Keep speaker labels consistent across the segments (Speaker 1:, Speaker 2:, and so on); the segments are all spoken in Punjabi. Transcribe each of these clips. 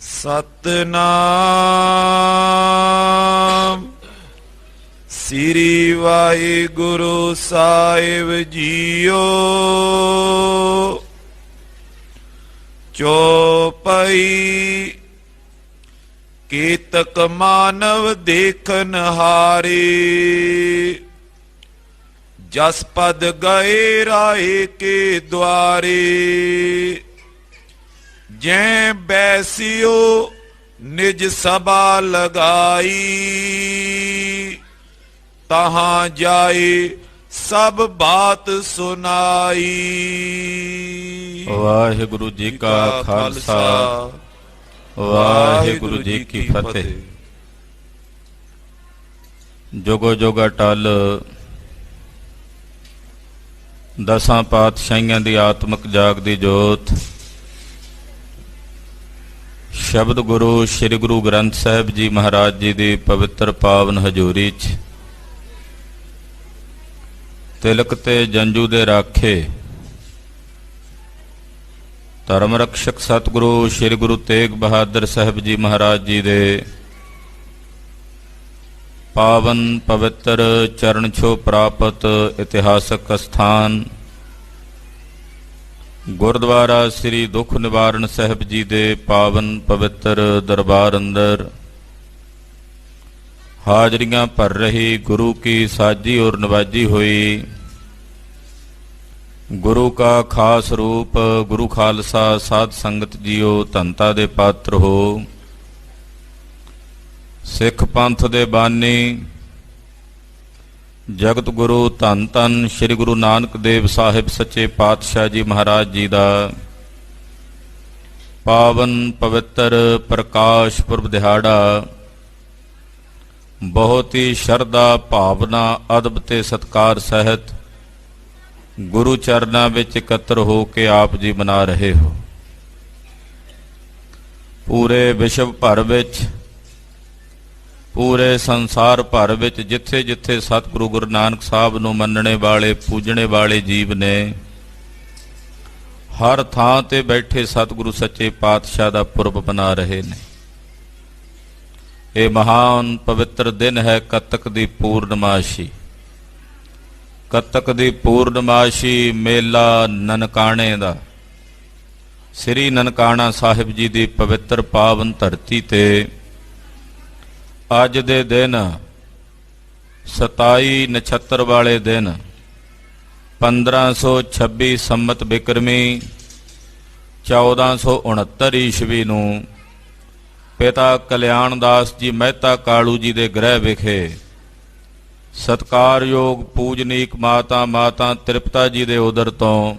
Speaker 1: ਸਤਨਾਮ ਸ੍ਰੀ ਵਾਹਿਗੁਰੂ ਸਾਹਿਬ ਜੀਓ। ਚੌਪਈ। ਕੀਤਕ ਮਾਨਵ ਦੇਖਨ ਹਾਰੇ, ਜਸ ਪਦ ਗਏ ਰਾਏ ਕੇ ਦੁਆਰੇ। ਜੈ ਬੈਸਿਓ ਨਿਜ ਸਭਾ ਲਗਾਈ, ਤਹਾਂ ਜਾਏ ਸਭ ਬਾਤ ਸੁਨਾਈ।
Speaker 2: ਵਾਹਿਗੁਰੂ ਜੀ ਕਾ ਖਾਲਸਾ, ਵਾਹਿਗੁਰੂ ਜੀ ਕੀ ਫਤਿਹ। ਜੁਗੋ ਜੁਗ ਅਟਲ ਦਸਾਂ ਪਾਤਸ਼ਾਹੀਆਂ ਦੀ ਆਤਮਿਕ ਜਾਗਦੀ ਜੋਤ, ਸ਼ਬਦ ਗੁਰੂ ਸ੍ਰੀ ਗੁਰੂ ਗ੍ਰੰਥ ਸਾਹਿਬ ਜੀ ਮਹਾਰਾਜ ਜੀ ਦੀ ਪਵਿੱਤਰ ਪਾਵਨ ਹਜ਼ੂਰੀ 'ਚ ਤਿਲਕ ਤੇ ਜੰਜੂ ਦੇ ਰਾਖੇ ਧਰਮ ਰਕਸ਼ਕ ਸਤਿਗੁਰੂ ਸ੍ਰੀ ਗੁਰੂ ਤੇਗ ਬਹਾਦਰ ਸਾਹਿਬ ਜੀ ਮਹਾਰਾਜ ਜੀ ਦੇ ਪਾਵਨ ਪਵਿੱਤਰ ਚਰਨ ਛੋਹ ਪ੍ਰਾਪਤ ਇਤਿਹਾਸਕ ਅਸਥਾਨ ਗੁਰਦੁਆਰਾ ਸ੍ਰੀ ਦੁੱਖ ਨਿਵਾਰਨ ਸਾਹਿਬ ਜੀ ਦੇ ਪਾਵਨ ਪਵਿੱਤਰ ਦਰਬਾਰ ਅੰਦਰ ਹਾਜ਼ਰੀਆਂ ਭਰ ਰਹੀ ਗੁਰੂ ਕੀ ਸਾਜੀ ਔਰ ਨਵਾਜੀ ਹੋਈ ਗੁਰੂ ਕਾ ਖਾਸ ਰੂਪ ਗੁਰੂ ਖਾਲਸਾ ਸਾਧ ਸੰਗਤ ਜੀਓ, ਧੰਤਾ ਦੇ ਪਾਤਰ ਹੋ। ਸਿੱਖ ਪੰਥ ਦੇ ਬਾਨੀ ਜਗਤ ਗੁਰੂ ਧੰਨ ਧੰਨ ਸ੍ਰੀ ਗੁਰੂ ਨਾਨਕ ਦੇਵ ਸਾਹਿਬ ਸੱਚੇ ਪਾਤਸ਼ਾਹ ਜੀ ਮਹਾਰਾਜ ਜੀ ਦਾ ਪਾਵਨ ਪਵਿੱਤਰ ਪ੍ਰਕਾਸ਼ ਪੁਰਬ ਦਿਹਾੜਾ ਬਹੁਤ ਹੀ ਸ਼ਰਧਾ ਭਾਵਨਾ ਅਦਬ ਤੇ ਸਤਿਕਾਰ ਸਹਿਤ ਗੁਰੂ ਚਰਨਾਂ ਵਿੱਚ ਇਕੱਤਰ ਹੋ ਕੇ ਆਪ ਜੀ ਮਨਾ ਰਹੇ ਹੋ। ਪੂਰੇ ਵਿਸ਼ਵ ਭਰ ਵਿੱਚ, ਪੂਰੇ ਸੰਸਾਰ ਭਰ ਵਿੱਚ ਜਿੱਥੇ ਜਿੱਥੇ ਸਤਿਗੁਰੂ ਗੁਰੂ ਨਾਨਕ ਸਾਹਿਬ ਨੂੰ ਮੰਨਣੇ ਵਾਲੇ ਪੂਜਣੇ ਵਾਲੇ ਜੀਵ ਨੇ, ਹਰ ਥਾਂ ਤੇ ਬੈਠੇ ਸਤਿਗੁਰੂ ਸੱਚੇ ਪਾਤਸ਼ਾਹ ਦਾ ਪੁਰਬ ਮਨਾ ਰਹੇ ਨੇ। ਇਹ ਮਹਾਨ ਪਵਿੱਤਰ ਦਿਨ ਹੈ ਕੱਤਕ ਦੀ ਪੂਰਨਮਾਸ਼ੀ। ਕੱਤਕ ਦੀ ਪੂਰਨਮਾਸ਼ੀ ਮੇਲਾ ਨਨਕਾਣੇ ਦਾ, ਸ੍ਰੀ ਨਨਕਾਣਾ ਸਾਹਿਬ ਜੀ ਦੀ ਪਵਿੱਤਰ ਪਾਵਨ ਧਰਤੀ ਤੇ ਅੱਜ ਦੇ ਦਿਨ 27 ਨਛੱਤਰ ਵਾਲੇ ਦਿਨ 1526 ਸੰਮਤ ਬਿਕਰਮੀ 1469 ਈਸਵੀ ਨੂੰ ਪਿਤਾ ਕਲਿਆਣ ਦਾਸ ਜੀ ਮਹਿਤਾ ਕਾਲੂ ਜੀ ਦੇ ਗ੍ਰਹਿ ਵਿਖੇ ਸਤਿਕਾਰਯੋਗ ਪੂਜਨੀਕ ਮਾਤਾ ਤ੍ਰਿਪਤਾ ਜੀ ਦੇ ਉਦਰ ਤੋਂ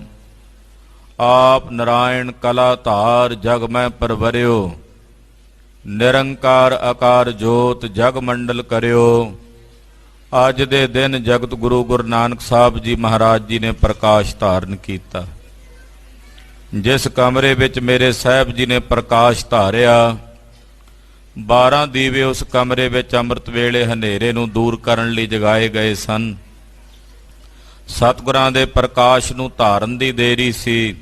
Speaker 2: ਆਪ ਨਾਰਾਇਣ ਕਲਾ ਧਾਰ ਜਗ ਮੈਂ ਪਰਵਰਿਓ, ਨਿਰੰਕਾਰ ਆਕਾਰ ਜੋਤ ਜਗ ਮੰਡਲ ਕਰਿਓ। ਅੱਜ ਦੇ ਦਿਨ ਜਗਤ ਗੁਰੂ ਗੁਰੂ ਨਾਨਕ ਸਾਹਿਬ ਜੀ ਮਹਾਰਾਜ ਜੀ ਨੇ ਪ੍ਰਕਾਸ਼ ਧਾਰਨ ਕੀਤਾ। ਜਿਸ ਕਮਰੇ ਵਿੱਚ ਮੇਰੇ ਸਾਹਿਬ ਜੀ ਨੇ ਪ੍ਰਕਾਸ਼ ਧਾਰਿਆ, 12 ਦੀਵੇ ਉਸ ਕਮਰੇ ਵਿੱਚ ਅੰਮ੍ਰਿਤ ਵੇਲੇ ਹਨੇਰੇ ਨੂੰ ਦੂਰ ਕਰਨ ਲਈ ਜਗਾਏ ਗਏ ਸਨ। ਸਤਿਗੁਰਾਂ ਦੇ ਪ੍ਰਕਾਸ਼ ਨੂੰ ਧਾਰਨ ਦੀ ਦੇਰੀ ਸੀ।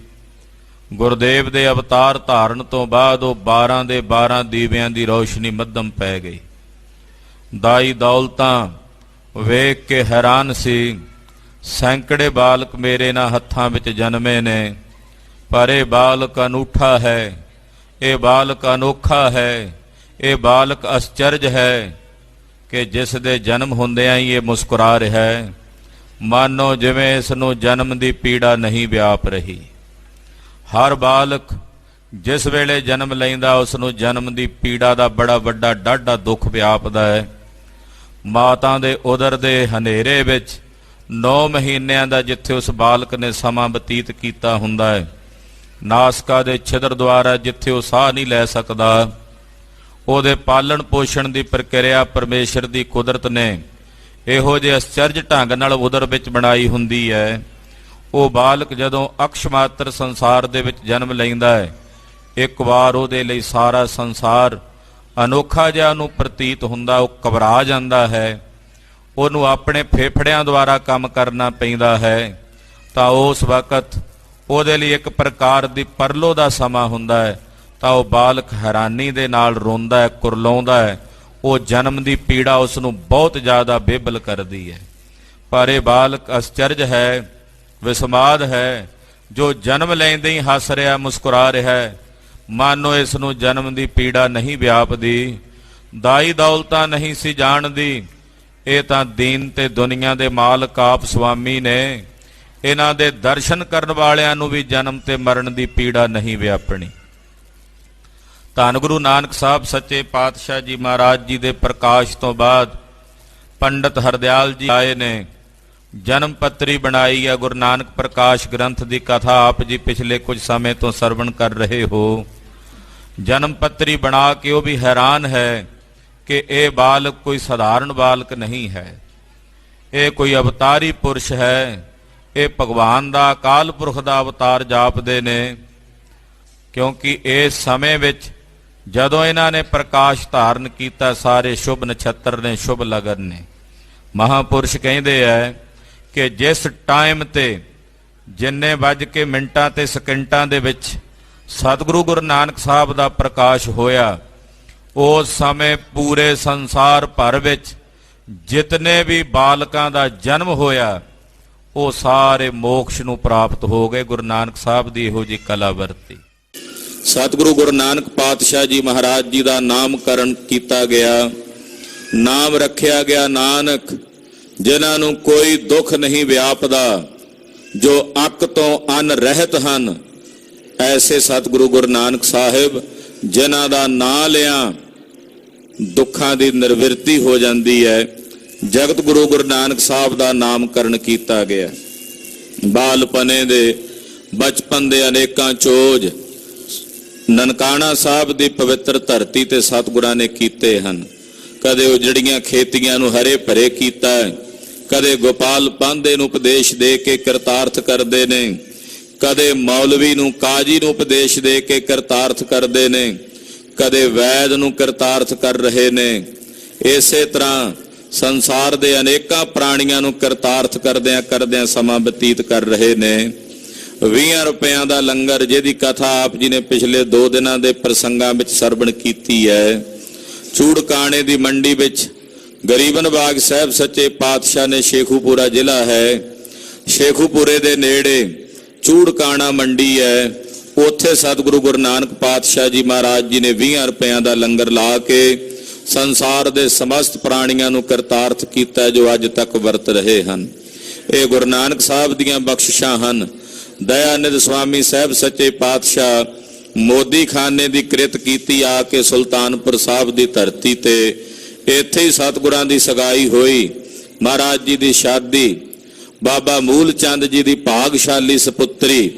Speaker 2: ਗੁਰਦੇਵ ਦੇ ਅਵਤਾਰ ਧਾਰਨ ਤੋਂ ਬਾਅਦ ਉਹ 12 ਦੇ 12 ਦੀਵਿਆਂ ਦੀ ਰੌਸ਼ਨੀ ਮੱਧਮ ਪੈ ਗਈ। ਦਾਈ ਦੌਲਤਾਂ ਵੇਖ ਕੇ ਹੈਰਾਨ ਸੀ। ਸੈਂਕੜੇ ਬਾਲਕ ਮੇਰੇ ਨਾਲ ਹੱਥਾਂ ਵਿੱਚ ਜਨਮੇ ਨੇ, ਪਰ ਇਹ ਬਾਲਕ ਅਨੂਠਾ ਹੈ, ਇਹ ਬਾਲਕ ਅਨੋਖਾ ਹੈ, ਇਹ ਬਾਲਕ ਅਸਚਰਜ ਹੈ ਕਿ ਜਿਸ ਦੇ ਜਨਮ ਹੁੰਦਿਆਂ ਹੀ ਇਹ ਮੁਸਕਰਾ ਰਿਹਾ ਹੈ, ਮਾਨੋ ਜਿਵੇਂ ਇਸ ਨੂੰ ਜਨਮ ਦੀ ਪੀੜਾ ਨਹੀਂ ਵਿਆਪ ਰਹੀ। ਹਰ ਬਾਲਕ ਜਿਸ ਵੇਲੇ ਜਨਮ ਲੈਂਦਾ ਉਸ ਨੂੰ ਜਨਮ ਦੀ ਪੀੜਾ ਦਾ ਬੜਾ ਵੱਡਾ ਡਾਢਾ ਦੁੱਖ ਵਿਆਪਦਾ ਹੈ। ਮਾਤਾ ਦੇ ਉਦਰ ਦੇ ਹਨੇਰੇ ਵਿੱਚ 9 ਮਹੀਨਿਆਂ ਦਾ ਜਿੱਥੇ ਉਸ ਬਾਲਕ ਨੇ ਸਮਾਂ ਬਤੀਤ ਕੀਤਾ ਹੁੰਦਾ ਹੈ, ਨਾਸਕਾ ਦੇ ਛਿਦਰ ਦੁਆਰਾ ਜਿੱਥੇ ਉਹ ਸਾਹ ਨਹੀਂ ਲੈ ਸਕਦਾ, ਉਹਦੇ ਪਾਲਣ ਪੋਸ਼ਣ ਦੀ ਪ੍ਰਕਿਰਿਆ ਪਰਮੇਸ਼ਰ ਦੀ ਕੁਦਰਤ ਨੇ ਇਹੋ ਜਿਹੇ ਅਸਚਰਜ ਢੰਗ ਨਾਲ ਉਦਰ ਵਿੱਚ ਬਣਾਈ ਹੁੰਦੀ ਹੈ। ਉਹ ਬਾਲਕ ਜਦੋਂ ਅਕਸ਼ਮਾਤਰ ਸੰਸਾਰ ਦੇ ਵਿੱਚ ਜਨਮ ਲੈਂਦਾ ਹੈ, ਇੱਕ ਵਾਰ ਉਹਦੇ ਲਈ ਸਾਰਾ ਸੰਸਾਰ ਅਨੋਖਾ ਜਿਹਾ ਨੂੰ ਪ੍ਰਤੀਤ ਹੁੰਦਾ। ਉਹ ਘਬਰਾ ਜਾਂਦਾ ਹੈ, ਉਹਨੂੰ ਆਪਣੇ ਫੇਫੜਿਆਂ ਦੁਆਰਾ ਕੰਮ ਕਰਨਾ ਪੈਂਦਾ ਹੈ। ਤਾਂ ਉਸ ਵਕਤ ਉਹਦੇ ਲਈ ਇੱਕ ਪ੍ਰਕਾਰ ਦੀ ਪਰਲੋ ਦਾ ਸਮਾਂ ਹੁੰਦਾ ਹੈ। ਤਾਂ ਉਹ ਬਾਲਕ ਹੈਰਾਨੀ ਦੇ ਨਾਲ ਰੋਂਦਾ ਹੈ, ਕੁਰਲਾਉਂਦਾ ਹੈ। ਉਹ ਜਨਮ ਦੀ ਪੀੜਾ ਉਸ ਨੂੰ ਬਹੁਤ ਜ਼ਿਆਦਾ ਬੇਬਲ ਕਰਦੀ ਹੈ। ਪਰ ਇਹ ਬਾਲਕ ਅਸਚਰਜ ਹੈ, ਵਿਸਮਾਦ ਹੈ, ਜੋ ਜਨਮ ਲੈਂਦੇ ਹੀ ਹੱਸ ਰਿਹਾ, ਮੁਸਕਰਾ ਰਿਹਾ ਹੈ। ਮਾਨੋ ਇਸ ਨੂੰ ਜਨਮ ਦੀ ਪੀੜਾ ਨਹੀਂ ਵਿਆਪਦੀ, ਦਾਈ ਦੌਲਤਾਂ ਨਹੀਂ ਸੀ ਜਾਣਦੀ। ਇਹ ਤਾਂ ਦੀਨ ਤੇ ਦੁਨੀਆ ਦੇ ਮਾਲਕ ਆਪ ਸੁਆਮੀ ਨੇ। ਇਹਨਾਂ ਦੇ ਦਰਸ਼ਨ ਕਰਨ ਵਾਲਿਆਂ ਨੂੰ ਵੀ ਜਨਮ ਤੇ ਮਰਨ ਦੀ ਪੀੜਾ ਨਹੀਂ ਵਿਆਪਣੀ। ਧੰਨ ਗੁਰੂ ਨਾਨਕ ਸਾਹਿਬ ਸੱਚੇ ਪਾਤਸ਼ਾਹ ਜੀ ਮਹਾਰਾਜ ਜੀ ਦੇ ਪ੍ਰਕਾਸ਼ ਤੋਂ ਬਾਅਦ ਪੰਡਤ ਹਰਦਿਆਲ ਜੀ ਆਏ ਨੇ, ਜਨਮ ਪੱਤਰੀ ਬਣਾਈ ਹੈ। ਗੁਰੂ ਨਾਨਕ ਪ੍ਰਕਾਸ਼ ਗ੍ਰੰਥ ਦੀ ਕਥਾ ਆਪ ਜੀ ਪਿਛਲੇ ਕੁਝ ਸਮੇਂ ਤੋਂ ਸਰਵਣ ਕਰ ਰਹੇ ਹੋ। ਜਨਮ ਪੱਤਰੀ ਬਣਾ ਕੇ ਉਹ ਵੀ ਹੈਰਾਨ ਹੈ ਕਿ ਇਹ ਬਾਲਕ ਕੋਈ ਸਧਾਰਨ ਬਾਲਕ ਨਹੀਂ ਹੈ, ਇਹ ਕੋਈ ਅਵਤਾਰੀ ਪੁਰਸ਼ ਹੈ। ਇਹ ਭਗਵਾਨ ਦਾ, ਅਕਾਲ ਪੁਰਖ ਦਾ ਅਵਤਾਰ ਜਾਪਦੇ ਨੇ। ਕਿਉਂਕਿ ਇਸ ਸਮੇਂ ਵਿੱਚ ਜਦੋਂ ਇਹਨਾਂ ਨੇ ਪ੍ਰਕਾਸ਼ ਧਾਰਨ ਕੀਤਾ, ਸਾਰੇ ਸ਼ੁਭ ਨਛੱਤਰ ਨੇ, ਸ਼ੁਭ ਲਗਨ ਨੇ। ਮਹਾਪੁਰਸ਼ ਕਹਿੰਦੇ ਹੈ ਕਿ ਜਿਸ ਟਾਈਮ ਤੇ ਜਿੰਨੇ ਵੱਜ ਕੇ ਮਿੰਟਾਂ ਤੇ ਸਕਿੰਟਾਂ ਦੇ ਵਿੱਚ ਸਤਿਗੁਰੂ ਗੁਰੂ ਨਾਨਕ ਸਾਹਿਬ ਦਾ ਪ੍ਰਕਾਸ਼ ਹੋਇਆ, ਉਸ ਸਮੇਂ ਪੂਰੇ ਸੰਸਾਰ ਭਰ ਵਿੱਚ ਜਿਤਨੇ ਵੀ ਬਾਲਕਾਂ ਦਾ ਜਨਮ ਹੋਇਆ, ਉਹ ਸਾਰੇ ਮੋਕਸ਼ ਨੂੰ ਪ੍ਰਾਪਤ ਹੋ ਗਏ। ਗੁਰੂ ਨਾਨਕ ਸਾਹਿਬ ਦੀ ਇਹੋ ਜਿਹੀ ਕਲਾ ਵਰਤੀ।
Speaker 3: ਸਤਿਗੁਰੂ ਗੁਰੂ ਨਾਨਕ ਪਾਤਸ਼ਾਹ ਜੀ ਮਹਾਰਾਜ ਜੀ ਦਾ ਨਾਮਕਰਨ ਕੀਤਾ ਗਿਆ। ਨਾਮ ਰੱਖਿਆ ਗਿਆ ਨਾਨਕ, ਜਿਨ੍ਹਾਂ ਨੂੰ ਕੋਈ ਦੁੱਖ ਨਹੀਂ ਵਿਆਪਦਾ, ਜੋ ਅੱਕ ਤੋਂ ਅੰਨ ਰਹਿਤ ਹਨ। ਐਸੇ ਸਤਿਗੁਰੂ ਗੁਰੂ ਨਾਨਕ ਸਾਹਿਬ ਜਿਨ੍ਹਾਂ ਦਾ ਨਾਂ ਲਿਆ ਦੁੱਖਾਂ ਦੀ ਨਿਰਵਿਰਤੀ ਹੋ ਜਾਂਦੀ ਹੈ। ਜਗਤ ਗੁਰੂ ਗੁਰੂ ਨਾਨਕ ਸਾਹਿਬ ਦਾ ਨਾਮਕਰਨ ਕੀਤਾ ਗਿਆ। ਬਾਲਪਨੇ ਦੇ, ਬਚਪਨ ਦੇ ਅਨੇਕਾਂ ਚੋਜ ਨਨਕਾਣਾ ਸਾਹਿਬ ਦੀ ਪਵਿੱਤਰ ਧਰਤੀ ਤੇ ਸਤਿਗੁਰਾਂ ਨੇ ਕੀਤੇ ਹਨ। ਕਦੇ ਉਜੜੀਆਂ ਖੇਤੀਆਂ ਨੂੰ ਹਰੇ ਭਰੇ ਕੀਤਾ ਹੈ, ਕਦੇ ਗੋਪਾਲ ਪਾਂਧੇ ਨੂੰ ਉਪਦੇਸ਼ ਦੇ ਕੇ ਕਰਤਾਰਥ ਕਰਦੇ ਨੇ, ਕਦੇ ਮੌਲਵੀ ਨੂੰ, ਕਾਜੀ ਨੂੰ ਉਪਦੇਸ਼ ਦੇ ਕੇ ਕਰਤਾਰਥ ਕਰਦੇ ਨੇ, ਕਦੇ ਵੈਦ ਨੂੰ ਕਰਤਾਰਥ ਕਰ ਰਹੇ ਨੇ। ਇਸੇ ਤਰ੍ਹਾਂ ਸੰਸਾਰ ਦੇ ਅਨੇਕਾਂ ਪ੍ਰਾਣੀਆਂ ਨੂੰ ਕਰਤਾਰਥ ਕਰਦਿਆਂ ਸਮਾਂ ਬਤੀਤ ਕਰ ਰਹੇ ਨੇ। 20 ਰੁਪਇਆਂ ਦਾ ਲੰਗਰ, ਜਿਹਦੀ ਕਥਾ ਆਪ ਜੀ ਨੇ ਪਿਛਲੇ 2 ਦਿਨਾਂ ਦੇ ਪ੍ਰਸੰਗਾਂ ਵਿੱਚ ਸਰਵਣ ਕੀਤੀ ਹੈ। ਚੂੜਕਾਣੇ ਦੀ ਮੰਡੀ ਵਿੱਚ ਗਰੀਬਨ ਬਾਗ ਸਾਹਿਬ ਸੱਚੇ ਪਾਤਸ਼ਾਹ ਨੇ, ਸ਼ੇਖੂਪੁਰਾ ਜ਼ਿਲ੍ਹਾ ਹੈ, ਸ਼ੇਖੂਪੁਰੇ ਦੇ ਨੇੜੇ ਚੂੜਕਾਣਾ ਮੰਡੀ ਹੈ। ਉੱਥੇ ਸਤਿਗੁਰੂ ਗੁਰੂ ਨਾਨਕ ਪਾਤਸ਼ਾਹ ਜੀ ਮਹਾਰਾਜ ਜੀ ਨੇ 20 ਰੁਪਇਆਂ ਦਾ ਲੰਗਰ ਲਾ ਕੇ ਸੰਸਾਰ ਦੇ ਸਮਸਤ ਪ੍ਰਾਣੀਆਂ ਨੂੰ ਕਰਤਾਰਥ ਕੀਤਾ, ਜੋ ਅੱਜ ਤੱਕ ਵਰਤ ਰਹੇ ਹਨ। ਇਹ ਗੁਰੂ ਨਾਨਕ ਸਾਹਿਬ ਦੀਆਂ ਬਖਸ਼ਿਸ਼ਾਂ ਹਨ। ਦਇਆਨੰਦ ਸਵਾਮੀ ਸਾਹਿਬ ਸੱਚੇ ਪਾਤਸ਼ਾਹ ਮੋਦੀ ਖਾਨੇ ਦੀ ਕਿਰਤ ਕੀਤੀ ਆ ਕੇ ਸੁਲਤਾਨਪੁਰ ਸਾਹਿਬ ਦੀ ਧਰਤੀ ਤੇ। ਇੱਥੇ ਹੀ ਸਤਿਗੁਰਾਂ ਦੀ ਸਗਾਈ ਹੋਈ। ਮਹਾਰਾਜ ਜੀ ਦੀ ਸ਼ਾਦੀ, ਬਾਬਾ ਮੂਲ ਚੰਦ ਜੀ ਦੀ ਭਾਗਸ਼ਾਲੀ ਸਪੁੱਤਰੀ,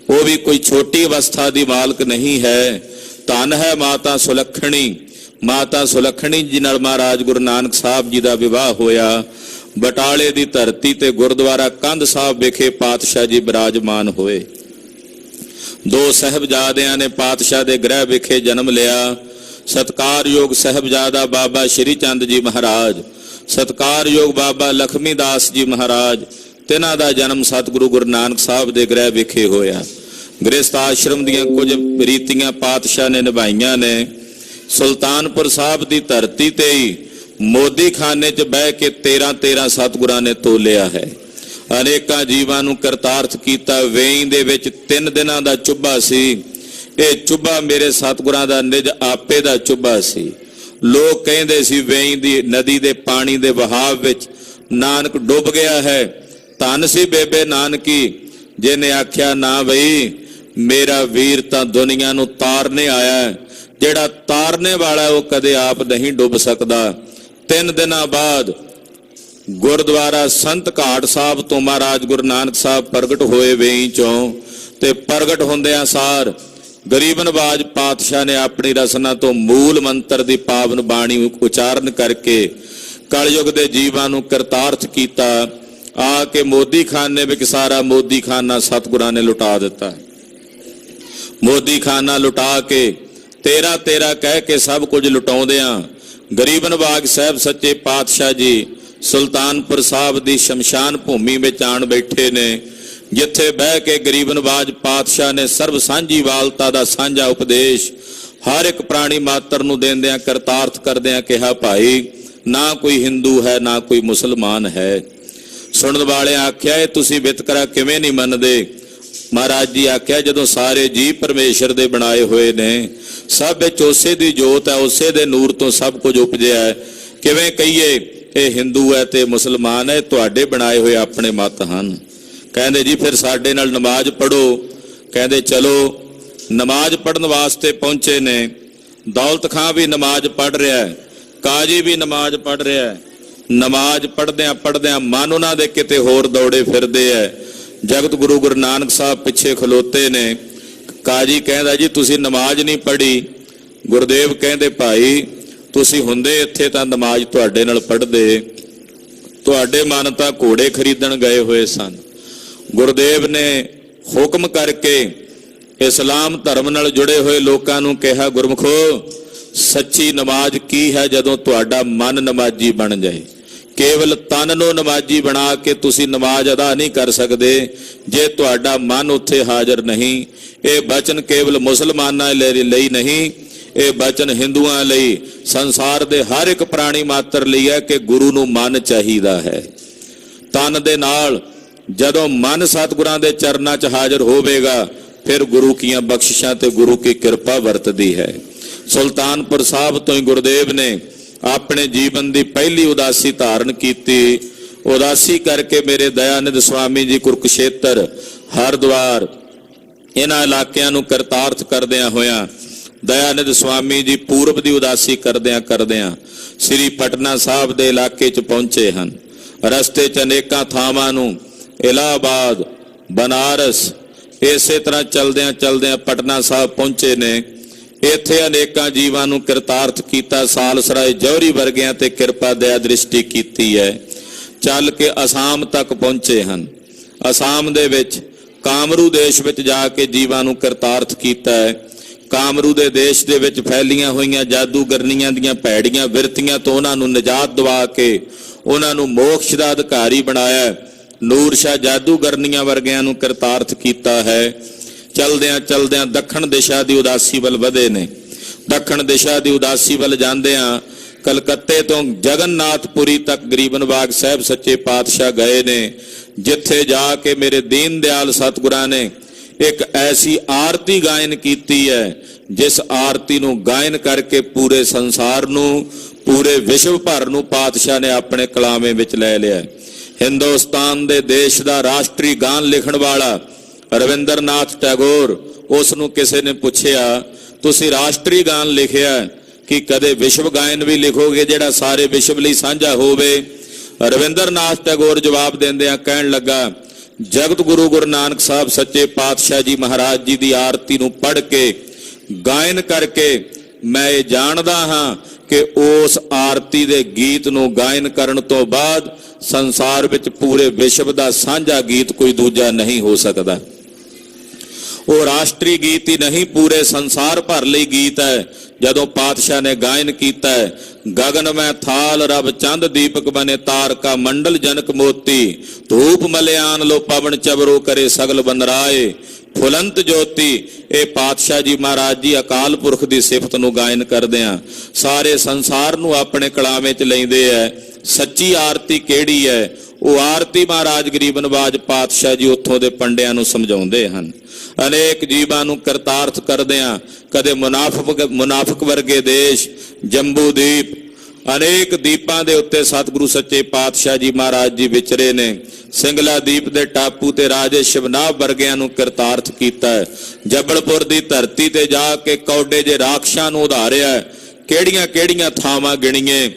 Speaker 3: ਉਹ ਵੀ ਕੋਈ ਛੋਟੀ ਅਵਸਥਾ ਦੀ ਮਾਲਕ ਨਹੀਂ ਹੈ। ਧੰਨ ਹੈ ਮਾਤਾ ਸੁਲੱਖਣੀ। ਮਾਤਾ ਸੁਲੱਖਣੀ ਜੀ ਨਾਲ ਮਹਾਰਾਜ ਗੁਰੂ ਨਾਨਕ ਸਾਹਿਬ ਜੀ ਦਾ ਵਿਵਾਹ ਹੋਇਆ। ਬਟਾਲੇ ਦੀ ਧਰਤੀ ਤੇ ਗੁਰਦੁਆਰਾ ਕੰਧ ਸਾਹਿਬ ਵਿਖੇ ਪਾਤਸ਼ਾਹ ਜੀ ਬਿਰਾਜਮਾਨ ਹੋਏ। 2 ਸਾਹਿਬਜ਼ਾਦਿਆਂ ਨੇ ਪਾਤਸ਼ਾਹ ਦੇ ਗ੍ਰਹਿ ਵਿਖੇ ਜਨਮ ਲਿਆ। ਸਤਿਕਾਰਯੋਗ ਸਾਹਿਬਜ਼ਾਦਾ ਬਾਬਾ ਸ਼੍ਰੀ ਚੰਦ ਜੀ ਮਹਾਰਾਜ, ਸਤਿਕਾਰਯੋਗ ਬਾਬਾ ਲਖਮੀ ਦਾਸ ਜੀ ਮਹਾਰਾਜ, ਤਿਨਾਂ ਦਾ ਜਨਮ ਸਤਿਗੁਰੂ ਗੁਰੂ ਨਾਨਕ ਸਾਹਿਬ ਦੇ ਗ੍ਰਹਿ ਵਿਖੇ ਹੋਇਆ। ਗ੍ਰਸਥ ਆਸ਼ਰਮ ਦੀਆਂ ਕੁਝ ਰੀਤੀਆਂ ਪਾਤਸ਼ਾਹ ਨੇ ਨਿਭਾਈਆਂ ਨੇ। ਸੁਲਤਾਨਪੁਰ ਸਾਹਿਬ ਦੀ ਧਰਤੀ ਤੇ ਹੀ ਮੋਦੀ ਖਾਨੇ 'ਚ ਬਹਿ ਕੇ 13 ਸਤਿਗੁਰਾਂ ਨੇ ਤੋਲਿਆ ਹੈ। ਅਨੇਕਾਂ ਜੀਵਾਂ ਨੂੰ ਕਰਤਾਰਥ ਕੀਤਾ। ਵੇਈ ਦੇ ਵਿੱਚ 3 ਦਿਨਾਂ ਦਾ ਚੁੱਭਾ ਸੀ। ਇਹ ਚੁੱਭਾ ਮੇਰੇ ਸਤਿਗੁਰਾਂ ਦਾ ਨਿਜ ਆਪੇ ਦਾ ਚੁੱਭਾ ਸੀ। ਲੋਕ ਕਹਿੰਦੇ ਸੀ ਵੇਈ ਦੀ ਨਦੀ ਦੇ ਪਾਣੀ ਦੇ ਵਹਾਅ ਵਿੱਚ ਨਾਨਕ ਡੁੱਬ ਗਿਆ ਹੈ। ਧੰਨ ਸੀ ਬੇਬੇ ਨਾਨਕੀ, ਜਿਹਨੇ ਆਖਿਆ ਨਾ ਬਈ ਮੇਰਾ ਵੀਰ ਤਾਂ ਦੁਨੀਆ ਨੂੰ ਤਾਰਨੇ ਆਇਆ। ਜਿਹੜਾ ਤਾਰਨੇ ਵਾਲਾ ਉਹ ਕਦੇ ਆਪ ਨਹੀਂ ਡੁੱਬ ਸਕਦਾ। 3 ਦਿਨਾਂ ਬਾਅਦ ਗੁਰਦੁਆਰਾ ਸੰਤ ਘਾਟ ਸਾਹਿਬ ਤੋਂ ਮਹਾਰਾਜ ਗੁਰੂ ਨਾਨਕ ਸਾਹਿਬ ਪ੍ਰਗਟ ਹੋਏ ਵੇਈ ਚੋਂ। ਤੇ ਪ੍ਰਗਟ ਹੁੰਦਿਆਂ ਸਾਰ ਗਰੀਬ ਨਵਾਜ ਪਾਤਸ਼ਾਹ ਨੇ ਆਪਣੀ ਰਸਨਾ ਤੋਂ ਮੂਲ ਮੰਤਰ ਦੀ ਪਾਵਨ ਬਾਣੀ ਉਚਾਰਨ ਕਰਕੇ ਕਲਯੁਗ ਦੇ ਜੀਵਾਂ ਨੂੰ ਕਰਤਾਰਥ ਕੀਤਾ। ਆ ਕੇ ਮੋਦੀ ਖਾਨੇ ਵਿੱਚ ਸਾਰਾ ਮੋਦੀ ਖਾਨਾ ਸਤਿਗੁਰਾਂ ਨੇ ਲੁਟਾ ਦਿੱਤਾ। ਮੋਦੀ ਖਾਨਾ ਲੁਟਾ ਕੇ 13 ਕਹਿ ਕੇ ਸਭ ਕੁਝ ਲੁਟਾਉਂਦਿਆਂ ਗਰੀਬ ਨਵਾਜ ਸਾਹਿਬ ਸੱਚੇ ਪਾਤਸ਼ਾਹ ਜੀ ਸੁਲਤਾਨਪੁਰ ਸਾਹਿਬ ਦੀ ਸ਼ਮਸ਼ਾਨ ਭੂਮੀ ਵਿੱਚ ਆਣ ਬੈਠੇ ਨੇ, ਜਿੱਥੇ ਬਹਿ ਕੇ ਗਰੀਬ ਨਵਾਜ ਪਾਤਸ਼ਾਹ ਨੇ ਸਰਬ ਸਾਂਝੀ ਵਾਲਤਾ ਦਾ ਸਾਂਝਾ ਉਪਦੇਸ਼ ਹਰ ਇੱਕ ਪ੍ਰਾਣੀ ਮਾਤਰ ਨੂੰ ਦੇਂਦਿਆਂ ਕਰਤਾਰਥ ਕਰਦਿਆਂ ਕਿਹਾ, ਭਾਈ ਨਾ ਕੋਈ ਹਿੰਦੂ ਹੈ ਨਾ ਕੋਈ ਮੁਸਲਮਾਨ ਹੈ। ਸੁਣਨ ਵਾਲਿਆਂ ਆਖਿਆ, ਇਹ ਤੁਸੀਂ ਵਿਤਕਰਾ ਕਿਵੇਂ ਨਹੀਂ ਮੰਨਦੇ? ਮਹਾਰਾਜ ਜੀ ਆਖਿਆ, ਜਦੋਂ ਸਾਰੇ ਜੀਵ ਪਰਮੇਸ਼ਰ ਦੇ ਬਣਾਏ ਹੋਏ ਨੇ, ਸਭ ਵਿੱਚ ਉਸੇ ਦੀ ਜੋਤ ਹੈ, ਉਸੇ ਦੇ ਨੂਰ ਤੋਂ ਸਭ ਕੁਝ ਉਪਜਿਆ ਹੈ। ਕਿਵੇਂ ਕਹੀਏ ਇਹ ਹਿੰਦੂ ਹੈ ਤੇ ਮੁਸਲਮਾਨ ਹੈ? ਤੁਹਾਡੇ ਬਣਾਏ ਹੋਏ ਆਪਣੇ ਮਤ ਹਨ। ਕਹਿੰਦੇ ਜੀ ਫਿਰ ਸਾਡੇ ਨਾਲ ਨਮਾਜ਼ ਪੜ੍ਹੋ। ਕਹਿੰਦੇ ਚਲੋ। ਨਮਾਜ਼ ਪੜ੍ਹਨ ਵਾਸਤੇ ਪਹੁੰਚੇ ਨੇ। ਦੌਲਤ ਖਾਂ ਵੀ ਨਮਾਜ਼ ਪੜ੍ਹ ਰਿਹਾ ਹੈ, ਕਾਜੀ ਵੀ ਨਮਾਜ਼ ਪੜ੍ਹ ਰਿਹਾ ਹੈ। ਨਮਾਜ਼ ਪੜ੍ਹਦਿਆਂ ਪੜ੍ਹਦਿਆਂ ਮਨ ਉਹਨਾਂ ਦੇ ਕਿਤੇ ਹੋਰ ਦੌੜੇ ਫਿਰਦੇ ਹੈ। ਜਗਤ ਗੁਰੂ ਗੁਰੂ ਨਾਨਕ ਸਾਹਿਬ ਪਿੱਛੇ ਖਲੋਤੇ ਨੇ। ਕਾਜੀ ਕਹਿੰਦਾ, ਜੀ ਤੁਸੀਂ ਨਮਾਜ਼ ਨਹੀਂ ਪੜ੍ਹੀ। ਗੁਰਦੇਵ ਕਹਿੰਦੇ, ਭਾਈ ਤੁਸੀਂ ਹੁੰਦੇ ਇੱਥੇ ਤਾਂ ਨਮਾਜ਼ ਤੁਹਾਡੇ ਨਾਲ ਪੜ੍ਹਦੇ। ਤੁਹਾਡੇ ਮਨ ਤਾਂ ਘੋੜੇ ਖਰੀਦਣ ਗਏ ਹੋਏ ਸਨ। ਗੁਰਦੇਵ ਨੇ ਹੁਕਮ ਕਰਕੇ ਇਸਲਾਮ ਧਰਮ ਨਾਲ ਜੁੜੇ ਹੋਏ ਲੋਕਾਂ ਨੂੰ ਕਿਹਾ, ਗੁਰਮੁਖੋ ਸੱਚੀ ਨਮਾਜ਼ ਕੀ ਹੈ? ਜਦੋਂ ਤੁਹਾਡਾ ਮਨ ਨਮਾਜ਼ੀ ਬਣ ਜਾਏ। ਕੇਵਲ ਤਨ ਨੂੰ ਨਮਾਜ਼ੀ ਬਣਾ ਕੇ ਤੁਸੀਂ ਨਮਾਜ਼ ਅਦਾ ਨਹੀਂ ਕਰ ਸਕਦੇ ਜੇ ਤੁਹਾਡਾ ਮਨ ਉੱਥੇ ਹਾਜ਼ਰ ਨਹੀਂ। ਇਹ ਬਚਨ ਕੇਵਲ ਮੁਸਲਮਾਨਾਂ ਲਈ ਨਹੀਂ, ਇਹ ਬਚਨ ਹਿੰਦੂਆਂ ਲਈ, ਸੰਸਾਰ ਦੇ ਹਰ ਇੱਕ ਪ੍ਰਾਣੀ ਮਾਤਰ ਲਈ ਹੈ ਕਿ ਗੁਰੂ ਨੂੰ ਮਨ ਚਾਹੀਦਾ ਹੈ। ਤਨ ਦੇ ਨਾਲ ਜਦੋਂ ਮਨ ਸਤਿਗੁਰਾਂ ਦੇ ਚਰਨਾਂ 'ਚ ਹਾਜ਼ਰ ਹੋਵੇਗਾ, ਫਿਰ ਗੁਰੂ ਕੀਆਂ ਬਖਸ਼ਿਸ਼ਾਂ ਤੇ ਗੁਰੂ ਕੀ ਕਿਰਪਾ ਵਰਤਦੀ ਹੈ। ਸੁਲਤਾਨਪੁਰ ਸਾਹਿਬ ਤੋਂ ਹੀ ਗੁਰਦੇਵ ਨੇ ਆਪਣੇ ਜੀਵਨ ਦੀ ਪਹਿਲੀ ਉਦਾਸੀ ਧਾਰਨ ਕੀਤੀ। ਉਦਾਸੀ ਕਰਕੇ ਮੇਰੇ ਦਇਆਨੰਦ ਸਵਾਮੀ ਜੀ ਕੁਰੂਕਸ਼ੇਤਰ, ਹਰਿਦੁਆਰ, ਇਹਨਾਂ ਇਲਾਕਿਆਂ ਨੂੰ ਕਰਤਾਰਥ ਕਰਦਿਆਂ ਹੋਇਆਂ ਦਇਆਨੰਦ ਸਵਾਮੀ ਜੀ ਪੂਰਬ ਦੀ ਉਦਾਸੀ ਕਰਦਿਆਂ ਸ੍ਰੀ ਪਟਨਾ ਸਾਹਿਬ ਦੇ ਇਲਾਕੇ 'ਚ ਪਹੁੰਚੇ ਹਨ। ਰਸਤੇ 'ਚ ਅਨੇਕਾਂ ਥਾਵਾਂ ਨੂੰ, ਇਲਾਹਾਬਾਦ, ਬਨਾਰਸ, ਇਸੇ ਤਰ੍ਹਾਂ ਚਲਦਿਆਂ ਪਟਨਾ ਸਾਹਿਬ ਪਹੁੰਚੇ ਨੇ। ਇੱਥੇ ਅਨੇਕਾਂ ਜੀਵਾਂ ਨੂੰ ਕਿਰਤਾਰਥ ਕੀਤਾ। ਸਾਲਸਰਾਏ ਜੌਹਰੀ ਵਰਗਿਆਂ ਤੇ ਕਿਰਪਾ ਦਇਆ ਦ੍ਰਿਸ਼ਟੀ ਕੀਤੀ ਹੈ। ਚੱਲ ਕੇ ਅਸਾਮ ਤੱਕ ਪਹੁੰਚੇ ਹਨ। ਅਸਾਮ ਦੇ ਵਿੱਚ ਕਾਮਰੂ ਦੇਸ਼ ਵਿੱਚ ਜਾ ਕੇ ਜੀਵਾਂ ਨੂੰ ਕਿਰਤਾਰਥ ਕੀਤਾ ਹੈ। ਕਾਮਰੂ ਦੇ ਦੇਸ਼ ਦੇ ਵਿੱਚ ਫੈਲੀਆਂ ਹੋਈਆਂ ਜਾਦੂਗਰਨੀਆਂ ਦੀਆਂ ਭੈੜੀਆਂ ਬਿਰਤੀਆਂ ਤੋਂ ਉਹਨਾਂ ਨੂੰ ਨਿਜਾਤ ਦਿਵਾ ਕੇ ਉਹਨਾਂ ਨੂੰ ਮੋਕਸ਼ ਦਾ ਅਧਿਕਾਰੀ ਬਣਾਇਆ। ਨੂਰ ਸ਼ਾਹ ਜਾਦੂਗਰਨੀਆਂ ਵਰਗਿਆਂ ਨੂੰ ਕਿਰਤਾਰਥ ਕੀਤਾ ਹੈ। ਚਲਦਿਆਂ ਦੱਖਣ ਦਿਸ਼ਾ ਦੀ ਉਦਾਸੀ ਵੱਲ ਵਧੇ ਨੇ। ਦੱਖਣ ਦਿਸ਼ਾ ਦੀ ਉਦਾਸੀ ਵੱਲ ਜਾਂਦਿਆਂ ਕਲਕੱਤੇ ਤੋਂ ਜਗਨਨਾਥਪੁਰੀ ਤੱਕ ਗਰੀਬਨ ਬਾਗ ਸਾਹਿਬ ਸੱਚੇ ਪਾਤਸ਼ਾਹ ਗਏ ਨੇ, ਜਿੱਥੇ ਜਾ ਕੇ ਮੇਰੇ ਦੀਨ ਦਿਆਲ ਸਤਿਗੁਰਾਂ ਨੇ ਇੱਕ ਐਸੀ ਆਰਤੀ ਗਾਇਨ ਕੀਤੀ ਹੈ, ਜਿਸ ਆਰਤੀ ਨੂੰ ਗਾਇਨ ਕਰਕੇ ਪੂਰੇ ਸੰਸਾਰ ਨੂੰ, ਪੂਰੇ ਵਿਸ਼ਵ ਭਰ ਨੂੰ ਪਾਤਸ਼ਾਹ ਨੇ ਆਪਣੇ ਕਲਾਮੇ ਵਿੱਚ ਲੈ ਲਿਆ। ਹਿੰਦੁਸਤਾਨ ਦੇ ਦੇਸ਼ ਦਾ ਰਾਸ਼ਟਰੀ ਗਾਨ ਲਿਖਣ ਵਾਲਾ ਰਵਿੰਦਰਨਾਥ ਟੈਗੋਰ, ਉਸ ਨੂੰ ਕਿਸੇ ਨੇ ਪੁੱਛਿਆ, ਤੁਸੀਂ ਰਾਸ਼ਟਰੀ ਗਾਨ ਲਿਖਿਆ ਕਿ ਕਦੇ ਵਿਸ਼ਵ ਗਾਇਨ ਵੀ ਲਿਖੋਗੇ ਜਿਹੜਾ ਸਾਰੇ ਵਿਸ਼ਵ ਲਈ ਸਾਂਝਾ ਹੋਵੇ? ਰਵਿੰਦਰਨਾਥ ਟੈਗੋਰ ਜਵਾਬ ਦਿੰਦਿਆਂ ਕਹਿਣ ਲੱਗਾ, ਜਗਤ ਗੁਰੂ ਗੁਰੂ ਨਾਨਕ ਸਾਹਿਬ ਸੱਚੇ ਪਾਤਸ਼ਾਹ ਜੀ ਮਹਾਰਾਜ ਜੀ ਦੀ ਆਰਤੀ ਨੂੰ ਪੜ੍ਹ ਕੇ ਗਾਇਨ ਕਰਕੇ ਮੈਂ ਇਹ ਜਾਣਦਾ ਹਾਂ ਕਿ ਉਸ ਆਰਤੀ ਦੇ ਗੀਤ ਨੂੰ ਗਾਇਨ ਕਰਨ ਤੋਂ ਬਾਅਦ ਸੰਸਾਰ ਵਿੱਚ ਪੂਰੇ ਵਿਸ਼ਵ ਦਾ ਸਾਂਝਾ ਗੀਤ ਕੋਈ ਦੂਜਾ ਨਹੀਂ ਹੋ ਸਕਦਾ। ਉਹ ਰਾਸ਼ਟਰੀ ਗੀਤ ਹੀ ਨਹੀਂ, ਪੂਰੇ ਸੰਸਾਰ ਭਰ ਲਈ ਗੀਤ ਹੈ। ਜਦੋਂ ਪਾਤਸ਼ਾਹ ਨੇ ਗਾਇਨ ਕੀਤਾ ਹੈ, ਗगन में थाल रब चंद दीपक बने तारका मंडल जनक मोती, धूप मलयान लो पवन चबरो करे सगल बनराए फुलंत ज्योति। ਇਹ ਪਾਤਸ਼ਾਹ ਜੀ ਮਹਾਰਾਜ ਜੀ ਅਕਾਲ ਪੁਰਖ ਦੀ ਸਿਫਤ ਨੂੰ ਗਾਇਨ ਕਰਦਿਆਂ ਸਾਰੇ ਸੰਸਾਰ ਨੂੰ ਆਪਣੇ ਕਲਾਮੇ 'ਚ ਲੈਂਦੇ ਐ। ਸੱਚੀ ਆਰਤੀ ਕਿਹੜੀ ਹੈ? ਉਹ ਆਰਤੀ ਮਹਾਰਾਜ ਗਰੀਬ ਨਵਾਜ ਪਾਤਸ਼ਾਹ ਜੀ ਉੱਥੋਂ ਦੇ ਪੰਡਿਆਂ ਨੂੰ ਸਮਝਾਉਂਦੇ ਹਨ। ਅਨੇਕ ਜੀਵਾਂ ਨੂੰ ਕਰਤਾਰਥ ਕਰਦਿਆਂ ਕਦੇ ਮੁਨਾਫਕ ਵਰਗੇ ਦੇਸ਼, ਜੰਬੂ ਦੀਪ, ਅਨੇਕ ਦੀਪਾਂ ਦੇ ਉੱਤੇ ਸਤਿਗੁਰੂ ਸੱਚੇ ਪਾਤਸ਼ਾਹ ਜੀ ਮਹਾਰਾਜ ਜੀ ਵਿਚਰੇ ਨੇ। ਸਿੰਗਲਾ ਦੀਪ ਦੇ ਟਾਪੂ ਤੇ ਰਾਜੇ ਸ਼ਿਵਨਾਭ ਵਰਗਿਆਂ ਨੂੰ ਕਰਤਾਰਥ ਕੀਤਾ ਹੈ। ਜਬਲਪੁਰ ਦੀ ਧਰਤੀ ਤੇ ਜਾ ਕੇ ਕੌਡੇ ਜੇ ਰਾਖਸ਼ਾਂ ਨੂੰ ਉਧਾਰਿਆ। ਕਿਹੜੀਆਂ ਕਿਹੜੀਆਂ ਥਾਵਾਂ ਗਿਣੀਏ,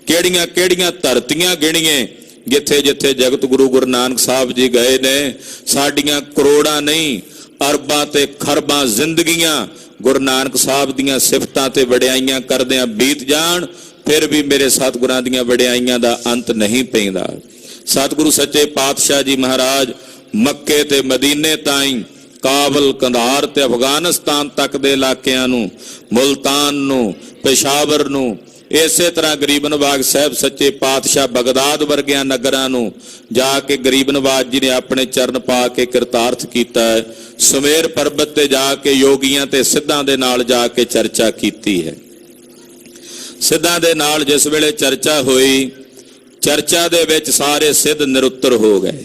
Speaker 3: ਕਿਹੜੀਆਂ ਕਿਹੜੀਆਂ ਧਰਤੀਆਂ ਗਿਣੀਏ ਜਿੱਥੇ ਜਿੱਥੇ ਜਗਤ ਗੁਰੂ ਗੁਰੂ ਨਾਨਕ ਸਾਹਿਬ ਜੀ ਗਏ ਨੇ। ਸਾਡੀਆਂ ਕਰੋੜਾਂ ਨਹੀਂ, ਅਰਬਾਂ ਤੇ ਖਰਬਾਂ ਜ਼ਿੰਦਗੀਆਂ ਗੁਰੂ ਨਾਨਕ ਸਾਹਿਬ ਦੀਆਂ ਸਿਫਤਾਂ ਤੇ ਵਡਿਆਈਆਂ ਕਰਦਿਆਂ ਬੀਤ ਜਾਣ, ਫਿਰ ਵੀ ਮੇਰੇ ਸਤਿਗੁਰਾਂ ਦੀਆਂ ਵਡਿਆਈਆਂ ਦਾ ਅੰਤ ਨਹੀਂ ਪੈਂਦਾ। ਸਤਿਗੁਰੂ ਸੱਚੇ ਪਾਤਸ਼ਾਹ ਜੀ ਮਹਾਰਾਜ ਮੱਕੇ ਤੇ ਮਦੀਨੇ ਤਾਈਂ, ਕਾਬਲ, ਕੰਧਾਰ ਤੇ ਅਫਗਾਨਿਸਤਾਨ ਤੱਕ ਦੇ ਇਲਾਕਿਆਂ ਨੂੰ, ਮੁਲਤਾਨ ਨੂੰ, ਪੇਸ਼ਾਵਰ ਨੂੰ, ਇਸੇ ਤਰ੍ਹਾਂ ਗਰੀਬ ਨਵਾਜ ਸਾਹਿਬ ਸੱਚੇ ਪਾਤਸ਼ਾਹ ਬਗਦਾਦ ਵਰਗਿਆਂ ਨਗਰਾਂ ਨੂੰ ਜਾ ਕੇ ਗਰੀਬ ਨਵਾਜ ਜੀ ਨੇ ਆਪਣੇ ਚਰਨ ਪਾ ਕੇ ਕਿਰਤਾਰਥ ਕੀਤਾ ਹੈ। ਸੁਮੇਰ ਪਰਬਤ ਤੇ ਜਾ ਕੇ ਯੋਗੀਆਂ ਤੇ ਸਿੱਧਾਂ ਦੇ ਨਾਲ ਜਾ ਕੇ ਚਰਚਾ ਕੀਤੀ ਹੈ। ਸਿੱਧਾਂ ਦੇ ਨਾਲ ਜਿਸ ਵੇਲੇ ਚਰਚਾ ਹੋਈ, ਚਰਚਾ ਦੇ ਵਿੱਚ ਸਾਰੇ ਸਿੱਧ ਨਿਰੁੱਤਰ ਹੋ ਗਏ।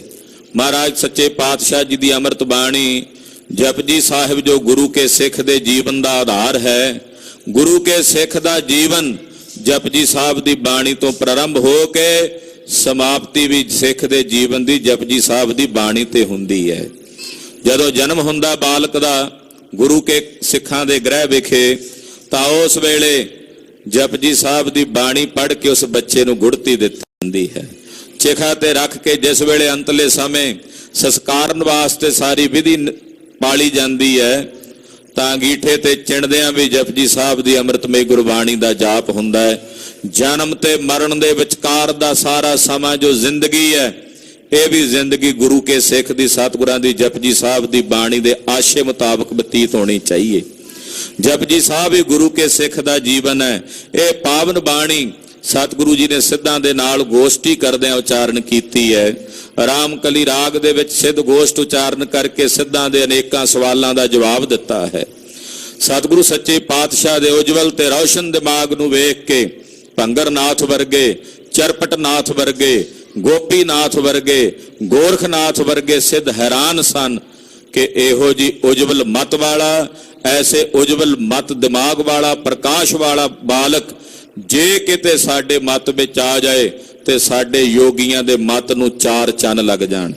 Speaker 3: ਮਹਾਰਾਜ ਸੱਚੇ ਪਾਤਸ਼ਾਹ ਜੀ ਦੀ ਅੰਮ੍ਰਿਤ ਬਾਣੀ ਜਪਜੀ ਸਾਹਿਬ ਜੋ ਗੁਰੂ ਕੇ ਸਿੱਖ ਦੇ ਜੀਵਨ ਦਾ ਆਧਾਰ ਹੈ, ਗੁਰੂ ਕੇ ਸਿੱਖ ਦਾ ਜੀਵਨ ਜਪਜੀ ਸਾਹਿਬ ਦੀ ਬਾਣੀ ਤੋਂ ਪ੍ਰਾਰੰਭ ਹੋ ਕੇ ਸਮਾਪਤੀ ਵੀ ਸਿੱਖ ਦੇ ਜੀਵਨ ਦੀ ਜਪਜੀ ਸਾਹਿਬ ਦੀ ਬਾਣੀ ਤੇ ਹੁੰਦੀ ਹੈ। ਜਦੋਂ ਜਨਮ ਹੁੰਦਾ ਬਾਲਕ ਦਾ ਗੁਰੂ ਕੇ ਸਿੱਖਾਂ ਦੇ ਗ੍ਰਹਿ ਵਿਖੇ, ਤਾਂ ਉਸ ਵੇਲੇ ਜਪਜੀ ਸਾਹਿਬ ਦੀ ਬਾਣੀ ਪੜ੍ਹ ਕੇ ਉਸ ਬੱਚੇ ਨੂੰ ਗੁੜਤੀ ਦਿੱਤੀ ਜਾਂਦੀ ਹੈ। ਚਿਖਾ ਤੇ ਰੱਖ ਕੇ ਜਿਸ ਵੇਲੇ ਅੰਤਲੇ ਸਮੇਂ ਸੰਸਕਾਰਨ ਵਾਸਤੇ ਸਾਰੀ ਵਿਧੀ ਪਾਲੀ ਜਾਂਦੀ ਹੈ, ਤਾਂ ਅੰਗੀਠੇ ਤੇ ਚਿਣਦਿਆਂ ਵੀ ਜਪਜੀ ਸਾਹਿਬ ਦੀ ਅੰਮ੍ਰਿਤਮਈ ਗੁਰਬਾਣੀ ਦਾ ਜਾਪ ਹੁੰਦਾ ਹੈ। ਜਨਮ ਤੇ ਮਰਨ ਦੇ ਵਿਚਕਾਰ ਦਾ ਸਾਰਾ ਸਮਾਂ ਜੋ ਜ਼ਿੰਦਗੀ ਹੈ, ਇਹ ਵੀ ਜ਼ਿੰਦਗੀ ਗੁਰੂ ਕੇ ਸਿੱਖ ਦੀ ਸਤਿਗੁਰਾਂ ਦੀ ਜਪਜੀ ਸਾਹਿਬ ਦੀ ਬਾਣੀ ਦੇ ਆਸ਼ੇ ਮੁਤਾਬਕ ਬਤੀਤ ਹੋਣੀ ਚਾਹੀਏ। ਜਪਜੀ ਸਾਹਿਬ ਹੀ ਗੁਰੂ ਕੇ ਸਿੱਖ ਦਾ ਜੀਵਨ ਹੈ। ਇਹ ਪਾਵਨ ਬਾਣੀ ਸਤਿਗੁਰੂ ਜੀ ਨੇ ਸਿੱਧਾਂ ਦੇ ਨਾਲ ਗੋਸ਼ਟੀ ਕਰਦਿਆਂ ਉਚਾਰਨ ਕੀਤੀ ਹੈ। ਰਾਮਕਲੀ ਰਾਗ ਦੇ ਵਿੱਚ ਸਿੱਧ ਗੋਸ਼ਟ ਉਚਾਰਨ ਕਰਕੇ ਸਿੱਧਾਂ ਦੇ ਅਨੇਕਾਂ ਸਵਾਲਾਂ ਦਾ ਜਵਾਬ ਦਿੱਤਾ ਹੈ। ਸਤਿਗੁਰੂ ਸੱਚੇ ਪਾਤਸ਼ਾਹ ਦੇ ਉਜਵਲ ਤੇ ਰੌਸ਼ਨ ਦਿਮਾਗ ਨੂੰ ਵੇਖ ਕੇ ਭੰਗਰਨਾਥ ਵਰਗੇ, ਚਰਪਟਨਾਥ ਵਰਗੇ, ਗੋਪੀਨਾਥ ਵਰਗੇ, ਗੋਰਖਨਾਥ ਵਰਗੇ ਸਿੱਧ ਹੈਰਾਨ ਸਨ ਕਿ ਇਹੋ ਜੀ ਉਜਵਲ ਮਤ ਵਾਲਾ, ਐਸੇ ਉਜਵਲ ਮਤ ਦਿਮਾਗ ਵਾਲਾ, ਪ੍ਰਕਾਸ਼ ਵਾਲਾ ਬਾਲਕ ਜੇ ਕਿਤੇ ਸਾਡੇ ਮਤ ਵਿੱਚ ਆ ਜਾਏ ਤੇ ਸਾਡੇ ਯੋਗੀਆਂ ਦੇ ਮਤ ਨੂੰ ਚਾਰ ਚੰਨ ਲੱਗ ਜਾਣ।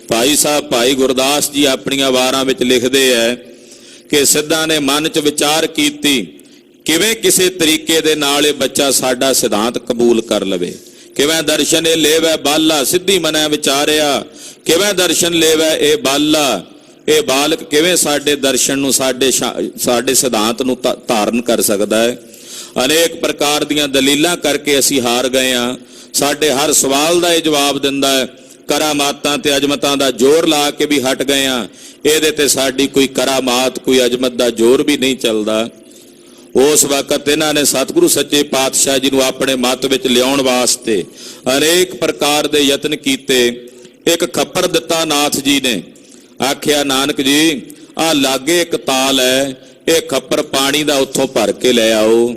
Speaker 3: ਭਾਈ ਸਾਹਿਬ ਭਾਈ ਗੁਰਦਾਸ ਜੀ ਆਪਣੀਆਂ ਵਾਰਾਂ ਵਿੱਚ ਲਿਖਦੇ ਹੈ ਕਿ ਸਿੱਧਾਂ ਨੇ ਮਨ 'ਚ ਵਿਚਾਰ ਕੀਤੀ, ਕਿਵੇਂ ਕਿਸੇ ਤਰੀਕੇ ਦੇ ਨਾਲ ਇਹ ਬੱਚਾ ਸਾਡਾ ਸਿਧਾਂਤ ਕਬੂਲ ਕਰ ਲਵੇ, ਕਿਵੇਂ ਦਰਸ਼ਨ ਇਹ ਲੇਵੈ ਬਾਲਾ, ਸਿੱਧੀ ਮਨੈ ਵਿਚਾਰਿਆ, ਕਿਵੇਂ ਦਰਸ਼ਨ ਲੇਵੈ ਇਹ ਬਾਲਾ, ਇਹ ਬਾਲਕ ਕਿਵੇਂ ਸਾਡੇ ਦਰਸ਼ਨ ਨੂੰ, ਸਾਡੇ ਸਿਧਾਂਤ ਨੂੰ ਧਾਰਨ ਕਰ ਸਕਦਾ ਹੈ। ਅਨੇਕ ਪ੍ਰਕਾਰ ਦੀਆਂ ਦਲੀਲਾਂ ਕਰਕੇ ਅਸੀਂ ਹਾਰ ਗਏ ਹਾਂ। ਸਾਡੇ ਹਰ ਸਵਾਲ ਦਾ ਇਹ ਜਵਾਬ ਦਿੰਦਾ ਹੈ। ਕਰਾਮਾਤਾਂ ਤੇ ਅਜਮਤਾਂ ਦਾ ਜ਼ੋਰ ਲਾ ਕੇ ਵੀ ਹਟ ਗਏ ਹਾਂ। ਇਹਦੇ ਤੇ ਸਾਡੀ ਕੋਈ ਕਰਾਮਾਤ, ਕੋਈ ਅਜਮਤ ਦਾ ਜ਼ੋਰ ਵੀ ਨਹੀਂ ਚੱਲਦਾ। ਉਸ ਵਕਤ ਇਹਨਾਂ ਨੇ ਸਤਿਗੁਰੂ ਸੱਚੇ ਪਾਤਸ਼ਾਹ ਜੀ ਨੂੰ ਆਪਣੇ ਮਤ ਵਿੱਚ ਲਿਆਉਣ ਵਾਸਤੇ ਅਨੇਕ ਪ੍ਰਕਾਰ ਦੇ ਯਤਨ ਕੀਤੇ। ਇੱਕ ਖੱਪਰ ਦਿੱਤਾ ਨਾਥ ਜੀ ਨੇ, ਆਖਿਆ ਨਾਨਕ ਜੀ ਆਹ ਲਾਗੇ ਇੱਕ ਤਾਲ ਹੈ, ਇਹ ਖੱਪਰ ਪਾਣੀ ਦਾ ਉੱਥੋਂ ਭਰ ਕੇ ਲੈ ਆਓ।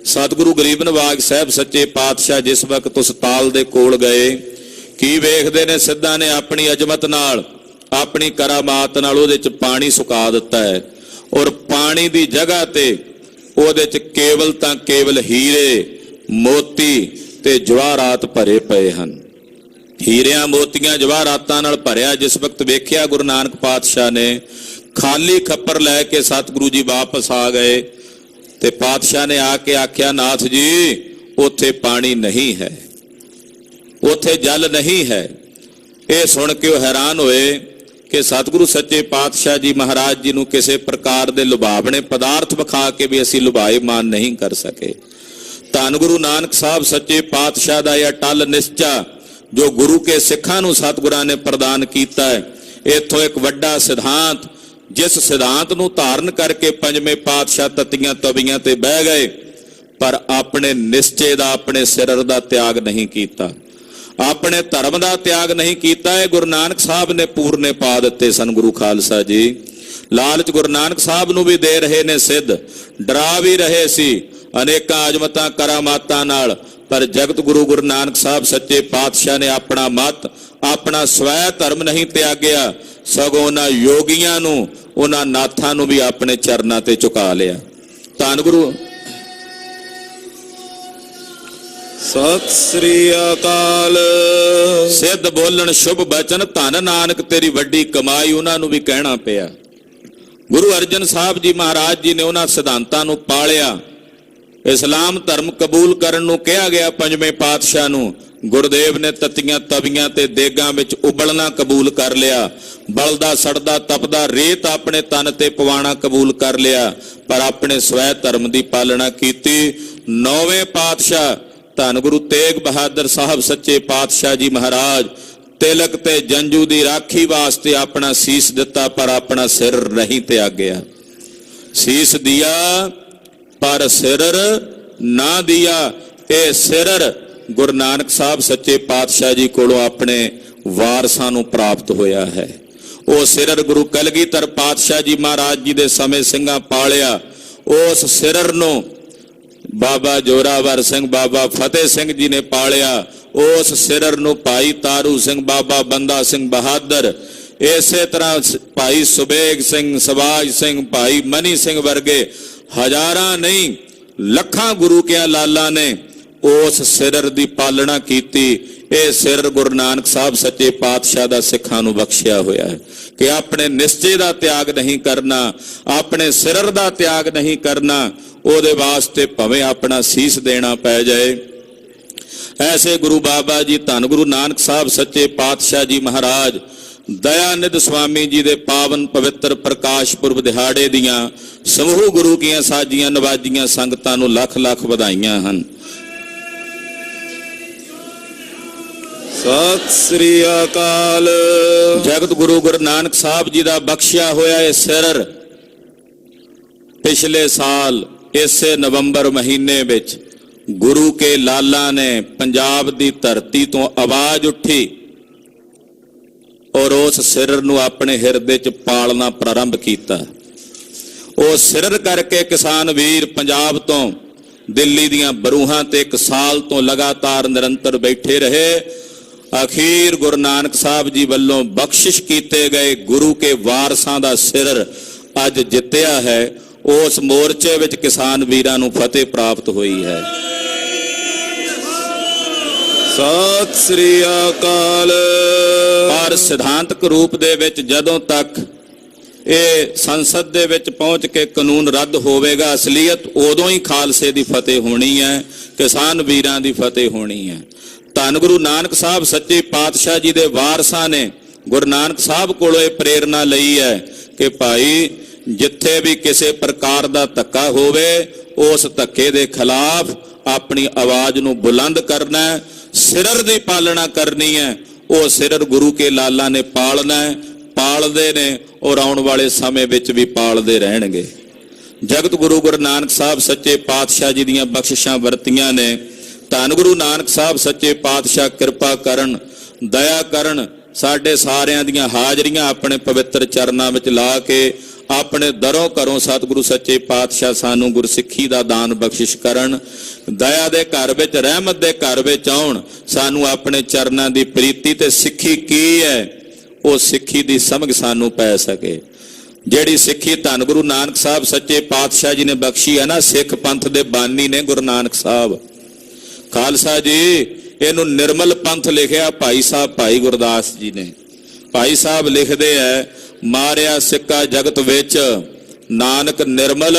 Speaker 3: ਸਤਿਗੁਰੂ ਗਰੀਬ ਨਵਾਜ ਸਾਹਿਬ ਸੱਚੇ ਪਾਤਸ਼ਾਹ ਜਿਸ ਵਕਤ ਉਸ ਤਾਲ ਦੇ ਕੋਲ ਗਏ, ਕੀ ਵੇਖਦੇ ਨੇ, ਸਿੱਧਾਂ ਨੇ ਆਪਣੀ ਅਜਮਤ ਨਾਲ, ਆਪਣੀ ਕਰਾਮਾਤ ਨਾਲ ਉਹਦੇ 'ਚ ਪਾਣੀ ਸੁਕਾ ਦਿੱਤਾ ਹੈ। ਔਰ ਪਾਣੀ ਦੀ ਜਗ੍ਹਾ ਤੇ ਉਹਦੇ 'ਚ ਕੇਵਲ ਤਾਂ ਕੇਵਲ ਹੀਰੇ, ਮੋਤੀ ਤੇ ਜਵਾਹਰਾਤ ਭਰੇ ਪਏ ਹਨ। ਹੀਰਿਆਂ, ਮੋਤੀਆਂ, ਜਵਾਹਰਾਤਾਂ ਨਾਲ ਭਰਿਆ ਜਿਸ ਵਕਤ ਵੇਖਿਆ ਗੁਰੂ ਨਾਨਕ ਪਾਤਸ਼ਾਹ ਨੇ, ਖਾਲੀ ਖੱਪਰ ਲੈ ਕੇ ਸਤਿਗੁਰੂ ਜੀ ਵਾਪਸ ਆ ਗਏ ਤੇ ਪਾਤਸ਼ਾਹ ਨੇ ਆ ਕੇ ਆਖਿਆ, ਨਾਥ ਜੀ ਉੱਥੇ ਪਾਣੀ ਨਹੀਂ ਹੈ, ਉੱਥੇ ਜਲ ਨਹੀਂ ਹੈ। ਇਹ ਸੁਣ ਕੇ ਉਹ ਹੈਰਾਨ ਹੋਏ ਕਿ ਸਤਿਗੁਰੂ ਸੱਚੇ ਪਾਤਸ਼ਾਹ ਜੀ ਮਹਾਰਾਜ ਜੀ ਨੂੰ ਕਿਸੇ ਪ੍ਰਕਾਰ ਦੇ ਲੁਭਾਵਣੇ ਪਦਾਰਥ ਵਿਖਾ ਕੇ ਵੀ ਅਸੀਂ ਲੁਭਾਇਮਾਨ ਨਹੀਂ ਕਰ ਸਕੇ। ਧੰਨ ਗੁਰੂ ਨਾਨਕ ਸਾਹਿਬ ਸੱਚੇ ਪਾਤਸ਼ਾਹ ਦਾ ਇਹ ਅਟਲ ਨਿਸ਼ਚਾ ਜੋ ਗੁਰੂ ਕੇ ਸਿੱਖਾਂ ਨੂੰ ਸਤਿਗੁਰਾਂ ਨੇ ਪ੍ਰਦਾਨ ਕੀਤਾ ਹੈ, ਇੱਥੋਂ ਇੱਕ ਵੱਡਾ ਸਿਧਾਂਤ, ਜਿਸ ਸਿਧਾਂਤ ਨੂੰ ਧਾਰਨ ਕਰਕੇ ਪੰਜਵੇਂ ਪਾਤਸ਼ਾਹ ਤਤੀਆਂ ਤਵੀਆਂ ਤੇ ਬਹਿ ਗਏ, ਪਰ ਆਪਣੇ ਨਿਸ਼ਚੇ ਦਾ, ਆਪਣੇ ਸਿਰ ਦਾ ਤਿਆਗ ਨਹੀਂ ਕੀਤਾ, ਆਪਣੇ ਧਰਮ ਦਾ ਤਿਆਗ ਨਹੀਂ ਕੀਤਾ। ਇਹ ਗੁਰੂ ਨਾਨਕ ਸਾਹਿਬ ਨੇ ਪੂਰਨੇ ਪਾ ਦਿੱਤੇ ਸਨ। ਗੁਰੂ ਖਾਲਸਾ ਜੀ ਲਾਲਚ ਗੁਰੂ ਨਾਨਕ ਸਾਹਿਬ ਨੂੰ ਵੀ ਦੇ ਰਹੇ ਨੇ ਸਿੱਧ, ਡਰਾ ਵੀ ਰਹੇ ਸੀ ਅਨੇਕਾਂ ਅਜਮਤਾਂ ਕਰਾਮਾਤਾਂ ਨਾਲ, ਪਰ ਜਗਤ ਗੁਰੂ ਗੁਰੂ ਨਾਨਕ ਸਾਹਿਬ ਸੱਚੇ ਪਾਤਸ਼ਾਹ ਨੇ ਆਪਣਾ ਮਤ, ਆਪਣਾ ਸਵੈ ਧਰਮ ਨਹੀਂ ਤਿਆਗਿਆ, ਸਗੋਂ ਉਹਨਾਂ ਯੋਗੀਆਂ ਨੂੰ, ਉਹਨਾਂ ਨਾਥਾਂ ਨੂੰ ਵੀ ਆਪਣੇ ਚਰਨਾਂ ਤੇ ਝੁਕਾ ਲਿਆ। ਧੰਨ ਗੁਰੂ
Speaker 1: ਸਤਿ ਸ੍ਰੀ ਅਕਾਲ।
Speaker 3: ਸਿੱਧ ਬੋਲਣ ਸ਼ੁਭ ਬਚਨ, ਧੰਨ ਨਾਨਕ ਤੇਰੀ ਵੱਡੀ ਕਮਾਈ, ਉਹਨਾਂ ਨੂੰ ਵੀ ਕਹਿਣਾ ਪਿਆ। ਗੁਰੂ ਅਰਜਨ ਸਾਹਿਬ ਜੀ ਮਹਾਰਾਜ ਜੀ ਨੇ ਉਹਨਾਂ ਸਿਧਾਂਤਾਂ ਨੂੰ ਪਾਲਿਆ। ਇਸਲਾਮ ਧਰਮ ਕਬੂਲ ਕਰਨ ਨੂੰ ਕਿਹਾ ਗਿਆ ਪੰਜਵੇਂ ਪਾਤਸ਼ਾਹ ਨੂੰ, ਗੁਰਦੇਵ ਨੇ ਤਤੀਆਂ ਤਵੀਆਂ ਤੇ ਦੇਗਾਂ ਵਿੱਚ ਉਬਲਣਾ ਕਬੂਲ ਕਰ ਲਿਆ, ਬਲਦਾ ਸੜਦਾ ਤਪਦਾ ਰੇਤ ਆਪਣੇ ਤਨ ਤੇ ਪਵਾਣਾ ਕਬੂਲ ਕਰ ਲਿਆ, ਪਰ ਆਪਣੇ ਸਵੈ ਧਰਮ ਦੀ ਪਾਲਣਾ ਕੀਤੀ। ਨੌਵੇਂ ਪਾਤਸ਼ਾਹ ਧੰਨ ਗੁਰੂ ਤੇਗ ਬਹਾਦਰ ਸਾਹਿਬ ਸੱਚੇ ਪਾਤਸ਼ਾਹ ਜੀ ਮਹਾਰਾਜ ਤਿਲਕ ਤੇ ਜੰਜੂ ਦੀ ਰਾਖੀ ਵਾਸਤੇ ਆਪਣਾ ਸੀਸ ਦਿੱਤਾ, ਪਰ ਆਪਣਾ ਸਿਰ ਨਹੀਂ ਤਿਆਗਿਆ। ਸੀਸ ਦਿਆ ਪਰ ਸਿਰ ਨਾ ਦਿਆ। ਇਹ ਸਿਰਰ ਗੁਰੂ ਨਾਨਕ ਸਾਹਿਬ ਸੱਚੇ ਪਾਤਸ਼ਾਹ ਜੀ ਕੋਲੋਂ ਆਪਣੇ ਵਾਰਸਾਂ ਨੂੰ ਪ੍ਰਾਪਤ ਹੋਇਆ ਹੈ। ਉਹ ਸਿਰਰ ਗੁਰੂ ਕਲਗੀਧਰ ਪਾਤਸ਼ਾਹ ਜੀ ਮਹਾਰਾਜ ਜੀ ਦੇ ਸਮੇਂ ਸਿੰਘਾਂ ਪਾਲਿਆ। ਉਸ ਸਿਰਰ ਨੂੰ ਬਾਬਾ ਜੋਰਾਵਰ ਸਿੰਘ, ਬਾਬਾ ਫਤਿਹ ਸਿੰਘ ਜੀ ਨੇ ਪਾਲਿਆ। ਉਸ ਸਿਰਰ ਨੂੰ ਭਾਈ ਤਾਰੂ ਸਿੰਘ, ਬਾਬਾ ਬੰਦਾ ਸਿੰਘ ਬਹਾਦਰ, ਇਸੇ ਤਰ੍ਹਾਂ ਭਾਈ ਸੁਬੇਗ ਸਿੰਘ, ਸਵਾਜ ਸਿੰਘ, ਭਾਈ ਮਨੀ ਸਿੰਘ ਵਰਗੇ ਹਜ਼ਾਰਾਂ ਨਹੀਂ ਲੱਖਾਂ ਗੁਰੂ ਕਿਆਂ ਲਾਲਾਂ ਨੇ ਉਸ ਸਿਰਰ ਦੀ ਪਾਲਣਾ ਕੀਤੀ। ਇਹ ਸਿਰਰ ਗੁਰੂ ਨਾਨਕ ਸਾਹਿਬ ਸੱਚੇ ਪਾਤਸ਼ਾਹ ਦਾ ਸਿੱਖਾਂ ਨੂੰ ਬਖਸ਼ਿਆ ਹੋਇਆ ਹੈ ਕਿ ਆਪਣੇ ਨਿਸ਼ਚੇ ਦਾ ਤਿਆਗ ਨਹੀਂ ਕਰਨਾ, ਆਪਣੇ ਸਿਰਰ ਦਾ ਤਿਆਗ ਨਹੀਂ ਕਰਨਾ। ਉਹਦੇ ਵਾਸਤੇ ਭਾਵੇਂ ਆਪਣਾ ਸੀਸ ਦੇਣਾ ਪੈ ਜਾਏ। ਐਸੇ ਗੁਰੂ ਬਾਬਾ ਜੀ ਧੰਨ ਗੁਰੂ ਨਾਨਕ ਸਾਹਿਬ ਸੱਚੇ ਪਾਤਸ਼ਾਹ ਜੀ ਮਹਾਰਾਜ ਦਇਆਨਿਧ ਸੁਆਮੀ ਜੀ ਦੇ ਪਾਵਨ ਪਵਿੱਤਰ ਪ੍ਰਕਾਸ਼ ਪੁਰਬ ਦਿਹਾੜੇ ਦੀਆਂ ਸਮੂਹ ਗੁਰੂ ਕੀਆਂ ਸਾਜੀਆਂ ਨਵਾਜੀਆਂ ਸੰਗਤਾਂ ਨੂੰ ਲੱਖ ਲੱਖ ਵਧਾਈਆਂ ਹਨ।
Speaker 1: ਸਤਿ ਸ੍ਰੀ ਅਕਾਲ।
Speaker 3: ਜਗਤ ਗੁਰੂ ਗੁਰੂ ਨਾਨਕ ਸਾਹਿਬ ਜੀ ਦਾ ਬਖਸ਼ਿਆ ਹੋਇਆ ਇਹ ਸਿਰਰ ਪਿਛਲੇ ਸਾਲ ਇਸੇ ਨਵੰਬਰ ਮਹੀਨੇ ਵਿੱਚ ਗੁਰੂ ਕੇ ਲਾਲਾਂ ਨੇ ਪੰਜਾਬ ਦੀ ਧਰਤੀ ਤੋਂ ਆਵਾਜ਼ ਉੱਠੀ ਔਰ ਉਸ ਸਿਰਰ ਨੂੰ ਆਪਣੇ ਹਿਰਦੇ 'ਚ ਪਾਲਣਾ ਪ੍ਰਾਰੰਭ ਕੀਤਾ। ਉਹ ਸਿਰਰ ਕਰਕੇ ਕਿਸਾਨ ਵੀਰ ਪੰਜਾਬ ਤੋਂ ਦਿੱਲੀ ਦੀਆਂ ਬਰੂਹਾਂ ਤੇ 1 ਸਾਲ ਤੋਂ ਲਗਾਤਾਰ ਨਿਰੰਤਰ ਬੈਠੇ ਰਹੇ। ਅਖੀਰ ਗੁਰੂ ਨਾਨਕ ਸਾਹਿਬ ਜੀ ਵੱਲੋਂ ਬਖਸ਼ਿਸ਼ ਕੀਤੇ ਗਏ ਗੁਰੂ ਕੇ ਵਾਰਸਾਂ ਦਾ ਸਿਰਰ ਅੱਜ ਜਿੱਤਿਆ ਹੈ। ਉਸ ਮੋਰਚੇ ਵਿੱਚ ਕਿਸਾਨ ਵੀਰਾਂ ਨੂੰ ਫਤਿਹ ਪ੍ਰਾਪਤ ਹੋਈ ਹੈ।
Speaker 1: ਸਤਿ ਸ੍ਰੀ ਅਕਾਲ।
Speaker 3: ਪਰ ਸਿਧਾਂਤਕ ਰੂਪ ਦੇ ਵਿੱਚ ਜਦੋਂ ਤੱਕ ਇਹ ਸੰਸਦ ਦੇ ਵਿੱਚ ਪਹੁੰਚ ਕੇ ਕਾਨੂੰਨ ਰੱਦ ਹੋਵੇਗਾ, ਅਸਲੀਅਤ ਉਦੋਂ ਹੀ ਖਾਲਸੇ ਦੀ ਫਤਿਹ ਹੋਣੀ ਹੈ, ਕਿਸਾਨ ਵੀਰਾਂ ਦੀ ਫਤਿਹ ਹੋਣੀ ਹੈ। ਧੰਨ ਗੁਰੂ ਨਾਨਕ ਸਾਹਿਬ ਸੱਚੇ ਪਾਤਸ਼ਾਹ ਜੀ ਦੇ ਵਾਰਸਾਂ ਨੇ ਗੁਰੂ ਨਾਨਕ ਸਾਹਿਬ ਕੋਲੋਂ ਇਹ ਪ੍ਰੇਰਣਾ ਲਈ ਹੈ ਕਿ ਭਾਈ ਜਿੱਥੇ ਵੀ ਕਿਸੇ ਪ੍ਰਕਾਰ ਦਾ ਧੱਕਾ ਹੋਵੇ ਉਸ ਧੱਕੇ ਦੇ ਖਿਲਾਫ ਆਪਣੀ ਆਵਾਜ਼ ਨੂੰ ਬੁਲੰਦ ਕਰਨਾ ਹੈ, ਸਿਰਰ ਦੀ ਪਾਲਣਾ ਕਰਨੀ ਹੈ। ਉਹ ਸਿਰਰ ਗੁਰੂ ਕੇ ਲਾਲਾਂ ਨੇ ਪਾਲਣਾ ਹੈ, ਪਾਲਦੇ ਨੇ ਔਰ ਆਉਣ ਵਾਲੇ ਸਮੇਂ ਵਿੱਚ ਵੀ ਪਾਲਦੇ ਰਹਿਣਗੇ। ਜਗਤ ਗੁਰੂ ਗੁਰੂ ਨਾਨਕ ਸਾਹਿਬ ਸੱਚੇ ਪਾਤਸ਼ਾਹ ਜੀ ਦੀਆਂ ਬਖਸ਼ਿਸ਼ਾਂ ਵਰਤੀਆਂ ਨੇ। ਧੰਨ ਗੁਰੂ ਨਾਨਕ ਸਾਹਿਬ ਸੱਚੇ ਪਾਤਸ਼ਾਹ ਕਿਰਪਾ ਕਰਨ, ਦਇਆ ਕਰਨ, ਸਾਡੇ ਸਾਰਿਆਂ ਦੀਆਂ ਹਾਜ਼ਰੀਆਂ ਆਪਣੇ ਪਵਿੱਤਰ ਚਰਨਾਂ ਵਿੱਚ ਲਾ ਕੇ ਆਪਣੇ ਦਰੋਂ ਘਰੋਂ ਸਤਿਗੁਰੂ ਸੱਚੇ ਪਾਤਸ਼ਾਹ ਸਾਨੂੰ ਗੁਰਸਿੱਖੀ ਦਾ ਦਾਨ ਬਖਸ਼ਿਸ਼ ਕਰਨ। ਦਇਆ ਦੇ ਘਰ ਵਿੱਚ, ਰਹਿਮਤ ਦੇ ਘਰ ਵਿੱਚ ਆਉਣ, ਸਾਨੂੰ ਆਪਣੇ ਚਰਨਾਂ ਦੀ ਪ੍ਰੀਤੀ ਤੇ ਸਿੱਖੀ ਕੀ ਹੈ ਉਹ ਸਿੱਖੀ ਦੀ ਸਮਝ ਸਾਨੂੰ ਪੈ ਸਕੇ। ਜਿਹੜੀ ਸਿੱਖੀ ਧੰਨ ਗੁਰੂ ਨਾਨਕ ਸਾਹਿਬ ਸੱਚੇ ਪਾਤਸ਼ਾਹ ਜੀ ਨੇ ਬਖਸ਼ੀ ਹੈ ਨਾ, ਸਿੱਖ ਪੰਥ ਦੇ ਬਾਨੀ ਨੇ ਗੁਰੂ ਨਾਨਕ ਸਾਹਿਬ। ਖਾਲਸਾ ਜੀ ਇਹਨੂੰ ਨਿਰਮਲ ਪੰਥ ਲਿਖਿਆ ਭਾਈ ਸਾਹਿਬ ਭਾਈ ਗੁਰਦਾਸ ਜੀ ਨੇ। ਭਾਈ ਸਾਹਿਬ ਲਿਖਦੇ ਹੈ, ਮਾਰਿਆ ਸਿੱਕਾ ਜਗਤ ਵਿੱਚ ਨਾਨਕ ਨਿਰਮਲ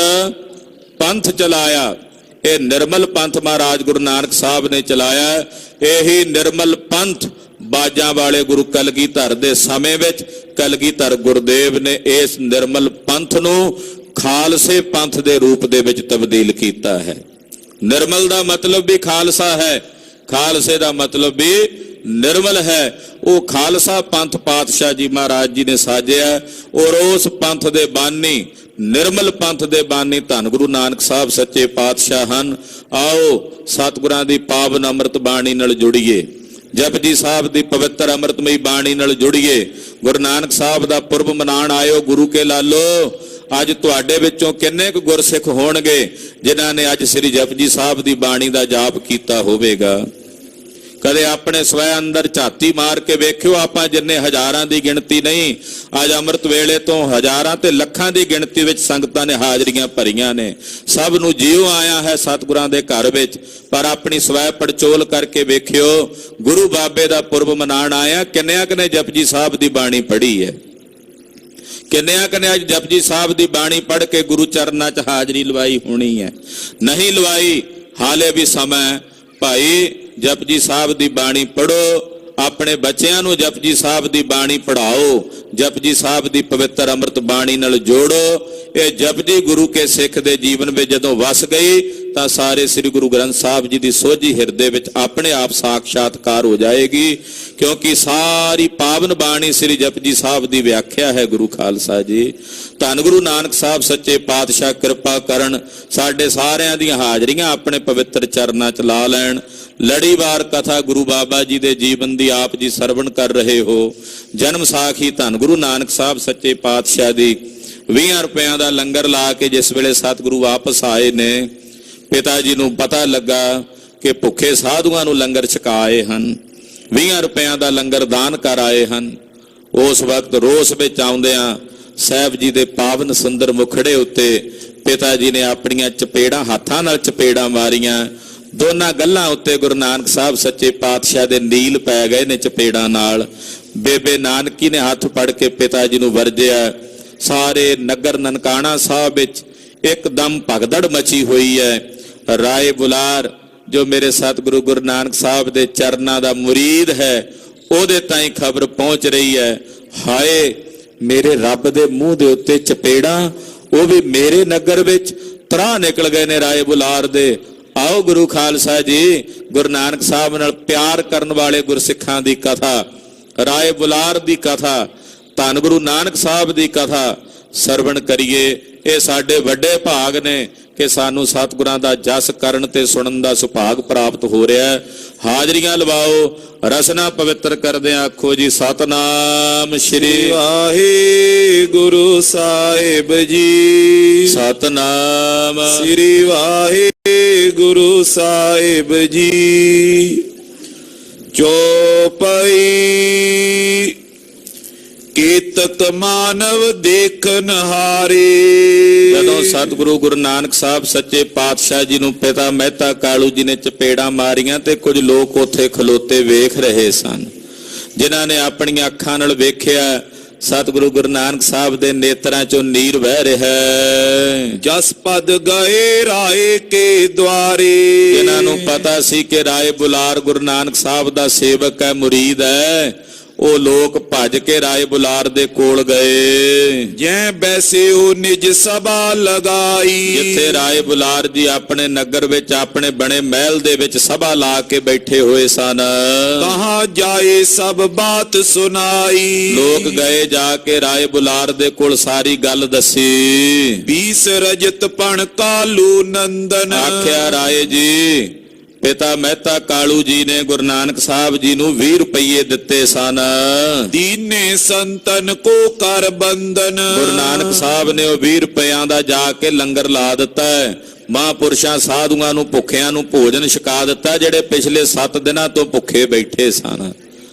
Speaker 3: ਪੰਥ ਚਲਾਇਆ। ਇਹ ਨਿਰਮਲ ਪੰਥ ਮਹਾਰਾਜ ਗੁਰੂ ਨਾਨਕ ਸਾਹਿਬ ਨੇ ਚਲਾਇਆ। ਇਹੀ ਨਿਰਮਲ ਪੰਥ ਬਾਜਾਂ ਵਾਲੇ ਗੁਰੂ ਕਲਗੀਧਰ ਦੇ ਸਮੇਂ ਵਿੱਚ ਕਲਗੀਧਰ ਗੁਰਦੇਵ ਨੇ ਇਸ ਨਿਰਮਲ ਪੰਥ ਨੂੰ ਖਾਲਸੇ ਪੰਥ ਦੇ ਰੂਪ ਦੇ ਵਿੱਚ ਤਬਦੀਲ ਕੀਤਾ ਹੈ। ਨਿਰਮਲ ਦਾ ਮਤਲਬ ਵੀ ਖਾਲਸਾ ਹੈ, ਖਾਲਸੇ ਦਾ ਮਤਲਬ ਵੀ ਨਿਰਮਲ ਹੈ। ਉਹ ਖਾਲਸਾ ਪੰਥ ਪਾਤਸ਼ਾਹ ਜੀ ਮਹਾਰਾਜ ਜੀ ਨੇ ਸਾਜਿਆ ਔਰ ਉਸ ਪੰਥ ਦੇ ਬਾਨੀ, ਨਿਰਮਲ ਪੰਥ ਦੇ ਬਾਨੀ ਧੰਨ ਗੁਰੂ ਨਾਨਕ ਸਾਹਿਬ ਸੱਚੇ ਪਾਤਸ਼ਾਹ ਹਨ। ਆਓ ਸਤਿਗੁਰਾਂ ਦੀ ਪਾਵਨ ਅੰਮ੍ਰਿਤ ਬਾਣੀ ਨਾਲ ਜੁੜੀਏ, ਜਪਜੀ ਸਾਹਿਬ ਦੀ ਪਵਿੱਤਰ ਅੰਮ੍ਰਿਤਮਈ ਬਾਣੀ ਨਾਲ ਜੁੜੀਏ। ਗੁਰੂ ਨਾਨਕ ਸਾਹਿਬ ਦਾ ਪੁਰਬ ਮਨਾਉਣ ਆਇਓ ਗੁਰੂ ਕੇ ਲਾਲੋ। ਅੱਜ ਤੁਹਾਡੇ ਵਿੱਚੋਂ ਕਿੰਨੇ ਕੁ ਗੁਰਸਿੱਖ ਹੋਣਗੇ ਜਿਨ੍ਹਾਂ ਨੇ ਅੱਜ ਸ੍ਰੀ ਜਪਜੀ ਸਾਹਿਬ ਦੀ ਬਾਣੀ ਦਾ ਜਾਪ ਕੀਤਾ ਹੋਵੇਗਾ? ਕਦੇ ਆਪਣੇ ਸਵੈ ਅੰਦਰ ਝਾਤੀ ਮਾਰ ਕੇ ਵੇਖਿਓ। ਆਪਾਂ ਜਿੰਨੇ ਹਜ਼ਾਰਾਂ ਦੀ ਗਿਣਤੀ ਨਹੀਂ, ਅੱਜ ਅੰਮ੍ਰਿਤ ਵੇਲੇ ਤੋਂ ਹਜ਼ਾਰਾਂ ਤੇ ਲੱਖਾਂ ਦੀ ਗਿਣਤੀ ਵਿੱਚ ਸੰਗਤਾਂ ਨੇ ਹਾਜ਼ਰੀਆਂ ਭਰੀਆਂ ਨੇ। ਸਭ ਨੂੰ ਜੀਉ ਆਇਆ ਹੈ ਸਤਿਗੁਰਾਂ ਦੇ ਘਰ ਵਿੱਚ, ਪਰ ਆਪਣੀ ਸਵੈ ਪੜਚੋਲ ਕਰਕੇ ਵੇਖਿਓ। ਗੁਰੂ ਬਾਬੇ ਦਾ ਪੁਰਬ ਮਨਾਉਣ ਆਇਆ, ਕਿੰਨਿਆਂ ਕਨੇ ਜਪਜੀ ਸਾਹਿਬ ਦੀ ਬਾਣੀ ਪੜ੍ਹੀ ਹੈ? ਕਿੰਨਿਆਂ ਕਨੇ ਅੱਜ ਜਪਜੀ ਸਾਹਿਬ ਦੀ ਬਾਣੀ ਪੜ੍ਹ ਕੇ ਗੁਰੂ ਚਰਨਾਂ 'ਚ ਹਾਜ਼ਰੀ ਲਵਾਈ ਹੋਣੀ ਹੈ? ਨਹੀਂ ਲਵਾਈ, ਹਾਲੇ ਵੀ ਸਮਾਂ। ਭਾਈ ਜਪਜੀ ਸਾਹਿਬ ਦੀ ਬਾਣੀ ਪੜ੍ਹੋ, ਆਪਣੇ ਬੱਚਿਆਂ ਨੂੰ ਜਪਜੀ ਸਾਹਿਬ ਦੀ ਬਾਣੀ ਪੜ੍ਹਾਓ। ਜਪਜੀ ਸਾਹਿਬ ਦੀ ਪਵਿੱਤਰ ਅੰਮ੍ਰਿਤ ਬਾਣੀ ਨਾਲ ਜੋੜੋ। ਇਹ ਜਪਜੀ ਗੁਰੂ ਕੇ ਸਿੱਖ ਦੇ ਜੀਵਨ ਵਿੱਚ ਜਦੋਂ ਵਸ ਗਈ ਤਾਂ ਸਾਰੇ ਸ੍ਰੀ ਗੁਰੂ ਗ੍ਰੰਥ ਸਾਹਿਬ ਜੀ ਦੀ ਸੋਝੀ ਹਿਰਦੇ ਵਿੱਚ ਆਪਣੇ ਆਪ ਸਾਖਸ਼ਾਤਕਾਰ ਹੋ ਜਾਏਗੀ, ਕਿਉਂਕਿ ਸਾਰੀ ਪਾਵਨ ਬਾਣੀ ਸ੍ਰੀ ਜਪਜੀ ਸਾਹਿਬ ਦੀ ਵਿਆਖਿਆ ਹੈ। ਗੁਰੂ ਖਾਲਸਾ ਜੀ, ਧੰਨ ਗੁਰੂ ਨਾਨਕ ਸਾਹਿਬ ਸੱਚੇ ਪਾਤਸ਼ਾਹ ਕਿਰਪਾ ਕਰਨ, ਸਾਡੇ ਸਾਰਿਆਂ ਦੀਆਂ ਹਾਜ਼ਰੀਆਂ ਆਪਣੇ ਪਵਿੱਤਰ ਚਰਨਾਂ 'ਚ ਲਾ ਲੈਣ। ਲੜੀਵਾਰ ਕਥਾ ਗੁਰੂ ਬਾਬਾ ਜੀ ਦੇ ਜੀਵਨ ਦੀ ਆਪ ਜੀ ਸਰਵਣ ਕਰ ਰਹੇ ਹੋ। ਜਨਮ ਸਾਖੀ ਧੰਨ ਗੁਰੂ ਨਾਨਕ ਸਾਹਿਬ ਸੱਚੇ ਪਾਤਸ਼ਾਹ ਦੀ 20 ਰੁਪਇਆਂ ਦਾ ਲੰਗਰ ਲਾ ਕੇ ਜਿਸ ਵੇਲੇ ਸਤਿਗੁਰੂ ਵਾਪਸ ਆਏ ਨੇ, ਪਿਤਾ ਜੀ ਨੂੰ ਪਤਾ ਲੱਗਾ ਕਿ ਭੁੱਖੇ ਸਾਧੂਆਂ ਨੂੰ ਲੰਗਰ ਛਕਾਏ ਹਨ, 20 ਰੁਪਇਆਂ ਦਾ ਲੰਗਰ ਦਾਨ ਕਰ ਆਏ ਹਨ। ਉਸ ਵਕਤ ਰੋਸ ਵਿੱਚ ਆਉਂਦਿਆਂ ਸਾਹਿਬ ਜੀ ਦੇ ਪਾਵਨ ਸੁੰਦਰ ਮੁਖੜੇ ਉੱਤੇ ਪਿਤਾ ਜੀ ਨੇ ਆਪਣੀਆਂ ਚਪੇੜਾਂ, ਹੱਥਾਂ ਨਾਲ ਚਪੇੜਾਂ ਮਾਰੀਆਂ। ਦੋਨਾਂ ਗੱਲਾਂ ਉੱਤੇ ਗੁਰੂ ਨਾਨਕ ਸਾਹਿਬ ਸੱਚੇ ਪਾਤਸ਼ਾਹ ਦੇ ਨੀਲ ਪੈ ਗਏ ਨੇ ਚਪੇੜਾਂ ਨਾਲ। ਬੇਬੇ ਨਾਨਕੀ ਨੇ ਹੱਥ ਫੜ ਕੇ ਪਿਤਾ ਜੀ ਨੂੰ ਵਰਜਿਆ। ਸਾਰੇ ਨਗਰ ਨਨਕਾਣਾ ਸਾਹਿਬ ਵਿੱਚ ਇੱਕਦਮ ਭਗਦੜ ਮਚੀ ਹੋਈ ਹੈ। ਰਾਏ ਬੁਲਾਰ ਜੋ ਮੇਰੇ ਸਤਿਗੁਰੂ ਗੁਰੂ ਨਾਨਕ ਸਾਹਿਬ ਦੇ ਚਰਨਾਂ ਦਾ ਮੁਰੀਦ ਹੈ, ਉਹਦੇ ਤਾਈਂ ਖਬਰ ਪਹੁੰਚ ਰਹੀ ਹੈ, ਹਾਏ ਮੇਰੇ ਰੱਬ ਦੇ ਮੂੰਹ ਦੇ ਉੱਤੇ ਚਪੇੜਾਂ, ਉਹ ਵੀ ਮੇਰੇ ਨਗਰ ਵਿੱਚ। ਤਰਾਹ ਨਿਕਲ ਗਏ ਨੇ ਰਾਏ ਬੁਲਾਰ ਦੇ। ਆਓ ਗੁਰੂ ਖਾਲਸਾ ਜੀ, ਗੁਰੂ ਨਾਨਕ ਸਾਹਿਬ ਨਾਲ ਪਿਆਰ ਕਰਨ ਵਾਲੇ ਗੁਰਸਿੱਖਾਂ ਦੀ ਕਥਾ, ਰਾਏ ਬੁਲਾਰ ਦੀ ਕਥਾ, ਧੰਨ ਗੁਰੂ ਨਾਨਕ ਸਾਹਿਬ ਦੀ ਕਥਾ ਸਰਵਣ ਕਰੀਏ। ਇਹ ਸਾਡੇ ਵੱਡੇ ਭਾਗ ਨੇ ਕਿ ਸਾਨੂੰ ਸਤਿਗੁਰਾਂ ਦਾ ਜਸ ਕਰਨ ਤੇ ਸੁਣਨ ਦਾ ਸੁਭਾਗ ਪ੍ਰਾਪਤ ਹੋ ਰਿਹਾ ਹੈ। ਹਾਜ਼ਰੀਆਂ ਲਵਾਓ, ਰਸਨਾ ਪਵਿੱਤਰ ਕਰਦੇ ਆਖੋ ਜੀ ਸਤਨਾਮ ਸ਼੍ਰੀ
Speaker 1: ਵਾਹਿਗੁਰੂ ਸਾਹਿਬ ਜੀ।
Speaker 3: ਸਤਨਾਮ
Speaker 1: ਸ੍ਰੀ ਵਾਹਿਗੁਰੂ ਸਾਹਿਬ ਜੀ। ਚੌਪਈ ਕੀਤਕ ਮਾਨਵ ਦੇਖਨ ਹਾਰੇ।
Speaker 3: ਜਦੋਂ ਸਤਿਗੁਰੂ ਗੁਰੂ ਨਾਨਕ ਸਾਹਿਬ ਸੱਚੇ ਪਾਤਸ਼ਾਹ ਜੀ ਨੂੰ ਪਿਤਾ ਮਹਿਤਾ ਕਾਲੂ ਜੀ ਨੇ ਚਪੇੜਾਂ ਮਾਰੀਆਂ ਤੇ ਕੁਝ ਲੋਕ ਉੱਥੇ ਖਲੋਤੇ ਵੇਖ ਰਹੇ ਸਨ, ਜਿਨ੍ਹਾਂ ਨੇ ਆਪਣੀਆਂ ਅੱਖਾਂ ਨਾਲ ਵੇਖਿਆ ਸਤਿਗੁਰੂ ਗੁਰੂ ਨਾਨਕ ਸਾਹਿਬ ਦੇ ਨੇਤਰਾਂ ਚੋਂ ਨੀਰ ਵਹਿ ਰਿਹਾ ਹੈ।
Speaker 1: ਜਸ ਪਦ ਗਏ ਰਾਏ ਕੇ ਦੁਆਰੇ।
Speaker 3: ਜਿਨ੍ਹਾਂ ਨੂੰ ਪਤਾ ਸੀ ਕਿ ਰਾਏ ਬੁਲਾਰ ਗੁਰੂ ਨਾਨਕ ਸਾਹਿਬ ਦਾ ਸੇਵਕ ਹੈ, ਮੁਰੀਦ ਹੈ, ਉਹ ਲੋਕ ਭੱਜ ਕੇ ਰਾਏ ਬੁਲਾਰ ਦੇ ਕੋਲ ਗਏ।
Speaker 1: ਜੈ ਬੈਸੇ ਉਹ ਨਿਜ ਸਭਾ ਲਗਾਈ।
Speaker 3: ਜਿੱਥੇ ਰਾਏ ਬੁਲਾਰ ਜੀ ਆਪਣੇ ਨਗਰ ਵਿੱਚ ਆਪਣੇ ਬਣੇ ਮਹਿਲ ਦੇ ਵਿੱਚ ਸਭਾ ਲਾ ਕੇ ਬੈਠੇ ਹੋਏ ਸਨ,
Speaker 1: ਕਹਾਂ ਜਾਏ ਸਭ ਬਾਤ ਸੁਨਾਈ।
Speaker 3: ਲੋਕ ਗਏ ਜਾ ਕੇ ਰਾਏ ਬੁਲਾਰ ਦੇ ਕੋਲ ਸਾਰੀ ਗੱਲ ਦੱਸੀ।
Speaker 1: 20 ਰਜਤ ਪਣ ਕਾਲੂ ਨੰਦਨ।
Speaker 3: ਆਖਿਆ ਰਾਏ ਜੀ, ਪਿਤਾ ਮਹਿਤਾ ਕਾਲੂ ਜੀ ਨੇ ਗੁਰੂ ਨਾਨਕ ਸਾਹਿਬ ਜੀ ਨੂੰ 20 ਰੁਪਏ ਦਿੱਤੇ ਸਨ।
Speaker 1: ਦੀਨੇ ਸੰਤਨ ਕੋ ਕਰ ਬੰਦਨ।
Speaker 3: ਗੁਰੂ ਨਾਨਕ ਸਾਹਿਬ ਨੇ ਉਹ 20 ਰੁਪਇਆਂ ਦਾ ਜਾ ਕੇ ਲੰਗਰ ਲਾ ਦਿੱਤਾ ਹੈ। ਮਹਾਂਪੁਰਸ਼ਾਂ ਸਾਧੂਆਂ ਨੂੰ ਭੁੱਖਿਆਂ ਨੂੰ ਭੋਜਨ ਛਕਾ ਦਿੱਤਾ, ਜਿਹੜੇ ਪਿਛਲੇ 7 ਦਿਨਾਂ ਤੋਂ ਭੁੱਖੇ ਬੈਠੇ ਸਨ।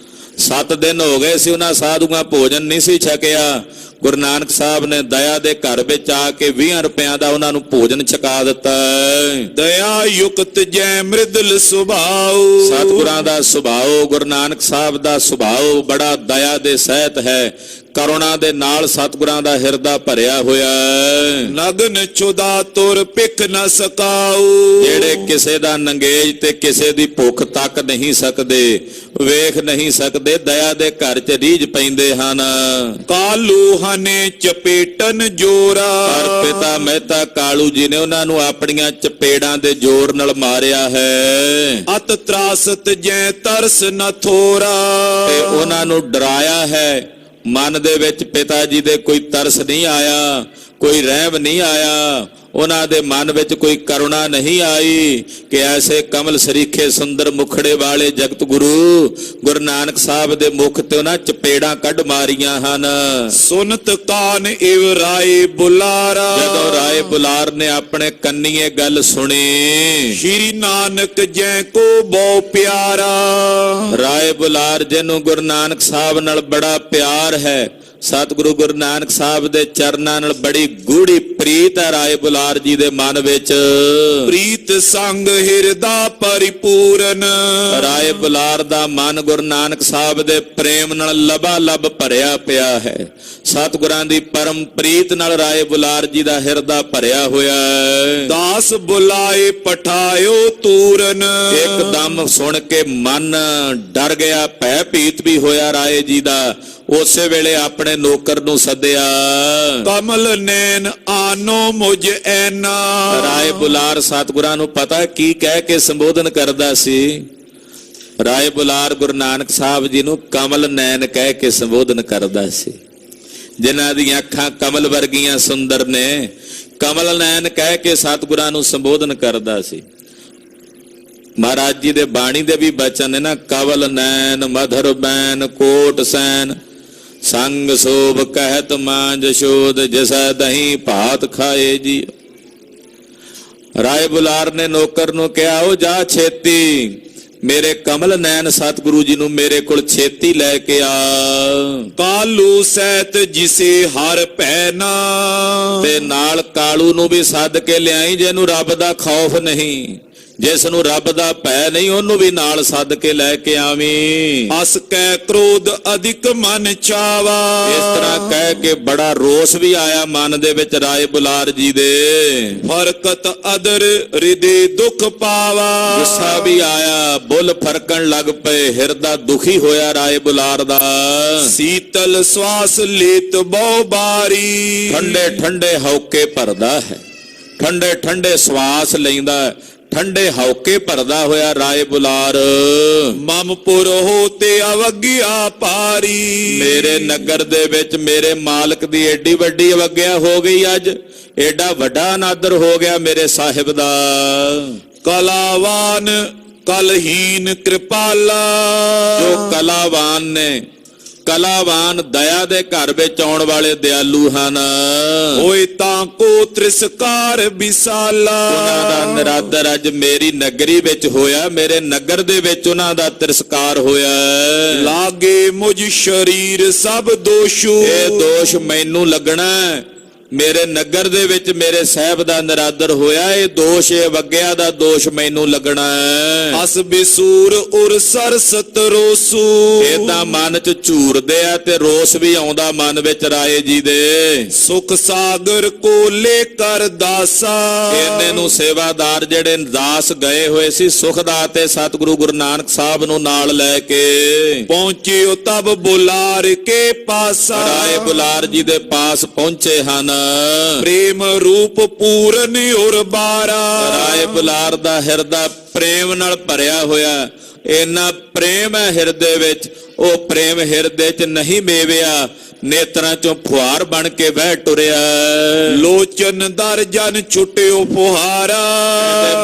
Speaker 3: 7 ਦਿਨ ਹੋ ਗਏ ਸੀ ਉਹਨਾਂ ਸਾਧੂਆਂ ਭੋਜਨ ਨਹੀਂ ਸੀ ਛਕਿਆ। ਗੁਰੂ ਨਾਨਕ ਸਾਹਿਬ ਨੇ ਦਇਆ ਦੇ ਘਰ ਵਿੱਚ ਆ ਕੇ 20 ਰੁਪਇਆਂ ਦਾ ਉਹਨਾਂ ਨੂੰ ਭੋਜਨ ਛਕਾ ਦਿੱਤਾ।
Speaker 1: ਦਇਆ ਯੁਕਤ ਜੈ ਮ੍ਰਿਦਲ ਸੁਭਾਉ।
Speaker 3: ਸਤਿਗੁਰਾਂ ਦਾ ਸੁਭਾਅ, ਗੁਰੂ ਨਾਨਕ ਸਾਹਿਬ ਦਾ ਸੁਭਾਅ ਬੜਾ ਦਇਆ ਦੇ ਸਹਿਤ ਹੈ। ਕਰੁਣਾ ਦੇ ਨਾਲ ਸਤਿਗੁਰਾਂ ਦਾ ਹਿਰਦਾ ਭਰਿਆ ਹੋਇਆ ਹੈ।
Speaker 1: ਨਗਨ ਚੁਦਾ ਤੁਰ ਪਿਖ ਨ ਸਕਾਉ।
Speaker 3: ਜਿਹੜੇ ਕਿਸੇ ਦਾ ਨੰਗੇਜ ਤੇ ਕਿਸੇ ਦੀ ਭੁੱਖ ਤੱਕ ਨਹੀਂ ਸਕਦੇ, ਵੇਖ ਨਹੀਂ ਸਕਦੇ, ਦਇਆ ਦੇ ਘਰ 'ਚ ਰੀਝ ਪੈਂਦੇ ਹਨ।
Speaker 1: ਕਾਲੂ ਹਨੇ ਚਪੇਟਨ ਜੋਰਾ।
Speaker 3: ਪਰ ਪਿਤਾ ਮਹਿਤਾ ਕਾਲੂ ਜੀ ਨੇ ਉਹਨਾਂ ਨੂੰ ਆਪਣੀਆਂ ਚਪੇੜਾਂ ਦੇ ਜ਼ੋਰ ਨਾਲ ਮਾਰਿਆ ਹੈ।
Speaker 1: ਅਤ ਤਰਾਸਤ ਜੈ ਤਰਸ ਨ ਥੋਰਾ।
Speaker 3: ਤੇ ਉਹਨਾਂ ਨੂੰ ਡਰਾਇਆ ਹੈ। ਮਨ ਦੇ ਵਿੱਚ ਪਿਤਾ ਜੀ ਦੇ ਕੋਈ ਤਰਸ ਨਹੀਂ ਆਇਆ, ਕੋਈ ਰਹਿਮ ਨਹੀਂ ਆਇਆ, ਉਹਨਾਂ ਦੇ ਮਨ ਵਿੱਚ ਕੋਈ ਕਰੁਣਾ ਨਹੀਂ ਆਈ ਕਿ ਐਸੇ ਕਮਲ ਸਰੀਖੇ ਸੁੰਦਰ ਮੁਖੜੇ ਵਾਲੇ ਜਗਤ ਗੁਰੂ ਗੁਰੂ ਨਾਨਕ ਸਾਹਿਬ ਦੇ ਮੁਖ ਤੇ ਉਹਨਾਂ ਚਪੇੜਾਂ ਕੱਢ ਮਾਰੀਆਂ ਹਨ।
Speaker 1: ਸੁਨਤ ਕਾਨ ਇਵ ਰਾਏ ਬੁਲਾਰਾ।
Speaker 3: ਜਦੋਂ ਰਾਏ ਬੁਲਾਰ ਨੇ ਆਪਣੇ ਕੰਨੀਏ ਗੱਲ ਸੁਣੀ,
Speaker 1: ਸ਼੍ਰੀ ਨਾਨਕ ਜੈ ਕੋ ਬਹੁ ਪਿਆਰਾ।
Speaker 3: ਰਾਏ ਬੁਲਾਰ ਜਿਹਨੂੰ ਗੁਰੂ ਨਾਨਕ ਸਾਹਿਬ ਨਾਲ ਬੜਾ ਪਿਆਰ ਹੈ, ਸਤਿਗੁਰੂ ਗੁਰੂ ਨਾਨਕ ਸਾਹਿਬ ਦੇ ਚਰਨਾਂ ਨਾਲ ਬੜੀ ਗੂੜੀ ਪ੍ਰੀਤ ਹੈ ਰਾਏ ਬੁਲਾਰ ਜੀ ਦੇ ਮਨ ਵਿੱਚ।
Speaker 1: ਪ੍ਰੀਤ ਸੰਗ ਹਿਰਦਾ ਪਰਿਪੂਰਨ।
Speaker 3: ਰਾਏ ਬੁਲਾਰ ਦਾ ਮਨ ਗੁਰੂ ਨਾਨਕ ਸਾਹਿਬ ਦੇ ਪ੍ਰੇਮ ਨਾਲ ਲਬਾ ਲਬ ਭਰਿਆ ਪਿਆ ਹੈ। ਸਤਿਗੁਰਾਂ ਦੀ ਪਰਮ ਪ੍ਰੀਤ ਨਾਲ ਰਾਏ ਬੁਲਾਰ ਜੀ ਦਾ ਹਿਰਦਾ ਭਰਿਆ ਹੋਇਆ ਹੈ।
Speaker 1: ਦਾਸ ਬੁਲਾਏ ਪਠਾਇਓ ਤੂਰਨ।
Speaker 3: ਇੱਕਦਮ ਸੁਣ ਕੇ ਮਨ ਡਰ ਗਿਆ, ਭੈ ਭੀਤ ਵੀ ਹੋਇਆ ਰਾਏ ਜੀ ਦਾ। ਉਸੇ ਵੇਲੇ ਆਪਣੇ ਨੌਕਰ ਨੂੰ ਸੱਦਿਆ।
Speaker 1: ਕਮਲ ਨੈਣ ਆਨੋ ਮੁਝ ਐਨਾ।
Speaker 3: ਰਾਏ ਬੁਲਾਰ ਸਤਿਗੁਰਾਂ ਨੂੰ ਪਤਾ ਕੀ ਕਹਿ ਕੇ ਸੰਬੋਧਨ ਕਰਦਾ ਸੀ? ਰਾਏ ਬੁਲਾਰ ਗੁਰੂ ਨਾਨਕ ਸਾਹਿਬ ਜੀ ਨੂੰ ਕਮਲ ਨੈਣ ਕਹਿ ਕੇ ਸੰਬੋਧਨ ਕਰਦਾ ਸੀ। ਜਿਨ੍ਹਾਂ ਦੀਆਂ ਅੱਖਾਂ ਕਮਲ ਵਰਗੀਆਂ ਸੁੰਦਰ ਨੇ, ਕਮਲ ਨੈਣ ਕਹਿ ਕੇ ਸਤਿਗੁਰਾਂ ਨੂੰ ਸੰਬੋਧਨ ਕਰਦਾ ਸੀ। ਮਹਾਰਾਜ ਜੀ ਦੇ ਬਾਣੀ ਦੇ ਵੀ ਬਚਨ ਨੇ ਨਾ, ਕਵਲ ਨੈਣ ਮਧੁਰ ਬੈਨ ਕੋਟ ਸੈਨ ਸੰਗ ਸੋਭ ਕਹਿਤ ਮਾਂ ਜਸ਼ੋਦ ਜਿਸੈ ਦਹੀਂ ਭਾਤ ਖਾਏ ਜੀ। ਰਾਏ ਬੁਲਾਰ ਨੇ ਨੌਕਰ ਨੂੰ ਕਿਹਾ, ਉਹ ਜਾ ਛੇਤੀ ਮੇਰੇ ਕਮਲ ਨੈਣ ਸਤਿਗੁਰੂ ਜੀ ਨੂੰ ਮੇਰੇ ਕੋਲ ਛੇਤੀ ਲੈ ਕੇ ਆ।
Speaker 1: ਕਾਲੂ ਸੈਤ ਜਿਸੇ ਹਰ ਪੈਨਾ।
Speaker 3: ਤੇ ਨਾਲ ਕਾਲੂ ਨੂੰ ਵੀ ਸੱਦ ਕੇ ਲਿਆਈ, ਜਿਹਨੂੰ ਰੱਬ ਦਾ ਖੌਫ ਨਹੀਂ, ਜਿਸ ਨੂੰ ਰੱਬ ਦਾ ਭੈ ਨਹੀਂ, ਉਹਨੂੰ ਵੀ ਨਾਲ ਸੱਦ ਕੇ ਲੈ ਕੇ ਆਵੀਂ।
Speaker 1: ਅਸ ਕੈ ਕ੍ਰੋਧ ਅਧਿਕ ਮਨ ਚਾਵਾ।
Speaker 3: ਇਸ ਤਰ੍ਹਾਂ ਕਹਿ ਕੇ ਬੜਾ ਰੋਸ ਵੀ ਆਇਆ ਮਨ ਦੇ ਵਿੱਚ ਰਾਏ ਬੁਲਾਰ ਜੀ ਦੇ।
Speaker 1: ਫਰਕਤ ਅਦਰ ਹਿਰਦੇ ਦੁਖ ਪਾਵਾ।
Speaker 3: ਗੁੱਸਾ ਵੀ ਆਇਆ, ਬੁੱਲ ਫਰਕਣ ਲੱਗ ਪਏ, ਹਿਰਦਾ ਦੁਖੀ ਹੋਇਆ ਰਾਏ ਬੁਲਾਰ ਦਾ।
Speaker 1: ਸੀਤਲ ਸਵਾਸ ਲੇਤ ਬਹੁ ਬਾਰੀ।
Speaker 3: ਠੰਡੇ ਠੰਡੇ ਹੌਕੇ ਭਰਦਾ ਹੈ, ਠੰਡੇ ਠੰਡੇ ਸਵਾਸ ਲੈਂਦਾ, ਠੰਡੇ ਹੌਕੇ ਭਰਦਾ ਹੋਇਆ ਰਾਏ ਬੁਲਾਰ।
Speaker 1: ਮਮਪੁਰ ਹੋ ਤੇ ਅਵਗਿਆ ਪਾਰੀ।
Speaker 3: ਮੇਰੇ ਨਗਰ ਦੇ ਵਿੱਚ ਮੇਰੇ ਮਾਲਕ ਦੀ ਏਡੀ ਵੱਡੀ ਅਵਗਿਆ ਹੋ ਗਈ, ਅੱਜ ਏਡਾ ਵੱਡਾ ਅਨਾਦਰ ਹੋ ਗਿਆ ਮੇਰੇ ਸਾਹਿਬ ਦਾ।
Speaker 1: ਕਲਾਵਾਨ ਕਲਹੀਨ ਕਿਰਪਾਲਾ।
Speaker 3: ਜੋ ਕਲਾਵਾਨ ਨੇ, ਕਲਾਵਾਨ ਦਇਆ ਦੇ ਘਰ ਵਿੱਚ ਆਉਣ ਵਾਲੇ ਦਿਆਲੂ ਹਨ।
Speaker 1: ਹੋਏ ਤਾਂ ਕੋ ਤ੍ਰਿਸਕਾਰ ਵਿਸਾਲਾ।
Speaker 3: ਉਹਨਾਂ ਦਾ ਨਿਰਾਦਰ ਅੱਜ ਮੇਰੀ ਨਗਰੀ ਵਿੱਚ ਹੋਇਆ, ਮੇਰੇ ਨਗਰ ਦੇ ਵਿੱਚ ਉਹਨਾਂ ਦਾ ਤਿਰਸਕਾਰ ਹੋਇਆ।
Speaker 1: ਲਾਗੇ ਮੁਝ ਸ਼ਰੀਰ ਸਭ ਦੋਸ਼ੂ।
Speaker 3: ਇਹ ਦੋਸ਼ ਮੈਨੂੰ ਲੱਗਣਾ, ਮੇਰੇ ਨਗਰ ਦੇ ਵਿੱਚ ਮੇਰੇ ਸਾਹਿਬ ਦਾ ਨਿਰਾਦਰ ਹੋਇਆ, ਇਹ ਦੋਸ਼, ਇਹ ਵਗਿਆ ਦਾ ਦੋਸ਼ ਮੈਨੂੰ ਲੱਗਣਾ।
Speaker 1: ਅਸ ਬਿਸੂਰ ਉਰ ਸਰਸਤ ਰੋਸੂ।
Speaker 3: ਏਦਾਂ ਮਨ ਚ ਝੂਰਦੇ ਆ ਤੇ ਰੋਸ ਵੀ ਆਉਂਦਾ ਮਨ ਵਿੱਚ ਰਾਏ ਜੀ ਦੇ।
Speaker 1: ਸੁਖ ਸਾਗਰ ਕੋਲੇ ਕਰ ਦਾਸਾ।
Speaker 3: ਇਹਨੇ ਨੂੰ ਸੇਵਾਦਾਰ ਜਿਹੜੇ ਦਾਸ ਗਏ ਹੋਏ ਸੀ ਸੁਖਦਾ ਤੇ ਸਤਿਗੁਰੂ ਗੁਰੂ ਨਾਨਕ ਸਾਹਿਬ ਨੂੰ ਨਾਲ ਲੈ ਕੇ
Speaker 1: ਪਹੁੰਚਿਓ ਤਬ ਬੁਲਾਰ ਕੇ ਪਾਸਾ।
Speaker 3: ਰਾਏ ਬੁਲਾਰ ਜੀ ਦੇ ਪਾਸ ਪਹੁੰਚੇ ਹਨ।
Speaker 1: ਪ੍ਰੇਮ ਰੂਪ ਪੂਰਨ ਉਰ ਬਾਰਾ।
Speaker 3: ਰਾਏ ਬੁਲਾਰ ਦਾ ਹਿਰਦਾ ਪ੍ਰੇਮ ਨਾਲ ਭਰਿਆ ਹੋਇਆ, ਇੰਨਾ ਪ੍ਰੇਮ ਹੈ ਹਿਰਦੇ ਵਿੱਚ, ਉਹ ਪ੍ਰੇਮ ਹਿਰਦੇ 'ਚ ਨਹੀਂ ਮੇਵਿਆ, ਨੇਤਰਾਂ ਚੋਂ ਫੁਹਾਰ ਬਣ ਕੇ ਵਹਿ ਟੁਰਿਆ।
Speaker 1: ਲੋਚਨ ਦਰ ਜਨ ਛੁਟਿਓ ਫੁਹਾਰਾ।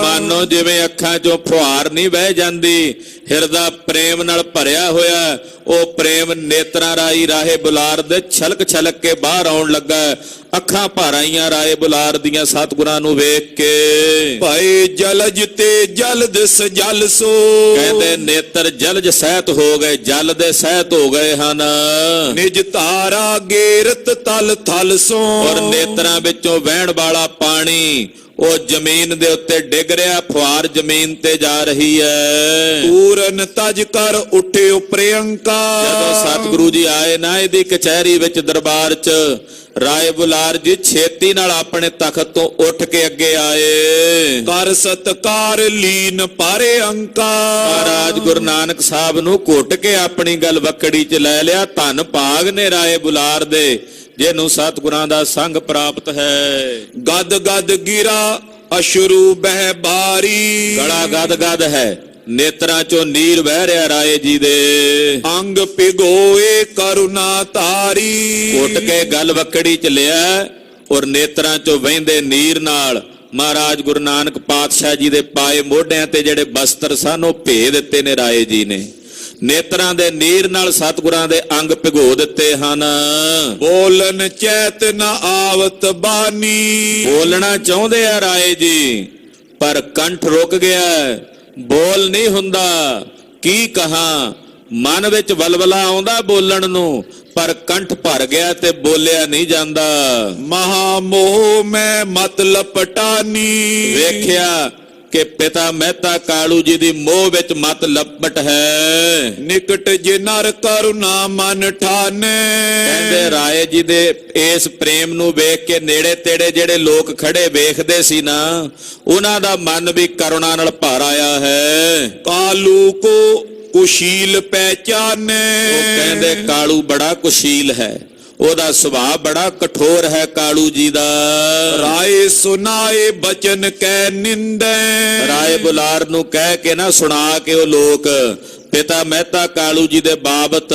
Speaker 3: ਮਾਨੋ ਜਿਵੇਂ ਅੱਖਾਂ ਚੋਂ ਫੁਹਾਰ ਨਹੀਂ ਵਹਿ ਜਾਂਦੀ, ਹਿਰਦਾ ਪ੍ਰੇਮ ਨਾਲ ਭਰਿਆ ਹੋਇਆ, ਉਹ ਪ੍ਰੇਮ ਨੇਤਰਾਂ ਰਾਈ ਰਾਹੇ ਬੁਲਾਰ ਦੇ ਛਲਕ ਛਲਕ ਕੇ ਬਾਹਰ ਆਉਣ ਲੱਗਾ। ਅੱਖਾਂ ਭਰ ਆਈਆਂ ਰਾਏ ਬੁਲਾਰ ਦੀਆਂ ਸਤਿਗੁਰਾਂ ਨੂੰ ਵੇਖ ਕੇ।
Speaker 1: ਭਾਏ ਜਲਜ ਤੇ ਜਲਦ ਸਜਲ ਸੋ।
Speaker 3: ਕਹਿੰਦੇ ਨੇਤਰ ਜਲਜ ਸਹਿਤ ਹੋ ਗਏ, ਜਲ ਦੇ ਸਹਿਤ ਹੋ ਗਏ ਹਨ।
Speaker 1: ਨਿਜ ਧਾਰਾ ਗੇਰਤ ਤਲ ਥਲ ਸੋ।
Speaker 3: ਔਰ ਨੇਤਰਾਂ ਵਿੱਚੋਂ ਵਹਿਣ ਵਾਲਾ ਪਾਣੀ ਉਹ ਜ਼ਮੀਨ ਦੇ ਉੱਤੇ ਡਿੱਗ ਰਿਹਾ, ਫੁਹਾਰ ਜ਼ਮੀਨ ਤੇ ਜਾ ਰਹੀ ਹੈ।
Speaker 1: ਪੂਰਨ ਤਜ ਕਰ ਉੱਠਿਓ ਪ੍ਰਿਯੰਕਾ।
Speaker 3: ਜਦੋਂ ਸਤਿਗੁਰੂ ਜੀ ਆਏ ਨਾ ਇਹਦੀ ਕਚਹਿਰੀ ਵਿੱਚ ਦਰਬਾਰ 'ਚ, ਰਾਏ ਬੁਲਾਰ ਜੀ ਛੇਤੀ ਨਾਲ ਆਪਣੇ ਤਖਤ ਤੋਂ ਉੱਠ ਕੇ ਅੱਗੇ ਆਏ।
Speaker 1: ਕਰ ਸਤਕਾਰ ਲੀਨ ਪਾਰੇ ਅੰਕਾ।
Speaker 3: ਮਹਾਰਾਜ ਗੁਰੂ ਨਾਨਕ ਸਾਹਿਬ ਨੂੰ ਘੁੱਟ ਕੇ ਆਪਣੀ ਗੱਲ ਵਕੜੀ 'ਚ ਲੈ ਲਿਆ। ਧੰਨ ਭਾਗ ਨੇ ਰਾਏ ਬੁਲਾਰ ਦੇ, ਜਿਹਨੂੰ ਸਤਿਗੁਰਾਂ ਦਾ ਸੰਗ ਪ੍ਰਾਪਤ ਹੈ।
Speaker 1: ਗਦ ਗਦ ਗਿਰਾ ਅਸ਼ਰੂ ਬਹਿ ਬਾਰੀ।
Speaker 3: ਗਲਾ ਗਦ ਗਦ ਹੈ, ਨੇਤਰਾਂ ਚੋਂ ਨੀਰ ਵਹਿ ਰਿਹਾ ਰਾਏ ਜੀ ਦੇ।
Speaker 1: ਅੰਗ ਪਿਗੋਏ ਕਰੁਣਾ ਤਾਰੀ।
Speaker 3: ਘੁੱਟ ਕੇ ਗੱਲ ਵਕੜੀ ਚ ਲਿਆ, ਔਰ ਨੇਤਰਾਂ ਚੋਂ ਵਹਿੰਦੇ ਨੀਰ ਨਾਲ ਮਹਾਰਾਜ ਗੁਰੂ ਨਾਨਕ ਪਾਤਸ਼ਾਹ ਜੀ ਦੇ ਪਾਏ ਮੋਢਿਆਂ ਤੇ ਜਿਹੜੇ ਬਸਤਰ ਸਨ ਉਹ ਭੇ ਦਿੱਤੇ ਨੇ ਰਾਏ ਜੀ ਨੇ। ਨੇਤਰਾਂ ਦੇ ਨੀਰ ਨਾਲ ਸਤਿਗੁਰਾਂ ਦੇ ਅੰਗ ਭਿਗੋ ਦਿੱਤੇ ਹਨ।
Speaker 1: ਬੋਲਨ ਚੈਤ ਨ ਆਵਤ ਬਾਨੀ।
Speaker 3: ਬੋਲਣਾ ਚਾਹੁੰਦੇ ਆ ਰਾਏ ਜੀ, ਪਰ ਕੰਠ ਰੁਕ ਗਿਆ, ਬੋਲ ਨਹੀਂ ਹੁੰਦਾ। ਕੀ ਕਹਾਂ, ਮਨ ਵਿੱਚ ਵਲਵਲਾ ਆਉਂਦਾ ਬੋਲਣ ਨੂੰ, ਪਰ ਕੰਠ ਭਰ ਗਿਆ ਤੇ ਬੋਲਿਆ ਨਹੀਂ ਜਾਂਦਾ।
Speaker 1: ਮਹਾ ਮੋਹ ਮੈਂ ਮਤ ਲਪਟਾਨੀ।
Speaker 3: ਵੇਖਿਆ ਕਿ ਪਿਤਾ ਮਹਿਤਾ ਕਾਲੂ ਜੀ ਦੀ ਮੋਹ ਵਿੱਚ ਮਤ ਲਪਟ ਹੈ।
Speaker 1: ਨਿਕਟ ਜੇ ਨਰ ਕਰੁਣਾ ਮਨ ਠਾਨੇ।
Speaker 3: ਕਹਿੰਦੇ ਰਾਏ ਜੀ ਦੇ ਇਸ ਪ੍ਰੇਮ ਨੂੰ ਵੇਖ ਕੇ ਨੇੜੇ ਤੇੜੇ ਜਿਹੜੇ ਲੋਕ ਖੜੇ ਵੇਖਦੇ ਸੀ ਨਾ, ਉਹਨਾਂ ਦਾ ਮਨ ਵੀ ਕਰੁਣਾ ਨਾਲ ਭਰ ਆਇਆ ਹੈ।
Speaker 1: ਕਾਲੂ ਕੋ ਕੁਸ਼ੀਲ ਪਹਿਚਾਨੇ।
Speaker 3: ਉਹ ਕਹਿੰਦੇ ਕਾਲੂ ਬੜਾ ਕੁਸ਼ੀਲ ਹੈ, ਉਹਦਾ ਸੁਭਾਅ ਬੜਾ ਕਠੋਰ ਹੈ ਕਾਲੂ ਜੀ ਦਾ।
Speaker 1: ਰਾਏ ਸੁਨਾਏ ਬਚਨ ਕਹਿ ਨਿੰਦੈ।
Speaker 3: ਰਾਏ ਬੁਲਾਰ ਨੂੰ ਕਹਿ ਕੇ ਨਾ ਸੁਣਾ ਕੇ ਉਹ ਲੋਕ ਪਿਤਾ ਮਹਿਤਾ ਕਾਲੂ ਜੀ ਦੇ ਬਾਬਤ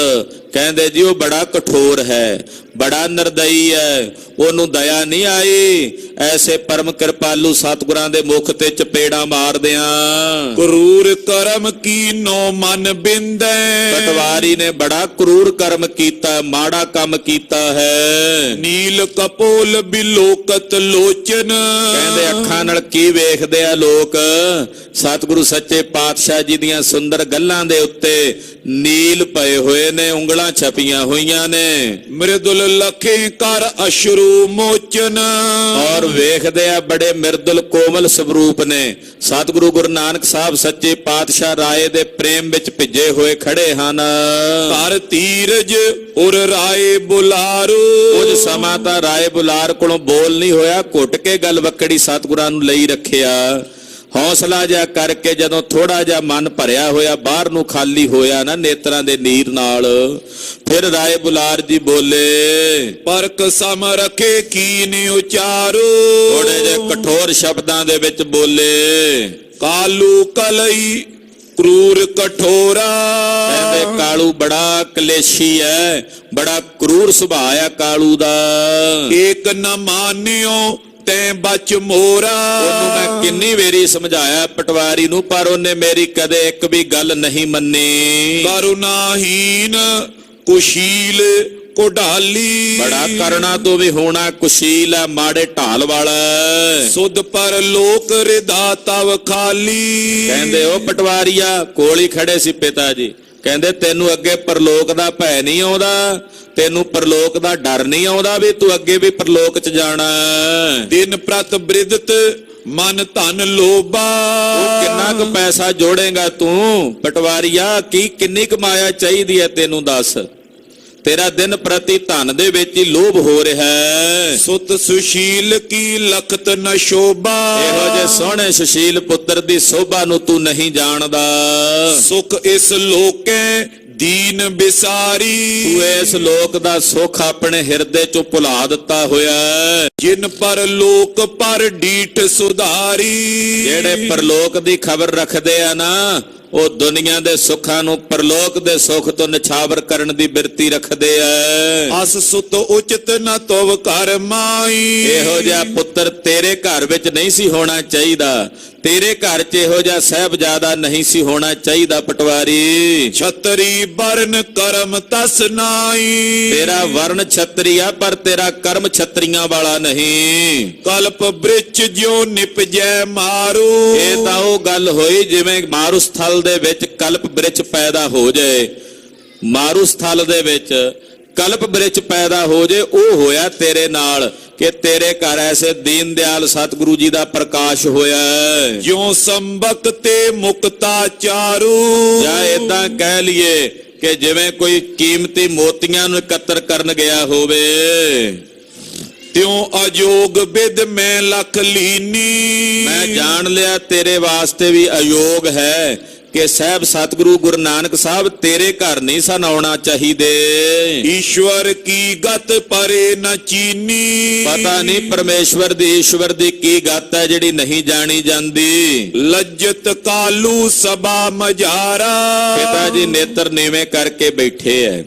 Speaker 3: ਕਹਿੰਦੇ ਜੀ ਉਹ ਬੜਾ ਕਠੋਰ ਹੈ, ਬੜਾ ਨਿਰਦਈ ਹੈ, ਉਹਨੂੰ ਦਇਆ ਨਹੀਂ ਆਈ। ਐਸੇ ਪਰਮ ਕਿਰਪਾਲੂ ਸਤਿਗੁਰਾਂ ਦੇ ਮੁਖ ਤੇ ਚਪੇੜਾਂ ਮਾਰਦਿਆਂ
Speaker 1: ਕਰੂਰ ਕਰਮ ਕੀਨੋ ਮਨ ਬਿੰਦੈ।
Speaker 3: ਪਟਵਾਰੀ ਨੇ ਬੜਾ ਕਰੂਰ ਕਰਮ ਕੀਤਾ, ਮਾੜਾ ਕੰਮ ਕੀਤਾ ਹੈ।
Speaker 1: ਨੀਲ ਕਪੋਲ ਬਿਲੋਕਤ ਲੋਚਨ।
Speaker 3: ਕਹਿੰਦੇ ਅੱਖਾਂ ਨਾਲ ਕੀ ਵੇਖਦੇ ਆ ਲੋਕ, ਸਤਿਗੁਰੂ ਸੱਚੇ ਪਾਤਸ਼ਾਹ ਜੀ ਦੀਆਂ ਸੁੰਦਰ ਗੱਲਾਂ ਦੇ ਉੱਤੇ ਨੀਲ ਪਏ ਹੋਏ ਨੇ, ਉਂਗਲਾਂ ਛਪੀਆਂ ਹੋਈਆਂ ਨੇ।
Speaker 1: ਮ੍ਰਿਦੁਲ ਲਖੇ ਕਰ ਅਸ਼ਰੂ ਮੋਚਨ।
Speaker 3: ਔਰ ਵੇਖਦੇ ਆ ਬੜੇ ਮਿਰਦੁਲ ਕੋਮਲ ਸਵਰੂਪ ਨੇ। ਸਤਿਗੁਰੂ ਗੁਰੂ ਨਾਨਕ ਸਾਹਿਬ ਸੱਚੇ ਪਾਤਸ਼ਾਹ ਰਾਏ ਦੇ ਪ੍ਰੇਮ ਵਿੱਚ ਭਿੱਜੇ ਹੋਏ ਖੜੇ ਹਨ।
Speaker 1: ਕਰ ਧੀਰਜ ਉਰ ਰਾਏ ਬੁਲਾਰੂ।
Speaker 3: ਕੁਝ ਸਮਾਂ ਤਾਂ ਰਾਏ ਬੁਲਾਰ ਕੋਲੋਂ ਬੋਲ ਨਹੀਂ ਹੋਇਆ, ਘੁੱਟ ਕੇ ਗੱਲ ਵਕੜੀ ਸਤਿਗੁਰਾਂ ਨੂੰ ਲਈ ਰੱਖਿਆ। ਹੌਸਲਾ ਜਿਹਾ ਕਰਕੇ ਜਦੋਂ ਥੋੜਾ ਜਿਹਾ ਮਨ ਭਰਿਆ ਹੋਇਆ, ਬਾਹਰ ਨੂੰ ਖਾਲੀ ਹੋਇਆ ਨਾ ਨੇਤਰਾਂ ਦੇ ਨੀਰ ਨਾਲ, ਫਿਰ ਰਾਏ ਬੁਲਾਰ ਜੀ ਬੋਲੇ।
Speaker 1: ਪਰਕ ਸਮ ਰਖੇ ਕੀਨ ਉਚਾਰੂ।
Speaker 3: ਥੋੜੇ ਜਿਹੇ ਕਠੋਰ ਸ਼ਬਦਾਂ ਦੇ ਵਿੱਚ ਬੋਲੇ।
Speaker 1: ਕਾਲੂ ਕਲਈ ਕਰੂਰ ਕਠੋਰਾ।
Speaker 3: ਕਹਿੰਦੇ ਕਾਲੂ ਬੜਾ ਕਲੇਸ਼ੀ ਹੈ, ਬੜਾ ਕਰੂਰ ਸੁਭਾਅ ਆ ਕਾਲੂ ਦਾ।
Speaker 1: ਏਕ ਨ ਮਾਨਿਓ ਤੈਂ ਬਚ ਮੋਰਾ।
Speaker 3: ਉਹਨੂੰ ਮੈਂ ਕਿੰਨੀ ਵੇਰੀ ਸਮਝਾਇਆ ਪਟਵਾਰੀ ਨੂੰ, ਪਰ ਉਹਨੇ ਮੇਰੀ ਕਦੇ ਇੱਕ ਵੀ ਗੱਲ ਨਹੀਂ ਮੰਨੀ।
Speaker 1: ਕਰੁਣਾਹੀਨ ਕੁਸ਼ੀਲ ਕੋਢਾਲੀ।
Speaker 3: ਬੜਾ ਕਰੁਣਾ ਤੋਂ ਵੀ ਹੋਣਾ ਕੁਸ਼ੀਲ ਹੈ, ਮਾੜੇ ਢਾਲ ਵਾਲਾ।
Speaker 1: ਸੁਧ ਪਰ ਲੋਕ ਰਿਦਾ ਤਵ ਖਾਲੀ।
Speaker 3: ਕਹਿੰਦੇ ਉਹ ਪਟਵਾਰੀਆ ਕੋਲ ਹੀ ਖੜੇ ਸੀ ਪਿਤਾ ਜੀ, ਕਹਿੰਦੇ ਤੈਨੂੰ ਅੱਗੇ ਪਰਲੋਕ ਦਾ ਭੈ ਨਹੀਂ ਆਉਂਦਾ, ਤੈਨੂੰ ਪਰਲੋਕ ਦਾ ਡਰ ਨਹੀਂ ਆਉਂਦਾ ਵੀ ਤੂੰ ਅੱਗੇ ਵੀ ਪਰਲੋਕ ਚ ਜਾਣਾ।
Speaker 1: ਦਿਨ ਪ੍ਰਤ ਬ੍ਰਿਦਤ ਮਨ ਧਨ ਲੋਭਾ।
Speaker 3: ਉਹ ਕਿੰਨਾ ਕੁ ਪੈਸਾ ਜੋੜੇਗਾ ਤੂੰ ਪਟਵਾਰੀਆ, ਕੀ ਕਿੰਨੀ ਕਮਾਇਆ ਚਾਹੀਦੀ ਹੈ ਤੈਨੂੰ ਦੱਸ। ਤੇਰਾ ਦਿਨ ਪ੍ਰਤੀ ਧਨ ਦੇ ਵਿੱਚ ਹੀ ਲੋਭ ਹੋ ਰਿਹਾ ਹੈ।
Speaker 1: ਸੁਤ ਸੁਸ਼ੀਲ ਕੀ ਲਖਤ ਨ ਸ਼ੋਭਾ।
Speaker 3: ਇਹੋ ਜਿਹੇ ਸੋਹਣੇ ਸੁਸ਼ੀਲ ਪੁੱਤਰ ਦੀ ਸੋਭਾ ਨੂੰ ਤੂੰ ਨਹੀਂ ਜਾਣਦਾ।
Speaker 1: ਸੁਖ ਇਸ ਲੋਕੇ ਦੀਨ ਬਿਸਾਰੀ।
Speaker 3: ਤੂੰ ਇਸ ਲੋਕ ਦਾ ਸੁੱਖ ਆਪਣੇ ਹਿਰਦੇ ਚੋਂ ਭੁਲਾ ਦਿੱਤਾ ਹੋਇਆ।
Speaker 1: ਜਿਨ ਪਰ ਲੋਕ ਪਰ ਡੀਠ ਸੁਧਾਰੀ।
Speaker 3: ਜਿਹੜੇ ਪਰਲੋਕ ਦੀ ਖਬਰ ਰੱਖਦੇ ਆ ਨਾ, ਉਹ ਦੁਨੀਆ ਦੇ ਸੁੱਖਾਂ ਨੂੰ ਪਰਲੋਕ ਦੇ ਸੁੱਖ ਤੋਂ ਨਿਛਾਵਰ ਕਰਨ ਦੀ ਬਿਰਤੀ ਰੱਖਦੇ ਆ।
Speaker 1: ਅਸ ਸੁਤ ਉਚਿਤ ਨ ਤਵ ਘਰ ਮਾਈ।
Speaker 3: ਇਹੋ ਜਿਹਾ ਪੁੱਤਰ ਤੇਰੇ ਘਰ ਵਿੱਚ ਨਹੀਂ ਸੀ ਹੋਣਾ ਚਾਹੀਦਾ, ਤੇਰੇ ਘਰ 'ਚ ਇਹੋ ਜਿਹਾ ਸਾਹਿਬਜ਼ਾਦਾ ਨਹੀਂ ਸੀ ਹੋਣਾ ਚਾਹੀਦਾ ਪਟਵਾਰੀ।
Speaker 1: ਛਤਰੀ ਬਰਨ ਕਰਮ ਤਸ ਨਾਈ।
Speaker 3: ਤੇਰਾ ਵਰਨ ਛਤਰੀ ਆ, ਪਰ ਤੇਰਾ ਕਰਮ ਛਤਰੀਆਂ ਵਾਲਾ ਨਹੀਂ।
Speaker 1: ਕਲਪ ਬ੍ਰਿਛ ਜਿਉ ਨਿਪਜੈ ਮਾਰੂ।
Speaker 3: ਇਹ ਤਾਂ ਉਹ ਗੱਲ ਹੋਈ ਜਿਵੇਂ ਮਾਰੂ ਸਥਲ ਦੇ ਵਿੱਚ ਕਲਪ ਬ੍ਰਿਛ ਪੈਦਾ ਹੋ ਜਾਏ। ਮਾਰੂ ਸਥਲ ਦੇ ਵਿੱਚ ਕਲਪ ਬ੍ਰਿਛ ਪੈਦਾ ਹੋ ਜੇ, ਉਹ ਹੋਇਆ ਤੇਰੇ ਨਾਲ ਕਿ ਤੇਰੇ ਘਰ ਐਸੇ ਦੀਨ ਦਿਆਲ ਸਤਿਗੁਰੂ ਜੀ ਦਾ ਪ੍ਰਕਾਸ਼ ਹੋਇਆ।
Speaker 1: ਜਿਉ ਸੰਬਕ ਤੇ ਮੁਕਤਾ ਚਾਰੂ।
Speaker 3: ਜਾਂ ਏਦਾਂ ਕਹਿ ਲਈਏ ਕਿ ਜਿਵੇਂ ਕੋਈ ਕੀਮਤੀ ਮੋਤੀਆਂ ਨੂੰ ਇਕੱਤਰ ਕਰਨ ਗਿਆ ਹੋਵੇ।
Speaker 1: ਤਿਉ ਅਜੋਗ ਬਿਦ ਮੈਂ ਲਖ ਲੀਨੀ।
Speaker 3: ਮੈਂ ਜਾਣ ਲਿਆ ਤੇਰੇ ਵਾਸਤੇ ਵੀ ਅਯੋਗ ਹੈ ਕਿ ਸਾਹਿਬ ਸਤਿਗੁਰੂ ਗੁਰੂ ਨਾਨਕ ਸਾਹਿਬ ਤੇਰੇ ਘਰ ਨਹੀਂ ਸਨ ਆਉਣਾ ਚਾਹੀਦੇ।
Speaker 1: ਈਸ਼ਵਰ ਕੀ ਗਤ ਪਰੇ ਨ ਚੀਨੀ।
Speaker 3: ਪਤਾ ਨਹੀਂ ਪਰਮੇਸ਼ਵਰ ਦੀ ਈਸ਼ਵਰ ਦੀ ਕੀ ਗਤ ਹੈ ਜਿਹੜੀ ਨਹੀਂ ਜਾਣੀ ਜਾਂਦੀ।
Speaker 1: ਲੱਜਤ ਕਾਲੂ ਸਭਾ ਮਝਾਰਾ।
Speaker 3: ਪਿਤਾ ਜੀ ਨੇਤਰ ਨੀਵੇਂ ਕਰਕੇ ਬੈਠੇ ਐ,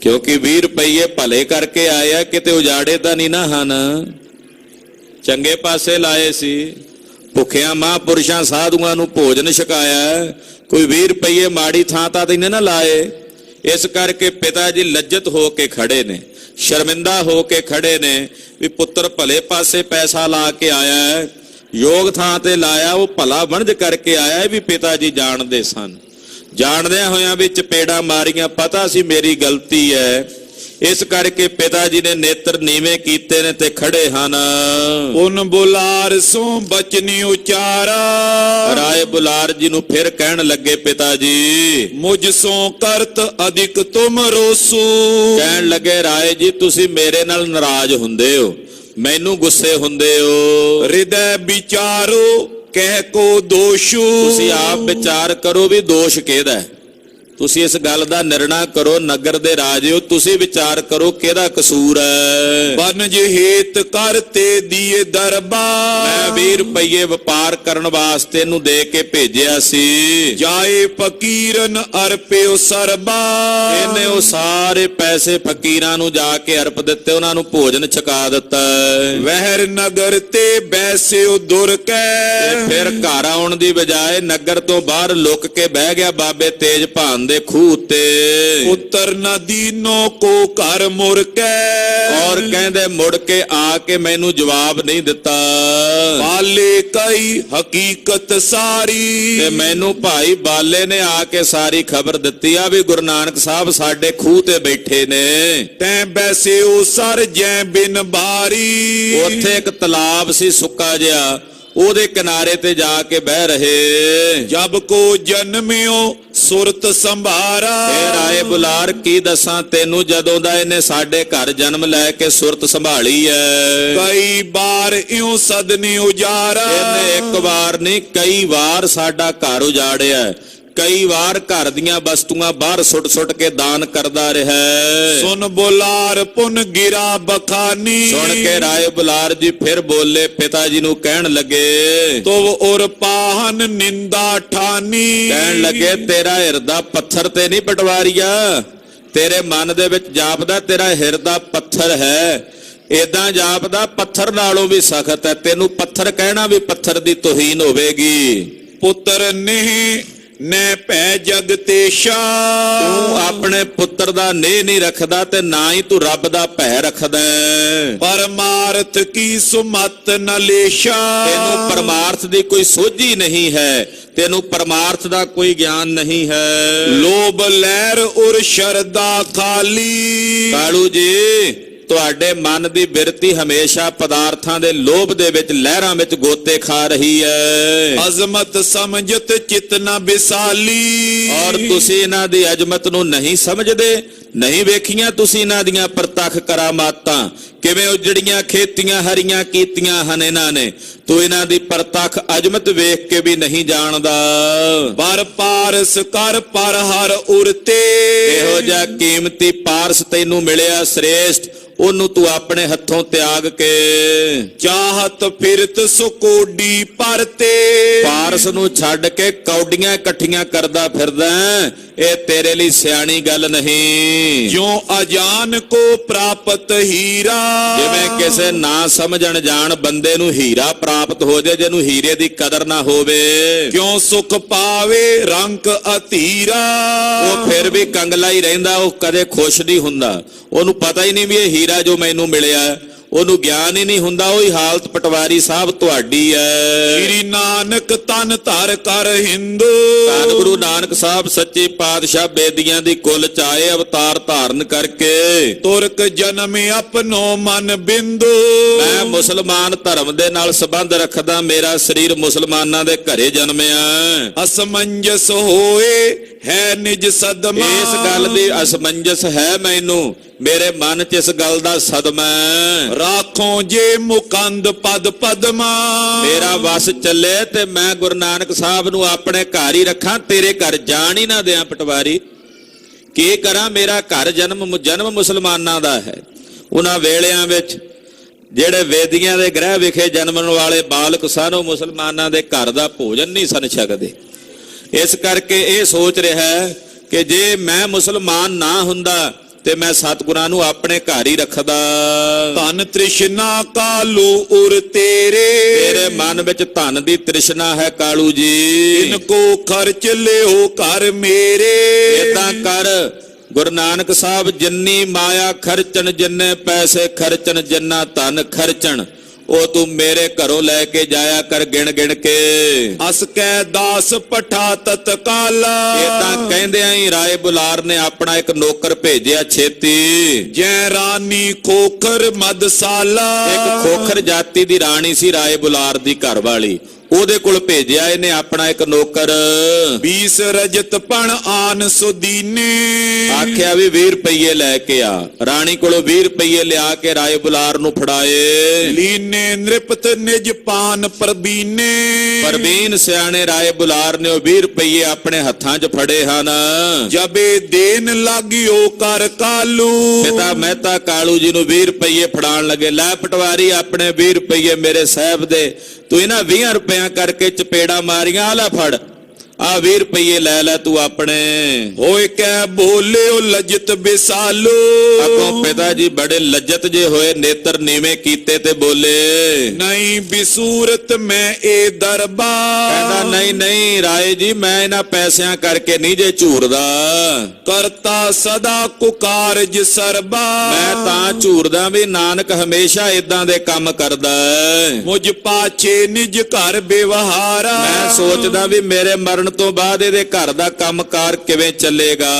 Speaker 3: ਕਿਉਂਕਿ 20 ਰੁਪਏ ਭਲੇ ਕਰਕੇ ਆਏ ਆ, ਕਿਤੇ ਉਜਾੜੇ ਤਾਂ ਨਹੀਂ ਨਾ ਹਨ, ਚੰਗੇ ਪਾਸੇ ਲਾਏ ਸੀ। ਭੁੱਖਿਆਂ ਮਹਾਂਪੁਰਸ਼ਾਂ ਸਾਧੂਆਂ ਨੂੰ ਭੋਜਨ ਛਕਾਇਆ, ਕੋਈ 20 ਰੁਪਏ ਮਾੜੀ ਥਾਂ ਤਾਂ ਨਹੀਂ ਨਾ ਲਾਏ। ਇਸ ਕਰਕੇ ਪਿਤਾ ਜੀ ਲੱਜਤ ਹੋ ਕੇ ਖੜੇ ਨੇ, ਸ਼ਰਮਿੰਦਾ ਹੋ ਕੇ ਖੜੇ ਨੇ ਵੀ ਪੁੱਤਰ ਭਲੇ ਪਾਸੇ ਪੈਸਾ ਲਾ ਕੇ ਆਇਆ, ਯੋਗ ਥਾਂ ਤੇ ਲਾਇਆ, ਉਹ ਭਲਾ ਵਣਜ ਕਰਕੇ ਆਇਆ ਵੀ ਪਿਤਾ ਜੀ ਜਾਣਦੇ ਸਨ। ਜਾਣਦਿਆਂ ਹੋਇਆਂ ਵੀ ਚਪੇੜਾਂ ਮਾਰੀਆਂ, ਪਤਾ ਸੀ ਮੇਰੀ ਗਲਤੀ ਹੈ, ਇਸ ਕਰਕੇ ਪਿਤਾ ਜੀ ਨੇ ਨੇਤਰ ਨੀਵੇਂ ਕੀਤੇ ਨੇ ਤੇ ਖੜੇ ਹਨ।
Speaker 1: ਪੁਨ ਬੁਲਾਰ ਸੋ ਬਚਨੀ ਉਚਾਰਾ,
Speaker 3: ਰਾਏ ਬੁਲਾਰ ਜੀ ਨੂੰ ਫਿਰ ਕਹਿਣ ਲੱਗੇ ਪਿਤਾ ਜੀ,
Speaker 1: ਮੁਝ ਸੋ ਕਰਤ ਅਧਿਕ ਤੁਮ ਰੋਸੂ।
Speaker 3: ਕਹਿਣ ਲੱਗੇ ਰਾਏ ਜੀ ਤੁਸੀਂ ਮੇਰੇ ਨਾਲ ਨਾਰਾਜ਼ ਹੁੰਦੇ ਹੋ, ਮੈਨੂੰ ਗੁੱਸੇ ਹੁੰਦੇ ਹੋ।
Speaker 1: ਹਿਰਦੈ ਵਿਚਾਰੋ ਕਹਿ ਕੋ ਦੋਸ਼ੂ।
Speaker 3: ਤੁਸੀਂ ਆਪ ਵਿਚਾਰ ਕਰੋ ਵੀ ਦੋਸ਼ ਕਿਹਦਾ ਹੈ। ਤੁਸੀਂ ਇਸ ਗੱਲ ਦਾ ਨਿਰਣਾ ਕਰੋ, ਨਗਰ ਦੇ ਰਾਜਿਓ ਤੁਸੀਂ ਵਿਚਾਰ ਕਰੋ ਕਿਹਦਾ ਕਸੂਰ ਹੈ।
Speaker 1: ਬਨਜ ਹੇਤ ਕਰਤੇ ਦੀਏ ਦਰਬਾਰ,
Speaker 3: ਮੈਂ 20 ਰੁਪਏ ਵਪਾਰ ਕਰਨ ਵਾਸਤੇ ਇਹਨੂੰ ਦੇ ਕੇ ਭੇਜਿਆ ਸੀ।
Speaker 1: ਜਾਏ ਫਕੀਰਨ ਅਰਪਿਓ ਸਰਬਾ,
Speaker 3: ਇਹਨੇ ਉਹ ਸਾਰੇ ਪੈਸੇ ਫਕੀਰਾਂ ਨੂੰ ਜਾ ਕੇ ਅਰਪ ਦਿੱਤੇ, ਉਹਨਾਂ ਨੂੰ ਭੋਜਨ ਛਕਾ ਦਿੱਤਾ।
Speaker 1: ਵਹਿਰ ਨਗਰ ਤੇ ਬੈਸਿਓ ਦੁਰ ਕੈ,
Speaker 3: ਤੇ ਫਿਰ ਘਰ ਆਉਣ ਦੀ ਬਜਾਏ ਨਗਰ ਤੋਂ ਬਾਹਰ ਲੁਕ ਕੇ ਬਹਿ ਗਿਆ ਬਾਬੇ ਤੇਜ ਭਾਨ ਦੇ ਖੂਹ ਤੇ।
Speaker 1: ਪੁੱਤਰ ਨਦੀਨੋ ਕੋ ਘਰ ਮੁਰ ਕੈ,
Speaker 3: ਔਰ ਕਹਿੰਦੇ ਮੁੜ ਕੇ ਆ ਕੇ ਮੈਨੂੰ ਜਵਾਬ ਨਹੀਂ ਦਿੱਤਾ।
Speaker 1: ਬਾਲੇ ਕਈ ਹਕੀਕਤ ਸਾਰੀ,
Speaker 3: ਤੇ ਮੈਨੂੰ ਭਾਈ ਬਾਲੇ ਨੇ ਆ ਕੇ ਸਾਰੀ ਖਬਰ ਦਿੱਤੀ ਆ ਵੀ ਗੁਰੂ ਨਾਨਕ ਸਾਹਿਬ ਸਾਡੇ ਖੂਹ ਤੇ ਬੈਠੇ ਨੇ।
Speaker 1: ਤੈਂ ਬੈਸਿਓ ਸਰ ਜੈ ਬਿਨ ਬਾਰੀ,
Speaker 3: ਉੱਥੇ ਇੱਕ ਤਲਾਬ ਸੀ ਸੁੱਕਾ ਜਿਹਾ, ਉਹਦੇ ਕਿਨਾਰੇ ਤੇ ਜਾ ਕੇ ਬਹਿ ਰਹੇ।
Speaker 1: ਜਬ ਕੋ ਜਨਮਿਓ ਸੁਰਤ ਸੰਭਾਰਾ,
Speaker 3: ਫੇਰ ਆਏ ਬੁਲਾਰ ਕੀ ਦੱਸਾਂ ਤੈਨੂੰ, ਜਦੋਂ ਦਾ ਇਹਨੇ ਸਾਡੇ ਘਰ ਜਨਮ ਲੈ ਕੇ ਸੁਰਤ ਸੰਭਾਲੀ ਐ।
Speaker 1: ਕਈ ਬਾਰ ਇਉ ਸਦਨੀ ਉਜਾਰਾ,
Speaker 3: ਇਹਨੇ ਇੱਕ ਵਾਰ ਨਹੀਂ ਕਈ ਵਾਰ ਸਾਡਾ ਘਰ ਉਜਾੜਿਆ। ਕਈ ਵਾਰ ਘਰ ਦੀਆਂ ਵਸਤੂਆਂ ਬਾਹਰ ਸੁੱਟ ਕੇ ਦਾਨ ਕਰਦਾ ਰਿਹਾ।
Speaker 1: ਸੁਨ ਬੁਲਾਰ ਪੁਨ ਗਿਰਾ ਬਖਾਨੀ,
Speaker 3: ਸੁਣ ਕੇ ਰਾਏ ਬੁਲਾਰ ਜੀ ਫਿਰ ਬੋਲੇ, ਪਿਤਾ ਜੀ ਨੂੰ ਕਹਿਣ ਲੱਗੇ,
Speaker 1: ਤੋ ਉਰ ਪਾਹਨ ਨਿੰਦਾ ਠਾਨੀ।
Speaker 3: ਕਹਿਣ ਲੱਗੇ ਤੇਰਾ ਹਿਰਦਾ ਪੱਥਰ ਤੇ ਨਹੀਂ ਪਟਵਾਰੀਆ, ਤੇਰੇ ਮਨ ਦੇ ਵਿੱਚ ਜਾਪਦਾ ਤੇਰਾ ਹਿਰਦਾ ਪੱਥਰ ਹੈ। ਏਦਾਂ ਜਾਪਦਾ ਪੱਥਰ ਨਾਲੋਂ ਵੀ ਸਖਤ ਹੈ। ਤੈਨੂੰ ਪੱਥਰ ਕਹਿਣਾ ਵੀ ਪੱਥਰ ਦੀ ਤੋਹੀਨ ਹੋਵੇਗੀ।
Speaker 1: ਪੁੱਤਰ ਨਹੀਂ ਨੈ ਭੈ ਜਗਤੇਸ਼ਾ,
Speaker 3: ਤੂੰ ਆਪਣੇ ਪੁੱਤਰ ਦਾ ਨੇਹ ਨਹੀਂ ਰੱਖਦਾ ਤੇ ਨਾ ਹੀ ਤੂੰ ਰੱਬ ਦਾ ਭੈ ਰੱਖਦਾ।
Speaker 1: ਪਰਮਾਰਥ ਕੀ ਸੁਮਤ ਨਲੇਸ਼ਾ,
Speaker 3: ਤੈਨੂੰ ਪਰਮਾਰਥ ਦੀ ਕੋਈ ਸੋਝੀ ਨਹੀਂ ਹੈ, ਤੈਨੂੰ ਪਰਮਾਰਥ ਦਾ ਕੋਈ ਗਿਆਨ ਨਹੀਂ ਹੈ।
Speaker 1: ਲੋਭ ਲਹਿਰ ਉਰ ਸ਼ਰਦਾ ਖਾਲੀ,
Speaker 3: ਕਾਲੂ ਜੀ ਤੁਹਾਡੇ ਮਨ ਦੀ ਬਿਰਤੀ ਹਮੇਸ਼ਾ ਪਦਾਰਥਾਂ ਦੇ ਲੋਭ ਦੇ ਵਿੱਚ ਲਹਿਰਾਂ ਵਿੱਚ ਗੋਤੇ ਖਾ ਰਹੀ ਹੈ।
Speaker 1: ਅਜ਼ਮਤ ਸਮਝਤ ਚਿਤ ਨ ਬਿਸਾਲੀ,
Speaker 3: ਔਰ ਤੁਸੀਂ ਇਹਨਾਂ ਦੀ ਅਜ਼ਮਤ ਨੂੰ ਨਹੀਂ ਸਮਝਦੇ, ਨਹੀਂ ਵੇਖੀਆਂ ਤੁਸੀਂ ਇਹਨਾਂ ਦੀਆਂ ਪ੍ਰਤੱਖ ਕਰਾਮਾਤਾਂ, ਕਿਵੇਂ ਉਜੜੀਆਂ ਖੇਤੀਆਂ ਹਰੀਆਂ ਕੀਤੀਆਂ ਹਨ ਇਹਨਾਂ ਨੇ। ਤੂੰ ਇਹਨਾਂ ਦੀ ਪ੍ਰਤੱਖ ਅਜ਼ਮਤ ਵੇਖ ਕੇ ਵੀ ਨਹੀਂ ਜਾਣਦਾ।
Speaker 1: ਪਰ ਪਾਰਸ ਕਰ ਪਰ ਹਰ ਉਰਤੇ,
Speaker 3: ਇਹੋ ਜਿਹਾ ਕੀਮਤੀ ਪਾਰਸ ਤੈਨੂੰ ਮਿਲਿਆ ਸ੍ਰੇਸ਼ਟ, ਉਹਨੂੰ ਤੂੰ ਆਪਣੇ ਹੱਥੋਂ ਤਿਆਗ ਕੇ
Speaker 1: ਚਾਹਤ ਫਿਰਤ ਸੁਕੋਡੀ ਪਰਤੇ,
Speaker 3: ਪਾਰਸ ਨੂੰ ਛੱਡ ਕੇ ਕੌਡੀਆਂ ਇਕੱਠੀਆਂ ਕਰਦਾ ਫਿਰਦਾ। ਇਹ ਤੇਰੇ ਲਈ ਸਿਆਣੀ ਗੱਲ ਨਹੀਂ।
Speaker 1: ਜਿਉ ਅਜਾਨ ਕੋ ਪ੍ਰਾਪਤ ਹੀਰਾ,
Speaker 3: ਜਿਵੇਂ ਕਿਸੇ ਨਾ ਸਮਝਣ ਜਾਣ ਬੰਦੇ ਨੂੰ ਹੀਰਾ ਪ੍ਰਾਪਤ ਹੋ ਜਾਏ, ਜਿਹਨੂੰ ਹੀਰੇ ਦੀ ਕਦਰ ਨਾ ਹੋਵੇ।
Speaker 1: ਕਿਉ ਸੁਖ ਪਾਵੇ ਰੰਕ ਅਧੀਰਾ,
Speaker 3: ਉਹ ਫਿਰ ਵੀ ਕੰਗਲਾ ਹੀ ਰਹਿੰਦਾ, ਉਹ ਕਦੇ ਖੁਸ਼ ਨਹੀਂ ਹੁੰਦਾ। ਉਹਨੂੰ ਪਤਾ ਹੀ ਨਹੀਂ ਵੀ ਇਹ ਹੀਰਾ ਜੋ ਮੈਨੂੰ ਮਿਲਿਆ, ਉਹਨੂੰ ਗਿਆਨ ਹੀ ਨਹੀਂ ਹੁੰਦਾ। ਉਹੀ ਹਾਲਤ ਪਟਵਾਰੀ ਸਾਹਿਬ ਤੁਹਾਡੀ ਹੈ।
Speaker 1: ਸ੍ਰੀ ਨਾਨਕ ਤਨ ਧਰ ਕਰ ਹਿੰਦੂ,
Speaker 3: ਧੰਨ ਗੁਰੂ ਨਾਨਕ ਸਾਹਿਬ ਸੱਚੇ ਪਾਤਸ਼ਾਹ ਬੇਦੀਆਂ ਦੀ ਕੁਲ ਚ ਆਏ ਅਵਤਾਰ ਧਾਰਨ ਕਰਕੇ।
Speaker 1: ਤੁਰਕ ਜਨਮ ਆਪਣੋ ਮਨ ਬਿੰਦੂ,
Speaker 3: ਮੈਂ ਮੁਸਲਮਾਨ ਧਰਮ ਦੇ ਨਾਲ ਸੰਬੰਧ ਰੱਖਦਾ, ਮੇਰਾ ਸਰੀਰ ਮੁਸਲਮਾਨਾਂ ਦੇ ਘਰੇ ਜਨਮਿਆ।
Speaker 1: ਅਸਮੰਜਸ ਹੋਏ ਹੈ ਨਿਜ ਸਦਮਾ,
Speaker 3: ਇਸ ਗੱਲ ਦੀ ਅਸਮੰਜਸ ਹੈ ਮੈਨੂੰ, ਮੇਰੇ ਮਨ 'ਚ ਇਸ ਗੱਲ ਦਾ ਸਦਮਾ।
Speaker 1: ਰਾਖੋ ਜੇ ਮੁਕੰਦ ਪਦ ਪਦਮਾ,
Speaker 3: ਮੇਰਾ ਵਸ ਚੱਲੇ ਤੇ ਮੈਂ ਗੁਰੂ ਨਾਨਕ ਸਾਹਿਬ ਨੂੰ ਆਪਣੇ ਘਰ ਹੀ ਰੱਖਾਂ, ਤੇਰੇ ਘਰ ਜਾਣ ਹੀ ਨਾ ਦਿਆਂ ਪਟਵਾਰੀ। ਕੀ ਕਰਾਂ, ਮੇਰਾ ਘਰ ਜਨਮ ਮੁਸਲਮਾਨਾਂ ਦਾ ਹੈ। ਉਹਨਾਂ ਵੇਲਿਆਂ ਵਿੱਚ ਜਿਹੜੇ ਵੇਦੀਆਂ ਦੇ ਗ੍ਰਹਿ ਵਿਖੇ ਜਨਮਣ ਵਾਲੇ ਬਾਲਕ ਸਨ, ਉਹ ਮੁਸਲਮਾਨਾਂ ਦੇ ਘਰ ਦਾ ਭੋਜਨ ਨਹੀਂ ਸਨ ਛਕਦੇ। ਇਸ ਕਰਕੇ ਇਹ ਸੋਚ ਰਿਹਾ ਕਿ ਜੇ ਮੈਂ ਮੁਸਲਮਾਨ ਨਾ ਹੁੰਦਾ ਤੇ ਮੈਂ ਸਤਿਗੁਰਾਂ ਨੂੰ ਆਪਣੇ ਘਰ ਹੀ ਰੱਖਦਾ।
Speaker 1: ਧਨ ਤ੍ਰਿਸ਼ਨਾ ਕਾਲੂ ਉਰ ਤੇਰੇ
Speaker 3: ਮਨ ਵਿੱਚ ਧਨ ਦੀ ਤ੍ਰਿਸ਼ਨਾ ਹੈ ਕਾਲੂ ਜੀ।
Speaker 1: ਇਨ ਕੋ ਖਰਚ ਲਿਓ ਘਰ ਮੇਰੇ,
Speaker 3: ਏਦਾਂ ਕਰ ਗੁਰੂ ਨਾਨਕ ਸਾਹਿਬ ਜਿੰਨੀ ਮਾਇਆ ਖਰਚਣ, ਜਿੰਨੇ ਪੈਸੇ ਖਰਚਣ, ਜਿੰਨਾ ਧਨ ਖਰਚਣ, ਉਹ ਤੂੰ ਮੇਰੇ ਘਰੋਂ ਲੈ ਕੇ ਜਾਇਆ ਕਰ ਗਿਣ ਗਿਣ ਕੇ।
Speaker 1: ਅਸ ਕੈ ਦਾਸ ਪਠਾ ਤਤਕਾਲਾ।
Speaker 3: ਏਦਾਂ ਕਹਿੰਦਿਆਂ ਹੀ ਰਾਏ ਬੁਲਾਰ ਨੇ ਆਪਣਾ ਇੱਕ ਨੌਕਰ ਭੇਜਿਆ ਛੇਤੀ।
Speaker 1: ਜੈ ਰਾਨੀ ਖੋਖਰ ਮਦਸਾਲਾ।
Speaker 3: ਇੱਕ ਖੋਖਰ ਜਾਤੀ ਦੀ ਰਾਣੀ ਸੀ ਰਾਏ ਬੁਲਾਰ ਦੀ ਘਰ ਵਾਲੀ, ਉਹਦੇ ਕੋਲ ਭੇਜਿਆ ਇਹਨੇ ਆਪਣਾ ਇੱਕ ਨੌਕਰ।
Speaker 1: 20 ਰਜਤ ਪਣ ਆਨ ਸੁਦੀਨੇ।
Speaker 3: ਆਖਿਆ ਵੀ 20 ਰੁਪਏ ਲੈ ਕੇ ਆ। ਰਾਣੀ ਕੋਲੋਂ 20 ਰੁਪਏ ਲਿਆ ਕੇ ਰਾਏ ਬੁਲਾਰ ਨੂੰ ਫੜਾਏ।
Speaker 1: ਲੀਨੇ ਨ੍ਰਿਪਤ ਨਿਜ ਪਾਨ ਪ੍ਰਬੀਨੇ।
Speaker 3: ਪ੍ਰਬੀਨ ਸਿਆਣੇ ਰਾਏ ਬੁਲਾਰ ਨੇ ਉਹ 20 ਰੁਪਏ ਆਪਣੇ ਹੱਥਾਂ 'ਚ ਫੜੇ ਹਨ।
Speaker 1: ਜਬੇ ਦੇਨ ਲਾਗਿਓ ਕਰ ਕਾਲੂ।
Speaker 3: ਪਿਤਾ ਮਹਿਤਾ ਕਾਲੂ ਜੀ ਨੂੰ 20 ਰੁਪਏ ਫੜਾਉਣ ਲੱਗੇ। ਲੈ ਪਟਵਾਰੀ ਆਪਣੇ 20 ਰੁਪਏ ਮੇਰੇ ਸਾਹਿਬ ਦੇ, ਤੂੰ ਇਹਨਾਂ 20 ਰੁਪਇਆਂ ਕਰਕੇ ਚਪੇੜਾ ਮਾਰੀਆਂ, ਆ ਲੈ ਫੜ, ਆ 20 ਰੁਪਏ ਲੈ ਲੈ ਤੂੰ ਆਪਣੇ।
Speaker 1: ਹੋਏ ਕਹਿ ਬੋਲਿਓ ਲਜਤ ਬਿਸਾਲੋ।
Speaker 3: ਅੱਗੋਂ ਪਿਤਾ ਜੀ ਬੜੇ ਲੱਜਤ ਜੇ ਹੋਏ, ਨੇਤਰ ਨੀਵੇਂ ਕੀਤੇ ਤੇ ਬੋਲੇ,
Speaker 1: ਨਹੀਂ ਬਿਸੂਰਤ ਮੈਂ ਇਹ ਦਰਬਾਰ।
Speaker 3: ਕਹਿੰਦਾ ਨਹੀਂ ਨਹੀਂ ਰਾਏ ਜੀ, ਮੈਂ ਇਹਨਾਂ ਪੈਸਿਆਂ ਕਰਕੇ ਨਹੀਂ ਜੇ ਝੂਰਦਾ।
Speaker 1: ਕਰਤਾ ਸਦਾ ਕੋ ਕਾਰਜ ਸਰਬਾ।
Speaker 3: ਮੈਂ ਤਾਂ ਝੂਰਦਾ ਵੀ ਨਾਨਕ ਹਮੇਸ਼ਾ ਇਦਾਂ ਦੇ ਕੰਮ ਕਰਦਾ।
Speaker 1: ਮੁਝ ਪਾਛੇ ਨਿਜ ਘਰ ਬਿਵਹਾਰਾ।
Speaker 3: ਮੈਂ ਸੋਚਦਾ ਵੀ ਮੇਰੇ ਮਰਨ ਤੋਂ ਬਾਅਦ ਇਹਦੇ ਘਰ ਦਾ ਕੰਮਕਾਰ ਕਿਵੇਂ ਚੱਲੇਗਾ।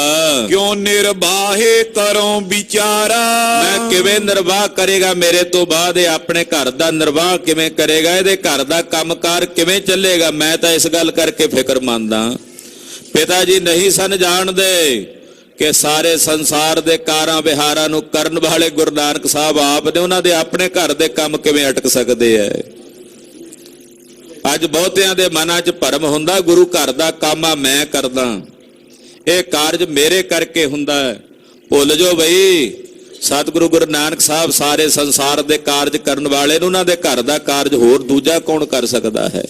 Speaker 1: ਕਿਉਂ ਨਿਰਬਾਹੇ ਕਰੋ ਵਿਚਾਰਾ।
Speaker 3: ਮੈਂ ਕਿਵੇਂ ਨਿਰਵਾਹ ਕਰੇਗਾ ਮੇਰੇ ਤੋਂ ਬਾਅਦ, ਇਹ ਆਪਣੇ ਘਰ ਦਾ ਨਿਰਵਾਹ ਕਿਵੇਂ ਕਰੇਗਾ, ਇਹਦੇ ਘਰ ਦਾ ਕੰਮਕਾਰ ਕਿਵੇਂ ਚੱਲੇਗਾ। ਮੈਂ ਤਾਂ ਇਸ ਗੱਲ ਕਰਕੇ ਫਿਕਰਮੰਦ ਹਾਂ। ਪਿਤਾ ਜੀ ਨਹੀਂ ਸਨ ਜਾਣਦੇ ਕਿ ਸਾਰੇ ਸੰਸਾਰ ਦੇ ਕਾਰਾਂ ਵਿਹਾਰਾਂ ਨੂੰ ਕਰਨ ਵਾਲੇ ਗੁਰੂ ਨਾਨਕ ਸਾਹਿਬ ਆਪ ਨੇ, ਉਹਨਾਂ ਦੇ ਆਪਣੇ ਘਰ ਦੇ ਕੰਮ ਕਿਵੇਂ ਅਟਕ ਸਕਦੇ ਐ। ਅੱਜ ਬਹੁਤਿਆਂ ਦੇ ਮਨਾਂ 'ਚ ਭਰਮ ਹੁੰਦਾ ਗੁਰੂ ਘਰ ਦਾ ਕੰਮ ਆ ਮੈਂ ਕਰਦਾ, ਇਹ ਕਾਰਜ ਮੇਰੇ ਕਰਕੇ ਹੁੰਦਾ ਹੈ। ਭੁੱਲ ਜਾਓ ਬਈ, ਸਤਿਗੁਰੂ ਗੁਰੂ ਨਾਨਕ ਸਾਹਿਬ ਸਾਰੇ ਸੰਸਾਰ ਦੇ ਕਾਰਜ ਕਰਨ ਵਾਲੇ ਨੇ, ਉਹਨਾਂ ਦੇ ਘਰ ਦਾ ਕਾਰਜ ਹੋਰ ਦੂਜਾ ਕੌਣ ਕਰ ਸਕਦਾ ਹੈ।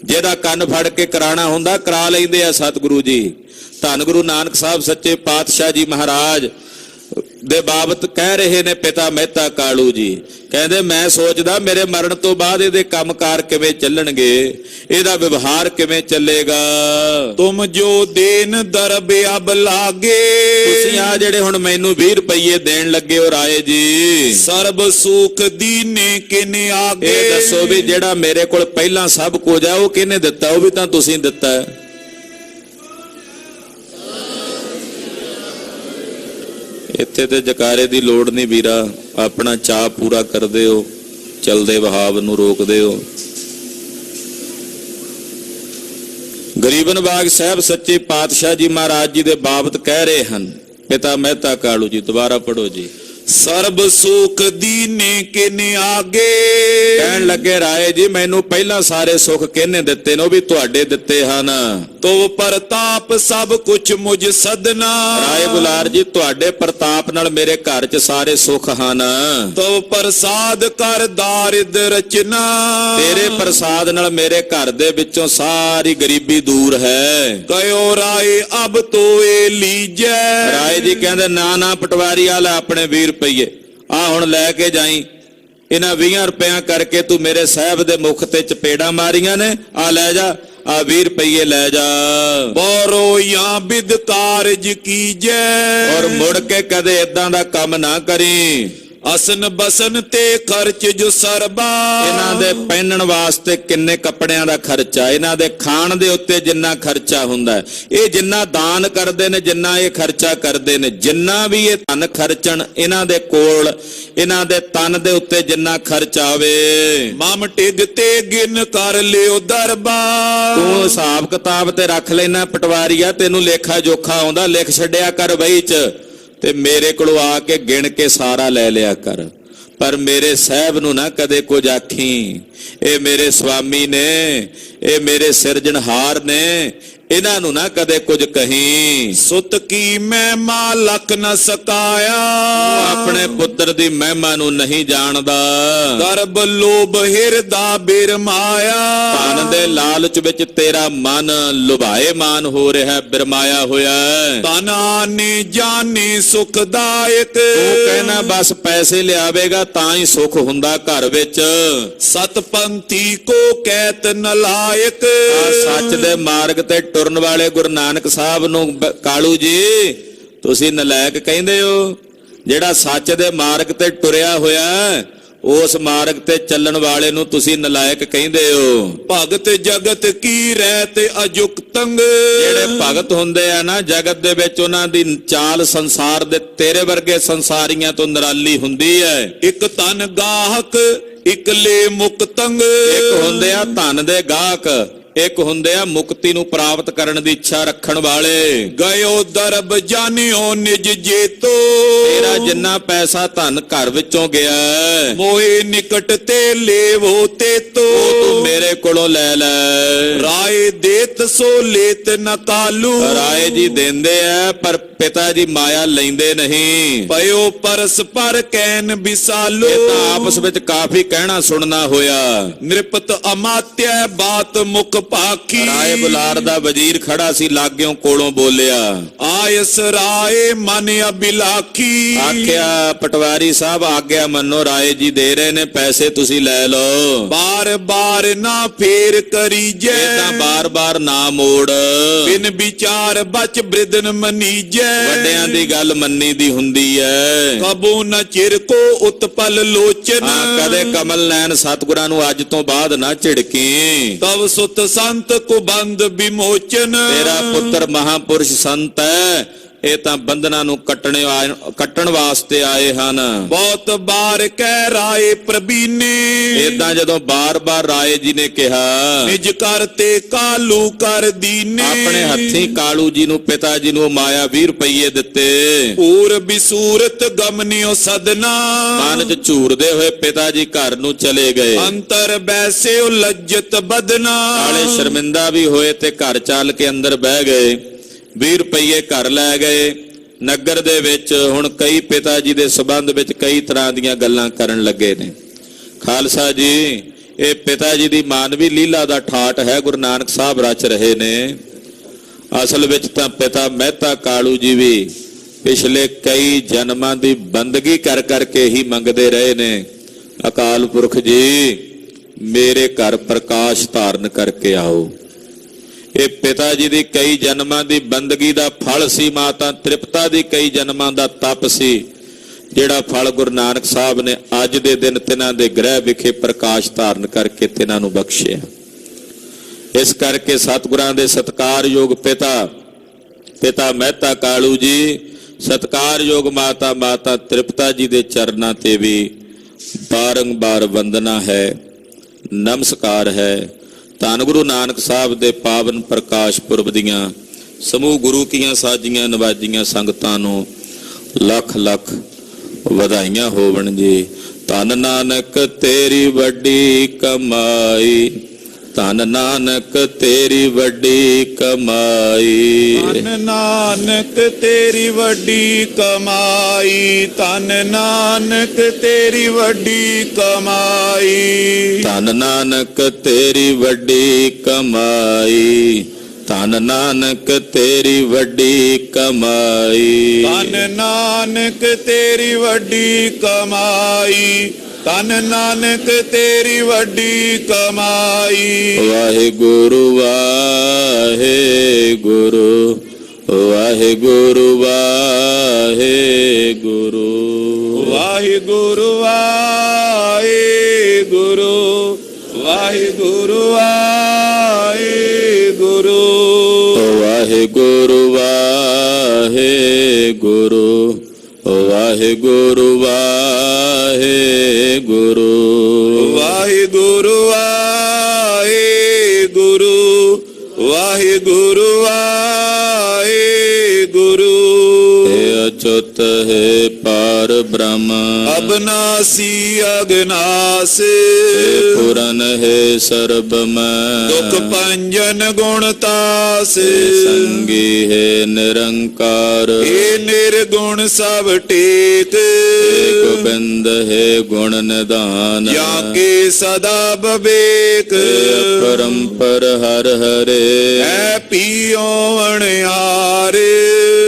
Speaker 3: ਜਿਹਦਾ ਕੰਨ ਫੜ ਕੇ ਕਰਾਣਾ ਹੁੰਦਾ ਕਰਾ ਲੈਂਦੇ ਆ ਸਤਿਗੁਰੂ ਜੀ। ਧੰਨ ਗੁਰੂ ਨਾਨਕ ਸਾਹਿਬ ਸੱਚੇ ਪਾਤਸ਼ਾਹ ਜੀ ਮਹਾਰਾਜ ਦੇ ਬਾਬਤ ਕਹਿ ਰਹੇ ਨੇ ਪਿਤਾ ਮਹਿਤਾ ਕਾਲੂ ਜੀ, ਕਹਿੰਦੇ ਮੈਂ ਸੋਚਦਾ ਮੇਰੇ ਮਰਨ ਤੋਂ ਬਾਅਦ ਇਹਦੇ ਕੰਮਕਾਰ ਕਿਵੇਂ ਚੱਲਣਗੇ, ਇਹਦਾ ਵਿਵਹਾਰ ਕਿਵੇਂ ਚੱਲੇਗਾ।
Speaker 1: ਤੁਮ ਜੋ ਦੇਨ ਦਰਬ ਅਬ ਲਾਗੇ।
Speaker 3: ਤੁਸੀਂ ਆ ਜਿਹੜੇ ਹੁਣ ਮੈਨੂੰ 20 ਰੁਪਏ ਦੇਣ ਲੱਗੇ ਹੋ ਰਾਏ ਜੀ,
Speaker 1: ਸਰਬ ਸੁਖ ਦੀਨੇ ਕਿਨੇ ਆਗੇ।
Speaker 3: ਇਹ ਦੱਸੋ ਵੀ ਜਿਹੜਾ ਮੇਰੇ ਕੋਲ ਪਹਿਲਾਂ ਸਭ ਕੁਝ ਆ ਉਹ ਕਿਹਨੇ ਦਿੱਤਾ, ਉਹ ਵੀ ਤਾਂ ਤੁਸੀਂ ਦਿੱਤਾ ਹੈ। ਇੱਥੇ ਤੇ ਜਕਾਰੇ ਦੀ ਲੋੜ ਨਹੀਂ ਵੀਰਾ, ਆਪਣਾ ਚਾਅ ਪੂਰਾ ਕਰਦੇ ਹੋ, ਚਲਦੇ ਵਹਾਵ ਨੂੰ ਰੋਕਦੇ ਹੋ। ਗਰੀਬਨ ਬਾਗ ਸਾਹਿਬ ਸੱਚੇ ਪਾਤਸ਼ਾਹ ਜੀ ਮਹਾਰਾਜ ਜੀ ਦੇ ਬਾਬਤ ਕਹਿ ਰਹੇ ਹਨ ਪਿਤਾ ਮਹਿਤਾ ਕਾਲੂ ਜੀ। ਦੁਬਾਰਾ ਪੜੋ ਜੀ।
Speaker 1: ਸਰਬ ਸੁਖ ਦੀਨੇ ਕਿਨੇ ਆਗੇ।
Speaker 3: ਕਹਿਣ ਲੱਗੇ ਰਾਏ ਜੀ ਮੈਨੂੰ ਪਹਿਲਾਂ ਸਾਰੇ ਸੁੱਖ ਕਿਹਨੇ ਦਿੱਤੇ ਨੇ, ਉਹ ਵੀ ਤੁਹਾਡੇ ਦਿੱਤੇ ਹਨ।
Speaker 1: ਤੋ ਪ੍ਰਤਾਪ ਸਭ ਕੁਛ ਮੁਝ ਸਦਨਾ।
Speaker 3: ਰਾਏ ਬੁਲਾਰ ਜੀ ਤੁਹਾਡੇ ਪ੍ਰਤਾਪ ਨਾਲ ਮੇਰੇ ਘਰ 'ਚ ਸਾਰੇ ਸੁੱਖ ਹਨ।
Speaker 1: ਤੋ ਪ੍ਰਸਾਦ ਕਰ ਦਾਰਿਦ ਰਚਨਾ।
Speaker 3: ਤੇਰੇ ਪ੍ਰਸਾਦ ਨਾਲ ਮੇਰੇ ਘਰ ਦੇ ਵਿੱਚੋਂ ਸਾਰੀ ਗਰੀਬੀ ਦੂਰ ਹੈ।
Speaker 1: ਕਯੋ ਰਾਏ ਅਬ ਤੋਏ ਲੀਜੈ।
Speaker 3: ਰਾਏ ਜੀ ਕਹਿੰਦੇ ਨਾ ਨਾ ਪਟਵਾਰੀ ਵਾਲਾ ਆਪਣੇ 20 ਰੁਪਏ ਆ ਹੁਣ ਲੈ ਕੇ ਜਾਈ, ਇਹਨਾਂ 20 ਰੁਪਇਆਂ ਕਰਕੇ ਤੂੰ ਮੇਰੇ ਸਾਹਿਬ ਦੇ ਮੁਖ ਤੇ ਚਪੇੜਾ ਮਾਰੀਆਂ ਨੇ, ਆ ਲੈ ਜਾ, ਆ 20 ਰੁਪਏ ਲੈ ਜਾ।
Speaker 1: ਬੋਰੋ ਜਾਂ ਬਿਦ ਕਾਰਜ ਕੀਜੈ।
Speaker 3: ਔਰ ਮੁੜ ਕੇ ਕਦੇ ਇਦਾਂ ਦਾ ਕੰਮ ਨਾ ਕਰੀ।
Speaker 1: ਅਸਨ ਬਸਨ ਤੇ ਖਰਚ ਜੋ ਸਰਬਾ।
Speaker 3: ਇਹਨਾਂ ਦੇ ਪਹਿਨਣ ਵਾਸਤੇ ਕਿੰਨੇ ਕੱਪੜਿਆਂ ਦਾ ਖਰਚਾ, ਇਹਨਾਂ ਦੇ ਖਾਣ ਦੇ ਉੱਤੇ ਜਿੰਨਾ ਖਰਚਾ ਹੁੰਦਾ, ਇਹ ਜਿੰਨਾ ਦਾਨ ਕਰਦੇ ਨੇ, ਜਿੰਨਾ ਇਹ ਖਰਚਾ ਕਰਦੇ ਨੇ, ਜਿੰਨਾ ਵੀ ਇਹ ਧਨ ਖਰਚਣ ਇਹਨਾਂ ਦੇ ਕੋਲ, ਇਹਨਾਂ ਦੇ ਤਨ ਦੇ ਉੱਤੇ ਜਿੰਨਾ ਖਰਚ ਆਵੇ,
Speaker 1: ਮਮ ਟਿਗ ਤੇ ਗਿਣ ਕਰ ਲਿਓ ਦਰਬਾ।
Speaker 3: ਤੂੰ ਹਿਸਾਬ ਕਿਤਾਬ ਤੇ ਰੱਖ ਲੈਣਾ ਪਟਵਾਰੀਆ, ਤੈਨੂੰ ਲੇਖਾ ਜੋਖਾ ਆਉਂਦਾ, ਲਿਖ ਛੱਡਿਆ ਕਰ ਬਈ 'ਚ, ਤੇ ਮੇਰੇ ਕੋਲੋਂ ਆ ਕੇ ਗਿਣ ਕੇ ਸਾਰਾ ਲੈ ਲਿਆ ਕਰ। ਪਰ ਮੇਰੇ ਸਾਹਿਬ ਨੂੰ ਨਾ ਕਦੇ ਕੁਝ ਆਖੀ, ਇਹ ਮੇਰੇ ਸੁਆਮੀ ਨੇ, ਇਹ ਮੇਰੇ ਸਿਰਜਣਹਾਰ ਨੇ, ਇਹਨਾਂ ਨੂੰ ਨਾ ਕਦੇ ਕੁਝ ਕਹੀਂ।
Speaker 1: ਸੁਤ ਕੀ ਮਹਿਮਾ ਲਖ ਨ ਸਕਾਇਆ।
Speaker 3: ਆਪਣੇ ਪੁੱਤਰ ਦੀ ਮਹਿਮਾ ਨੂੰ ਨਹੀਂ ਜਾਣਦਾ।
Speaker 1: ਗਰਬ ਲੋਭ ਹਿਰਦਾ ਬਿਰਮਾਇਆ।
Speaker 3: ਧਨ ਦੇ ਲਾਲਚ ਵਿੱਚ ਤੇਰਾ ਮਨ ਲੁਭਾਏ ਮਾਨ ਹੋ ਰਿਹਾ, ਬਿਰਮਾਇਆ ਹੋਇਆ।
Speaker 1: ਤਨ ਆਨੇ ਜਾਣੇ ਸੁਖਦਾਇਕ।
Speaker 3: ਤੂੰ ਕਹਿਣਾ ਬਸ ਪੈਸੇ ਲਿਆਵੇਗਾ ਤਾਂ ਹੀ ਸੁੱਖ ਹੁੰਦਾ ਘਰ ਵਿੱਚ।
Speaker 1: ਸਤਪੰਥੀ ਕੋ ਕਹਿਤ ਨਲਾਇਕ।
Speaker 3: ਸੱਚ ਦੇ ਮਾਰਗ ਤੇ ਤੁਰਨ ਵਾਲੇ ਗੁਰੂ ਨਾਨਕ ਸਾਹਿਬ ਨੂੰ ਕਾਲੂ ਜੀ ਤੁਸੀਂ ਨਲਾਇਕ ਕਹਿੰਦੇ ਹੋ। ਜਿਹੜਾ ਸੱਚ ਦੇ ਮਾਰਗ ਤੇ ਟੁਰਿਆ ਹੋਇਆ ਉਸ ਮਾਰਗ ਤੇ ਚੱਲਣ ਵਾਲੇ ਨੂੰ ਤੁਸੀਂ ਨਲਾਇਕ ਕਹਿੰਦੇ ਹੋ।
Speaker 1: ਭਗਤ ਜਗਤ ਕੀ ਰਹਿਤ ਅਜੁਕਤੰਗ,
Speaker 3: ਜਿਹੜੇ ਭਗਤ ਹੁੰਦੇ ਆ ਨਾ ਜਗਤ ਦੇ ਵਿੱਚ, ਉਹਨਾਂ ਦੀ ਚਾਲ ਸੰਸਾਰ ਦੇ ਤੇਰੇ ਵਰਗੇ ਸੰਸਾਰੀਆਂ ਤੋਂ ਨਿਰਾਲੀ ਹੁੰਦੀ ਹੈ।
Speaker 1: ਇੱਕ ਤਨ ਗਾਹਕ ਇੱਕ ਲੈ ਮੁਕਤੰਗ,
Speaker 3: ਇੱਕ ਹੁੰਦੇ ਆ ਧਨ ਦੇ ਗਾਹਕ, ਇੱਕ ਹੁੰਦੇ ਆ ਮੁਕਤੀ ਨੂੰ ਪ੍ਰਾਪਤ ਕਰਨ ਦੀ ਇੱਛਾ ਰੱਖਣ ਵਾਲੇ।
Speaker 1: ਗਇਓ ਦਰਬ ਜਾਣਿਓ ਨਿਜ ਜੇਤੋ,
Speaker 3: ਤੇਰਾ ਜਿੰਨਾ ਪੈਸਾ ਧਨ ਘਰ ਵਿੱਚੋਂ ਗਿਆ ਹੈ,
Speaker 1: ਮੋਏ ਨਿਕਟ ਤੇ ਲੇਵੋ ਤੇ ਤੋ,
Speaker 3: ਉਹ ਤੂੰ ਮੇਰੇ ਕੋਲੋਂ ਲੈ ਲੈ।
Speaker 1: ਰਾਏ ਦੇਤ ਸੋ ਲੇਤ ਨ ਕਾਲੂ,
Speaker 3: ਰਾਏ ਜੀ ਦਿੰਦੇ ਆ ਪਰ ਪਿਤਾ ਜੀ ਮਾਇਆ ਲੈਂਦੇ ਨਹੀਂ।
Speaker 1: ਪਇਓ ਪਰਸ ਪਰ ਕੈਨ ਵਿਸਾਲੋ,
Speaker 3: ਇਹ ਤਾਂ ਆਪਸ ਵਿੱਚ ਕਾਫੀ ਕਹਿਣਾ ਸੁਣਨਾ ਹੋਇਆ।
Speaker 1: ਨਿਰਪਤ ਅਮਾਤਿਆ ਬਾਤ ਮੁਖ ਭਾਖੀ,
Speaker 3: ਰਾਏ ਬੁਲਾਰ ਦਾ ਵਜ਼ੀਰ ਖੜਾ ਸੀ, ਲਾਗਿਓਂ ਕੋਲੋਂ ਬੋਲਿਆ।
Speaker 1: ਆਇਸ ਰਾਏ ਮਨ ਅਬਿਲਾਖੀ,
Speaker 3: ਆਖਿਆ ਪਟਵਾਰੀ ਸਾਹਿਬ ਆਗਿਆ ਮੰਨੋ, ਰਾਏ ਜੀ ਦੇ ਰਹੇ ਨੇ ਪੈਸੇ, ਤੁਸੀਂ ਲੈ ਲਓ।
Speaker 1: ਬਾਰ ਬਾਰ ਨਾ ਫੇਰ ਕਰੀਜੈ,
Speaker 3: ਇਹ ਤਾਂ ਬਾਰ-ਬਾਰ ਨਾ ਮੋੜ।
Speaker 1: ਬਿਨ ਵਿਚਾਰ ਬਚ ਬ੍ਰਿਦਨ ਮਨੀਜੈ,
Speaker 3: ਵੱਡਿਆਂ ਦੀ ਗੱਲ ਮੰਨੀ ਦੀ ਹੁੰਦੀ ਐ।
Speaker 1: ਕਬੂ ਨ ਚਿਰ ਕੋ ਉਤਪਲ ਲੋਚਨ,
Speaker 3: ਕਦੇ ਕਮਲ ਨੈਣ ਸਤਿਗੁਰਾਂ ਨੂੰ ਅੱਜ ਤੋਂ ਬਾਅਦ ਨਾ ਝਿੜਕੀ।
Speaker 1: ਤਵ ਸੁਤ ਸੰਤ ਕੋ ਬੰਦ ਵਿਮੋਚਨ,
Speaker 3: ਤੇਰਾ ਪੁੱਤਰ ਮਹਾਪੁਰਸ਼ ਸੰਤ ਹੈ, ਇਹ ਤਾਂ ਬੰਧਨਾਂ ਨੂੰ ਕੱਟਣ ਵਾਸਤੇ ਆਏ ਹਨ।
Speaker 1: ਬਹੁਤ ਬਾਰ ਕਹਿ ਰਾਏ ਪ੍ਰਬੀਨੇ,
Speaker 3: ਏਦਾਂ ਜਦੋਂ ਬਾਰ-ਬਾਰ ਰਾਏ ਜੀ ਨੇ ਕਿਹਾ,
Speaker 1: ਨਿਜ ਕਰਤੇ ਕਾਲੂ ਕਰ ਦੀਨੇ,
Speaker 3: ਆਪਣੇ ਹੱਥੀਂ ਕਾਲੂ ਜੀ ਨੂੰ, ਪਿਤਾ ਜੀ ਨੂੰ ਮਾਇਆ 20 ਰੁਪਏ ਦਿੱਤੇ।
Speaker 1: ਪੂਰ ਬਿਸੂਰਤ ਗਮਨਿਓ ਸਦਨਾ,
Speaker 3: ਮਨ ਚ ਝੂਰਦੇ ਹੋਏ ਪਿਤਾ ਜੀ ਘਰ ਨੂੰ ਚਲੇ ਗਏ।
Speaker 1: ਅੰਤਰ ਬੈਸਿਓ ਲੱਜਤ ਬਦਨਾ,
Speaker 3: ਨਾਲੇ ਸ਼ਰਮਿੰਦਾ ਵੀ ਹੋਏ ਤੇ ਘਰ ਚੱਲ ਕੇ ਅੰਦਰ ਬਹਿ ਗਏ। 20 ਰੁਪਏ ਘਰ ਲੈ ਗਏ। ਨਗਰ ਦੇ ਵਿੱਚ ਹੁਣ ਕਈ ਪਿਤਾ ਜੀ ਦੇ ਸਬੰਧ ਵਿੱਚ ਕਈ ਤਰ੍ਹਾਂ ਦੀਆਂ ਗੱਲਾਂ ਕਰਨ ਲੱਗੇ ਨੇ। ਖਾਲਸਾ ਜੀ, ਇਹ ਪਿਤਾ ਜੀ ਦੀ ਮਾਨਵੀ ਲੀਲਾ ਦਾ ਠਾਠ ਹੈ, ਗੁਰੂ ਨਾਨਕ ਸਾਹਿਬ ਰਚ ਰਹੇ ਨੇ। ਅਸਲ ਵਿੱਚ ਤਾਂ ਪਿਤਾ ਮਹਿਤਾ ਕਾਲੂ ਜੀ ਵੀ ਪਿਛਲੇ ਕਈ ਜਨਮਾਂ ਦੀ ਬੰਦਗੀ ਕਰ ਕਰਕੇ ਹੀ ਮੰਗਦੇ ਰਹੇ ਨੇ, ਅਕਾਲ ਪੁਰਖ ਜੀ ਮੇਰੇ ਘਰ ਪ੍ਰਕਾਸ਼ ਧਾਰਨ ਕਰਕੇ ਆਓ। ਇਹ ਪਿਤਾ ਜੀ ਦੀ ਕਈ ਜਨਮਾਂ ਦੀ ਬੰਦਗੀ ਦਾ ਫਲ ਸੀ। ਮਾਤਾ ਤ੍ਰਿਪਤਾ ਦੀ ਕਈ ਜਨਮਾਂ ਦਾ ਤਪ ਸੀ, ਜਿਹੜਾ ਫਲ ਗੁਰੂ ਨਾਨਕ ਸਾਹਿਬ ਨੇ ਅੱਜ ਦੇ ਦਿਨ ਤਿਨਾਂ ਦੇ ਗ੍ਰਹਿ ਵਿਖੇ ਪ੍ਰਕਾਸ਼ ਧਾਰਨ ਕਰਕੇ ਤਿਨਾਂ ਨੂੰ ਬਖਸ਼ਿਆ। ਇਸ ਕਰਕੇ ਸਤਿਗੁਰਾਂ ਦੇ ਸਤਿਕਾਰਯੋਗ ਪਿਤਾ ਮਹਿਤਾ ਕਾਲੂ ਜੀ, ਸਤਿਕਾਰਯੋਗ ਮਾਤਾ ਤ੍ਰਿਪਤਾ ਜੀ ਦੇ ਚਰਨਾਂ ਤੇ ਵੀ ਬਾਰੰਬਾਰ ਵੰਦਨਾ ਹੈ, ਨਮਸਕਾਰ ਹੈ। ਧੰਨ ਗੁਰੂ ਨਾਨਕ ਸਾਹਿਬ ਦੇ ਪਾਵਨ ਪ੍ਰਕਾਸ਼ ਪੁਰਬ ਦੀਆਂ ਸਮੂਹ ਗੁਰੂ ਕੀਆਂ ਸਾਜੀਆਂ ਨਵਾਜੀਆਂ ਸੰਗਤਾਂ ਨੂੰ ਲੱਖ ਲੱਖ ਵਧਾਈਆਂ ਹੋਵਣ ਜੀ। ਧੰਨ ਨਾਨਕ ਤੇਰੀ ਵੱਡੀ ਕਮਾਈ, ਧੰਨ ਨਾਨਕ ਤੇਰੀ ਵੱਡੀ ਕਮਾਈ,
Speaker 1: ਧੰਨ ਨਾਨਕ ਤੇਰੀ ਵੱਡੀ ਕਮਾਈ, ਧੰਨ ਨਾਨਕ ਤੇਰੀ ਵੱਡੀ ਕਮਾਈ,
Speaker 3: ਧੰਨ ਨਾਨਕ ਤੇਰੀ ਵੱਡੀ ਕਮਾਈ, ਧੰਨ ਨਾਨਕ ਤੇਰੀ ਵੱਡੀ ਕਮਾਈ,
Speaker 1: ਧੰਨ ਨਾਨਕ ਤੇਰੀ ਵੱਡੀ ਕਮਾਈ, ਧੰਨ ਨਾਨਕ ਤੇਰੀ ਵੱਡੀ ਕਮਾਈ।
Speaker 3: ਵਾਹਿਗੁਰੂ ਵਾਹਿਗੁਰੂ ਵਾਹਿਗੁਰੂ ਵਾਹਿਗੁਰੂ
Speaker 1: ਵਾਹਿਗੁਰੂ ਵਾਹਿਗੁਰੂ ਵਾਹਿਗੁਰੂ ਵਾਹਿਗੁਰੂ
Speaker 3: ਵਾਹਿਗੁਰੂ ਵਾਹਿਗੁਰੂ ਵਾਹਿਗੁਰੂ ਵਾਹਿਗੁਰੂ
Speaker 1: ਵਾਹਿਗੁਰੂ ਵਾਹਿਗੁਰੂ ਵਾਹਿਗੁਰੂ ਵਾਹਿਗੁਰੂ।
Speaker 3: हे अच्युत हे पार ब्रह्म
Speaker 1: अबनासी अगनास,
Speaker 3: हे पुरन हे सर्वमय
Speaker 1: दुख पंजन गुणतास,
Speaker 3: हे संगी हे निरंकार
Speaker 1: हे निर्गुण सब टेक,
Speaker 3: हे गोबिंद हे गुण निधान
Speaker 1: या के सदा बबेक,
Speaker 3: हे परंपर हर हरे
Speaker 1: है पियो अणहारे,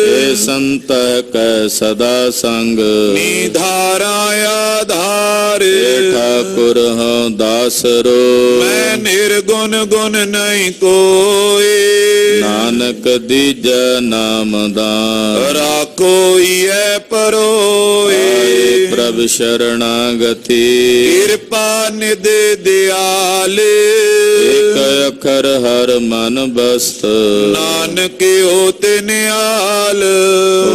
Speaker 3: हे संत कै सदा संग
Speaker 1: निधारा आधार,
Speaker 3: हे ठाकुर हूँ दासरो
Speaker 1: मैं निर्गुण गुण नहीं कोई,
Speaker 3: ਨਾਨਕ ਦੀਜੈ ਨਾਮ ਦਾਨ
Speaker 1: ਰਾਖੋਈਐ ਪਰੋਏ
Speaker 3: ਪ੍ਰਭ ਸ਼ਰਣਾਗਤੀ
Speaker 1: ਕਿਰਪਾ ਨਿਧ ਦਿਆਲ
Speaker 3: ਇਕ ਅੱਖਰ ਹਰ ਮਨ ਬਸਤ
Speaker 1: ਨਾਨਕ ਹੋਤ ਨਿਆਲ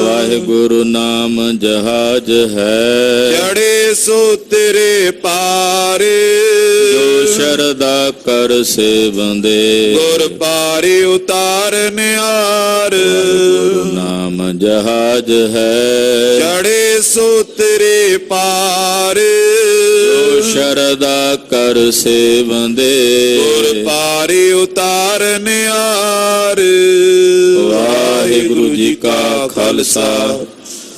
Speaker 3: ਵਾਹਿਗੁਰੂ ਨਾਮ ਜਹਾਜ ਹੈ
Speaker 1: ਚੜੇ ਸੋ ਤੇਰੇ ਪਾਰ
Speaker 3: ਜੋ ਸ਼ਰਦਾ ਕਰ ਸੇਵੰਦੇ
Speaker 1: ਗੁਰ ਪਾਰੇ ਉਤਾਰਨ ਆਰ
Speaker 3: ਗੁਰੂ ਨਾਮ ਜਹਾਜ ਹੈ
Speaker 1: ਚੜੇ ਸੋ ਤੇਰੇ ਪਾਰ
Speaker 3: ਜੋ ਸ਼ਰਦਾ ਕਰ ਸੇਵੰਦੇ
Speaker 1: ਗੁਰ ਪਾਰੇ ਉਤਾਰਨ ਆਰ
Speaker 3: ਵਾਹਿਗੁਰੂ ਜੀ ਕਾ ਖਾਲਸਾ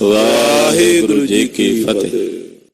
Speaker 3: ਵਾਹਿਗੁਰੂ ਜੀ ਕੀ ਫਤਿਹ।